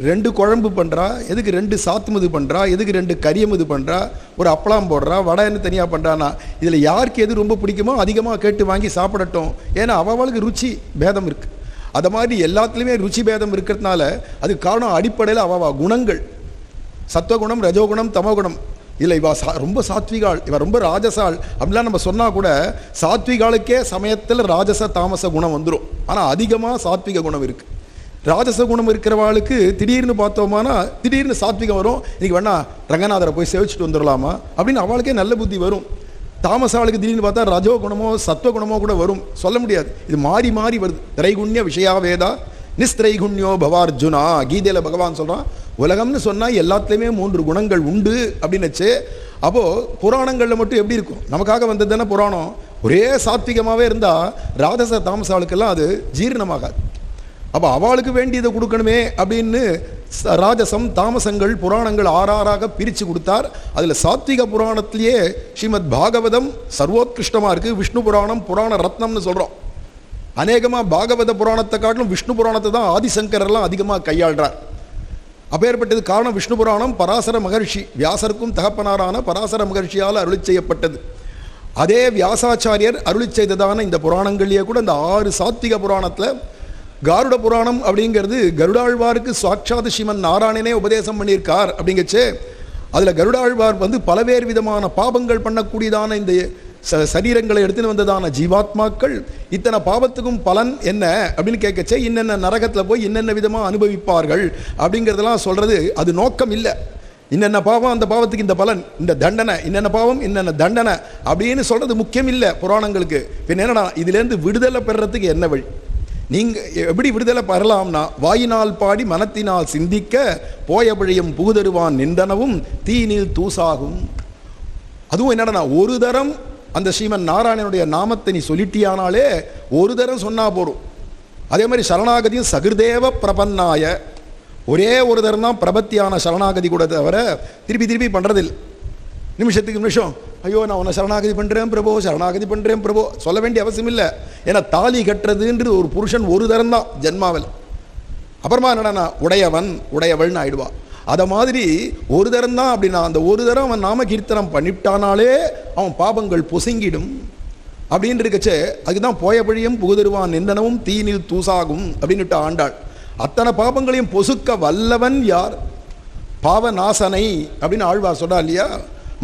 2 குழம்பு பண்ணுறா, எதுக்கு 2 சாத்துமது பண்ணுறா, எதுக்கு 2 கரியமது பண்ணுறா, ஒரு அப்பளம் போடுறா, வடைன்னு தனியாக பண்ணுறான்னா இதில் யாருக்கு எது ரொம்ப பிடிக்குமோ அதிகமாக கேட்டு வாங்கி சாப்பிடட்டும். ஏன்னா அவளுக்கு ருச்சி பேதம் இருக்குது. அதை மாதிரி எல்லாத்துலேயுமே ருச்சி பேதம் இருக்கிறதுனால அதுக்கு காரணம் அடிப்படையில் அவ குணங்கள், சத்வகுணம், ரஜோகுணம், தமோகுணம். இல்லை இவா ரொம்ப சாத்விகாள், இவ ரொம்ப ராஜசாள் அப்படிலாம் நம்ம சொன்னால் கூட சாத்விகாளுக்கே சமயத்தில் ராஜச தாமச குணம் வந்துடும். ஆனால் அதிகமாக சாத்விக குணம் இருக்குது. ராஜச குணம் இருக்கிறவாளுக்கு திடீர்னு பார்த்தோம்னா திடீர்னு சாத்விகம் வரும். இன்றைக்கி வேணா ரங்கநாதரை போய் சேவிச்சுட்டு வந்துடலாமா அப்படின்னு அவளுக்கே நல்ல புத்தி வரும். தாமசாளுக்கு திடீர்னு பார்த்தா ரஜோ குணமோ சத்வகுணமோ கூட வரும், சொல்ல முடியாது. இது மாறி மாறி வருது. திரைகுண்ய விஷயா வேதா நிஸ்திரைகுண்யோ பவார்ஜுனா. கீதையில் பகவான் சொல்கிறான், உலகம்னு சொன்னால் எல்லாத்துலேயுமே 3 குணங்கள் உண்டு அப்படின்னுச்சு. அப்போது புராணங்களில் மட்டும் எப்படி இருக்கும், நமக்காக வந்தது தானே புராணம். ஒரே சாத்விகமாகவே இருந்தால் ராஜச தாமசாளுக்கெல்லாம் அது ஜீரணமாகாது. அப்போ அவளுக்கு வேண்டியதை கொடுக்கணுமே அப்படின்னு ராஜசம் தாமசங்கள் புராணங்கள் ஆறாறாக பிரித்து கொடுத்தார். அதில் சாத்விக புராணத்திலேயே ஸ்ரீமத் பாகவதம் சர்வோத்கிருஷ்டமாக இருக்குது. விஷ்ணு புராணம் புராண ரத்னம்னு சொல்கிறோம். அநேகமாக பாகவத புராணத்தை காட்டிலும் விஷ்ணு புராணத்தை தான் ஆதிசங்கரெல்லாம் அதிகமாக கையாள்றார். அப்பேற்பட்டது காரணம் விஷ்ணு புராணம் பராசர மகர்ஷி, வியாசருக்கும் தகப்பனாரான பராசர மகர்ஷியால் அருளி செய்யப்பட்டது. அதே வியாசாச்சாரியர் அருளி செய்ததான இந்த புராணங்கள்லேயே கூட இந்த 6 சாத்விக புராணத்தில் காருட புராணம் அப்படிங்கிறது கருடாழ்வாருக்கு சாட்சாத் ஸ்ரீமன் நாராயணனே உபதேசம் பண்ணியிருக்கார். அப்படிங்கச்சே அதில் கருடாழ்வார் பலவேறு விதமான பாபங்கள் பண்ணக்கூடியதான இந்த சரீரங்களை எடுத்துன்னு வந்ததான ஜீவாத்மாக்கள் இத்தனை பாவத்துக்கும் பலன் என்ன அப்படின்னு கேட்கச்சே இன்னென்ன நரகத்தில் போய் இன்னென்ன விதமாக அனுபவிப்பார்கள் அப்படிங்கிறதெல்லாம் சொல்கிறது அது நோக்கம் இல்லை. இன்னென்ன பாவம் அந்த பாவத்துக்கு இந்த பலன், இந்த தண்டனை, இன்னென்ன பாவம் இன்னென்ன தண்டனை அப்படின்னு சொல்கிறது முக்கியம் இல்லை புராணங்களுக்கு. பின் என்னன்னா இதுலேருந்து விடுதலை பெறுறதுக்கு என்ன வழி, நீங்கள் எப்படி விடுதலை பெறலாம்னா வாயினால் பாடி மனத்தினால் சிந்திக்க போய வழியும் புகுதருவான் நின்றனவும் தீனில் தூசாகும். அதுவும் என்னடனா ஒரு தரம் அந்த ஸ்ரீமன் நாராயணனுடைய நாமத்தை நீ சொல்லிட்டியானாலே ஒரு தரம் சொன்னா போடும். அதே மாதிரி சரணாகதியும் சகிருதேவ பிரபன்னாய ஒரே ஒரு தரம் தான் பிரபத்தியான சரணாகதி கூட தவிர திருப்பி திருப்பி பண்ணுறதில்லை. நிமிஷத்துக்கு நிமிஷம் ஐயோ நான் உன்னை சரணாகதி பண்ணுறேன் பிரபோ, சரணாகதி பண்ணுறேன் பிரபோ சொல்ல வேண்டிய அவசியம் இல்லை. ஏன்னா தாலி கட்டுறதுன்றது ஒரு புருஷன் ஒரு தரம் தான் ஜென்மாவில். அப்புறமா என்னடா உடையவன் உடையவள்னு ஆயிடுவா. அதை மாதிரி ஒரு தரம் தான் அப்படின்னா அந்த ஒரு தரம் அவன் நாம கீர்த்தனம் பண்ணிவிட்டானாலே அவன் பாபங்கள் பொசுங்கிடும் அப்படின்னு இருக்கச்சே அதுக்குதான் போய வழியும் புகுதருவான் நின்றனவும் தீனில் தூசாகும் அப்படின்னுட்டு ஆண்டாள். அத்தனை பாபங்களையும் பொசுக்க வல்லவன் யார்? பாவநாசனை அப்படின்னு ஆழ்வார் சொல்றா இல்லையா,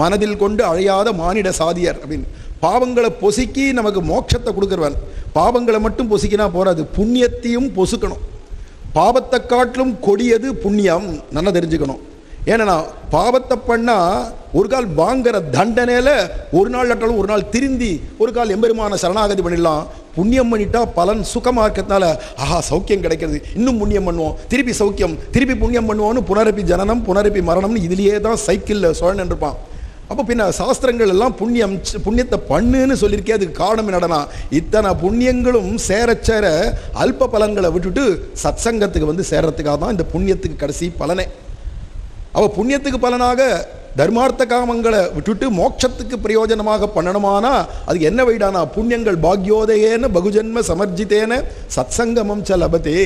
மனதில் கொண்டு அழையாத மானிட சாதியர் அப்படின்னு. பாவங்களை பொசுக்கி நமக்கு மோட்சத்தை கொடுக்குறவன். பாவங்களை மட்டும் பொசுக்கினா போறாது, புண்ணியத்தையும் பொசுக்கணும். பாவத்தை காட்டிலும் கொடியது புண்ணியம், நல்லா தெரிஞ்சுக்கணும். ஏன்னா பாவத்தை பண்ணா ஒரு கால் வாங்குற தண்டனையில ஒரு நாள் நட்டாலும் ஒரு நாள் திருந்தி ஒரு கால் எம்பெருமான சரணாகதி பண்ணிடலாம். புண்ணியம் பண்ணிட்டா பலன் சுகமாக இருக்கிறதுனால ஆஹா சௌக்கியம் கிடைக்கிறது, இன்னும் புண்ணியம் பண்ணுவோம், திருப்பி சௌக்கியம், திருப்பி புண்ணியம் பண்ணுவோம்னு புனரப்பி ஜனனம் புனரப்பி மரணம்னு இதுலேயே தான் சைக்கிளில் சுழன் இருப்பான். அப்போ பின்ன சாஸ்திரங்கள் எல்லாம் புண்ணியத்தை பண்ணுன்னு சொல்லியிருக்கே. அதுக்கு காரணம் என்னடனா இத்தனை புண்ணியங்களும் சேர அல்ப பலன்களை விட்டுட்டு சத்சங்கத்துக்கு சேர்றதுக்காக தான் இந்த புண்ணியத்துக்கு கடைசி பலனே. அவ புண்ணியத்துக்கு பலனாக தர்மார்த்த காமங்களை விட்டுட்டு மோட்சத்துக்கு பிரயோஜனமாக பண்ணணுமானா அதுக்கு என்ன வைடானா புண்ணியங்கள் பாக்யோதயேன பகுஜன்ம சமர்ஜித்தேன சத்சங்கமம் ச லபதே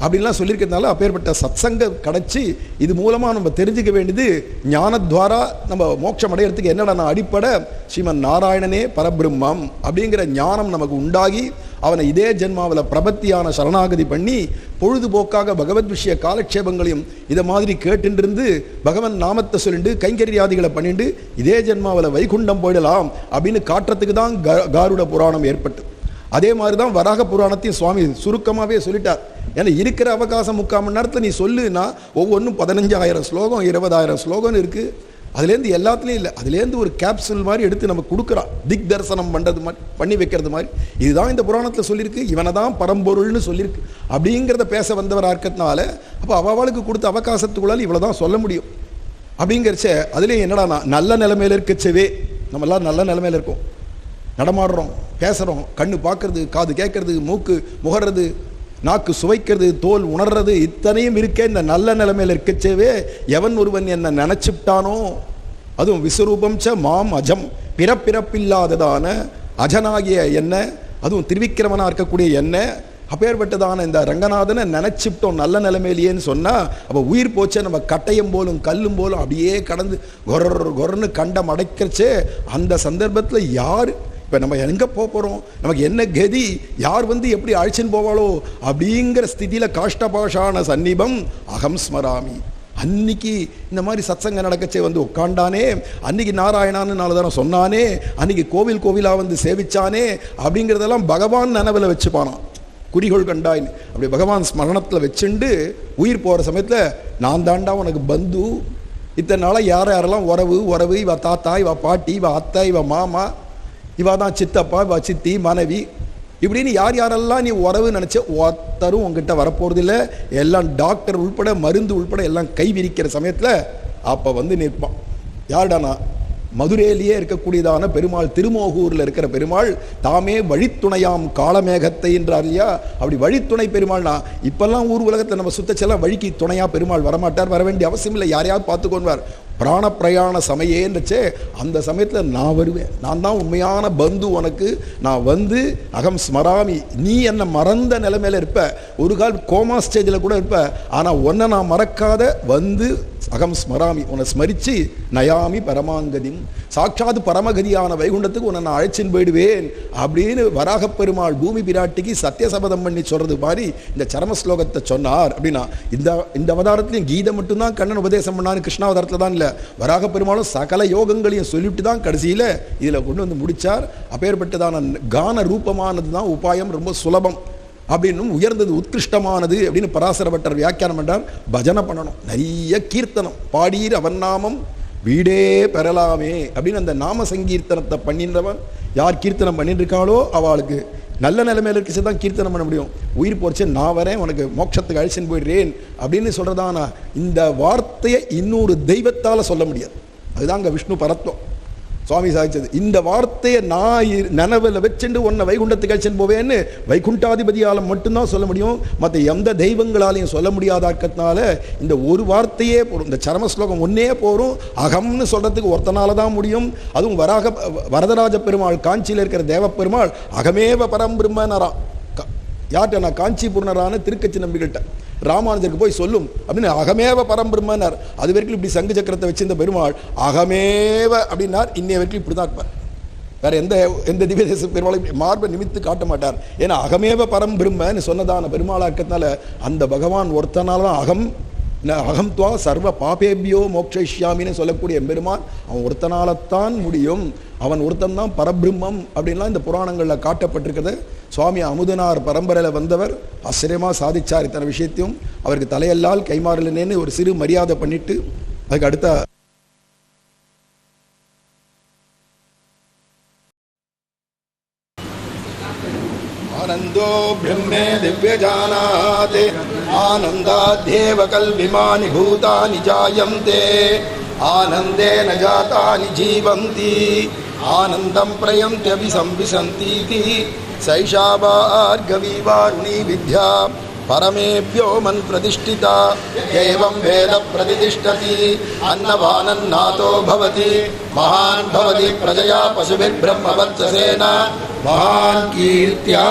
அப்படின்லாம் சொல்லியிருக்கிறதுனால அப்பேற்பட்ட சத்சங்க கிடைச்சி இது மூலமாக நம்ம தெரிஞ்சுக்க வேண்டியது ஞானத்வாரா நம்ம மோட்சம் அடையிறதுக்கு என்னடா அடிப்படை ஸ்ரீமன் நாராயணனே பரபிரம்மம் அப்படிங்கிற ஞானம் நமக்கு உண்டாகி அவனை இதே ஜென்மாவில் பிரபத்தியான சரணாகதி பண்ணி பொழுதுபோக்காக பகவத் விஷய காலக்ஷேபங்களையும் இதை மாதிரி கேட்டுருந்து பகவன் நாமத்தை சொல்லிட்டு கைங்கரியாதிகளை பண்ணிட்டு இதே ஜென்மாவில் வைகுண்டம் போயிடலாம் அப்படின்னு காட்டுறதுக்கு தான் காருட புராணம் ஏற்பட்டு. அதே மாதிரி தான் வராக புராணத்தையும் சுவாமி சுருக்கமாகவே சொல்லிட்டார். ஏன்னா இருக்கிற அவகாசம் 3/4 மணி நேரத்தில் நீ சொல்லுன்னா ஒவ்வொன்றும் 15,000 ஸ்லோகம் 20,000 ஸ்லோகம் இருக்குது. அதுலேருந்து எல்லாத்துலேயும் இல்லை, அதுலேருந்து ஒரு கேப்சூல் மாதிரி எடுத்து நம்ம கொடுக்குறான், திக் தரிசனம் பண்ணுறது மாதிரி பண்ணி வைக்கிறது மாதிரி. இதுதான் இந்த புராணத்தில் சொல்லியிருக்கு, இவனை தான் பரம்பொருள்னு சொல்லியிருக்கு அப்படிங்கிறத பேச வந்தவராக இருக்கிறதுனால அப்போ அவளுக்கு கொடுத்த அவகாசத்துக்குள்ளால் இவ்வளோ தான் சொல்ல முடியும். அப்படிங்கிறச்ச அதுலேயும் என்னடா நல்ல நிலைமையில் இருக்கச்சவே நம்மளாம் நல்ல நிலைமையில் இருக்கோம், நடமாடுறோம், பேசுகிறோம், கண்ணு பார்க்கறது, காது கேட்கறது, மூக்கு முகர்றது, நாக்கு சுவைக்கிறது, தோல் உணர்றது, இத்தனையும் இருக்கே. இந்த நல்ல நிலைமையில் இருக்கச்சேவே எவன் ஒருவன் என்னை நினச்சிப்டானோ அதுவும் விஸ்வரூபம் ச மாம் அஜம் பிறப்பிறப்பில்லாததான அஜனாகிய என்ன, அதுவும் திருவிக்கிரமனாக இருக்கக்கூடிய என்ன அப்பேற்பட்டதான இந்த ரங்கநாதனை நினச்சிப்டோம் நல்ல நிலைமையிலேன்னு சொன்னால் அப்போ உயிர் போச்சே. நம்ம கட்டையும் போலும் கல்லும் போலும் அப்படியே கடந்து கொரன்னு கண்டம் அடைக்கிறச்சே அந்த சந்தர்ப்பத்தில் யார் இப்போ நம்ம எங்கே போகிறோம், நமக்கு என்ன கதி, யார் எப்படி அழைச்சின்னு போவாளோ அப்படிங்கிற ஸ்திதியில் காஷ்டபாஷான சந்நிபம் அகம் ஸ்மராமி. அன்னைக்கு இந்த மாதிரி சத்சங்க நடக்கச்சே உட்காண்டானே, அன்னைக்கு நாராயணான்னு நாலு தானே சொன்னானே, அன்னைக்கு கோவில் கோவிலாக சேவிச்சானே அப்படிங்கிறதெல்லாம் பகவான் நினைவில் வச்சுப்பானான். குறிகோள் கண்டாயின்னு அப்படி பகவான் ஸ்மரணத்தில் வச்சுண்டு உயிர் போகிற சமயத்தில் நான் தாண்டா உனக்கு பந்து, இத்தனை நாளாக யாரெல்லாம் உறவு இவ தாத்தா, இவ பாட்டி, இவ அத்தை, இவ மாமா, இவா தான் சித்தப்பா, இவ சித்தி, மனைவி, இப்படின்னு யாரெல்லாம் நீ உறவு நினச்ச ஒருத்தரும் உங்ககிட்ட வரப்போகிறதில்ல. எல்லாம் டாக்டர் உள்பட மருந்து உள்பட எல்லாம் கை விரிக்கிற சமயத்தில் அப்போ நிற்பான். யாருடானா மதுரையிலேயே இருக்கக்கூடியதான பெருமாள், திருமோகூரில் இருக்கிற பெருமாள் தாமே வழித்துணையாம் காலமேகத்தை என்றார் இல்லையா? அப்படி வழித்துணை பெருமாள்னா, இப்பெல்லாம் ஊர் உலகத்தில் நம்ம சுத்தச்செல்லாம் வழிக்கு துணையா பெருமாள் வரமாட்டார், வர வேண்டிய அவசியம் இல்லை, யாரையாவது பார்த்துக்கொள்வார். பிராண பிரயாண சமயேன்றச்சே அந்த சமயத்தில் நான் வருவேன், நான் தான் உண்மையான பந்து உனக்கு, நான் வந்து அகம் ஸ்மராமி, நீ என்னை மறந்த நிலைமையில இருப்ப, ஒரு கால் கோமா ஸ்டேஜில் கூட இருப்ப, ஆனால் உன்னை நான் மறக்காத வந்து அகம் ஸ்மராமி, உன்னை ஸ்மரித்து நயாமி பரமாங்கதி, சாட்சாத் பரமகதியான வைகுண்டத்துக்கு உன்னை நான் அழைச்சின்னு போயிடுவேன் அப்படின்னு வராகப் பெருமாள் பூமி பிராட்டிக்கு சத்தியசபதம் பண்ணி சொல்றது மாதிரி இந்த சரம ஸ்லோகத்தை சொன்னார். அப்படின்னா இந்த அவதாரத்திலையும் கீதை மட்டும்தான் கண்ணன் உபதேசம் பண்ணான்னு கிருஷ்ணாவதாரத்தில் தான் இல்லை, வராகப் பெருமாளும் சகல யோகங்களையும் சொல்லிட்டு தான் கடைசியில் இதில் கொண்டு வந்து முடித்தார். அப்பேற்பட்டதான கான ரூபமானது தான் உபாயம், ரொம்ப சுலபம் அப்படின்னும் உயர்ந்தது உத்கிருஷ்டமானது அப்படின்னு பராசர பட்டர் வியாக்கியானம் பண்ணார். பஜனை பண்ணணும், நிறைய கீர்த்தனம், பாடீர் அவன் நாமம் வீடே பெறலாமே அப்படின்னு அந்த நாம சங்கீர்த்தனத்தை பண்ணின்றவன் யார் கீர்த்தனம் பண்ணிட்டு இருக்காளோ அவளுக்கு நல்ல நிலைமையில இருக்க தான் கீர்த்தனம் பண்ண முடியும். உயிர் போச்சு நான் வரேன் உனக்கு மோட்சத்துக்கு அழிச்சுன்னு போயிடுறேன் அப்படின்னு சொல்றதானா இந்த வார்த்தையை இன்னொரு தெய்வத்தால் சொல்ல முடியாது. அதுதான் அங்கே விஷ்ணு பரத்வம் சுவாமி சாதிச்சது. இந்த வார்த்தையை நான் நினைவில் வச்சுட்டு உன்னை வைகுண்டத்துக்கு அழிச்சுன்னு போவேன்னு வைகுண்டாதிபதியால் மட்டும்தான் சொல்ல முடியும், மற்ற எந்த தெய்வங்களாலையும் சொல்ல முடியாதாக்கிறதுனால இந்த ஒரு வார்த்தையே போகும், இந்த சரம ஸ்லோகம் ஒன்னே போரும். அகம்னு சொல்றதுக்கு ஒருத்தனால தான் முடியும். அதுவும் வரதராஜ பெருமாள் காஞ்சியில் இருக்கிற தேவப்பெருமாள் அகமேவ பரம்பிரம்மனரா, யார்கிட்ட நான் காஞ்சிபூர்ணரான திருக்கச்சி நம்பிக்கிட்ட ராமானுஜருக்கு போய் சொல்லும் அப்படின்னு அகமேவ பரம்பிரம்மனார். அது வரைக்கும் இப்படி சங்கு சக்கரத்தை வச்சிருந்த பெருமாள் அகமேவ அப்படின்னார். இன்னைய வரைக்கும் இப்படி தான் இருப்பார், வேற எந்த திவ்ய தேச பெருமாளும் மார்பை நிமித்து காட்ட மாட்டார். ஏன்னா அகமேவ பரம்பிரம்மன்னு சொன்னதான பெருமாளா இருக்கிறதுனால அந்த பகவான் ஒருத்தனால தான் அகம் துவா சர்வ பாபேபியோ மோக்ஷயிஷ்யாமின்னு சொல்லக்கூடிய எம்பெருமான் அவன் ஒருத்தனால்தான் முடியும், அவன் ஒருத்தன் தான் பரபிரம்மம் அப்படின்லாம் இந்த புராணங்களில் காட்டப்பட்டிருக்கிறது. சுவாமி அமுதனார் பரம்பரையில் வந்தவர் ஆச்சரியமாக சாதிச்சார் இத்தனை விஷயத்தையும். அவருக்கு தலையெல்லால் கைமாறலனேன்னு ஒரு சிறு மரியாதை பண்ணிட்டு அதுக்கு அடுத்த ஆனந்தோ பிரம்மே திவ்யஜானாதே ஆனந்தாத்யேவ கல்விமானி பூதானி ஜாயந்தே ஆனந்தேன ஜாதானி ஜீவந்தி ஆனந்தம் பிரயந்த்யபி சம்பிசந்தீதி சைஷா பார்கவி வாருணி வித்யா பரமேப்யோ மன் பிரதிஷ்டிதா ஏவம் வேத பிரதிஷ்டதி அன்னவானன்னாதோ பவதி மகான் பவதி பிரஜயா பசுபிர் பிரம்மவத்சசேன மகான் கீர்த்தியா.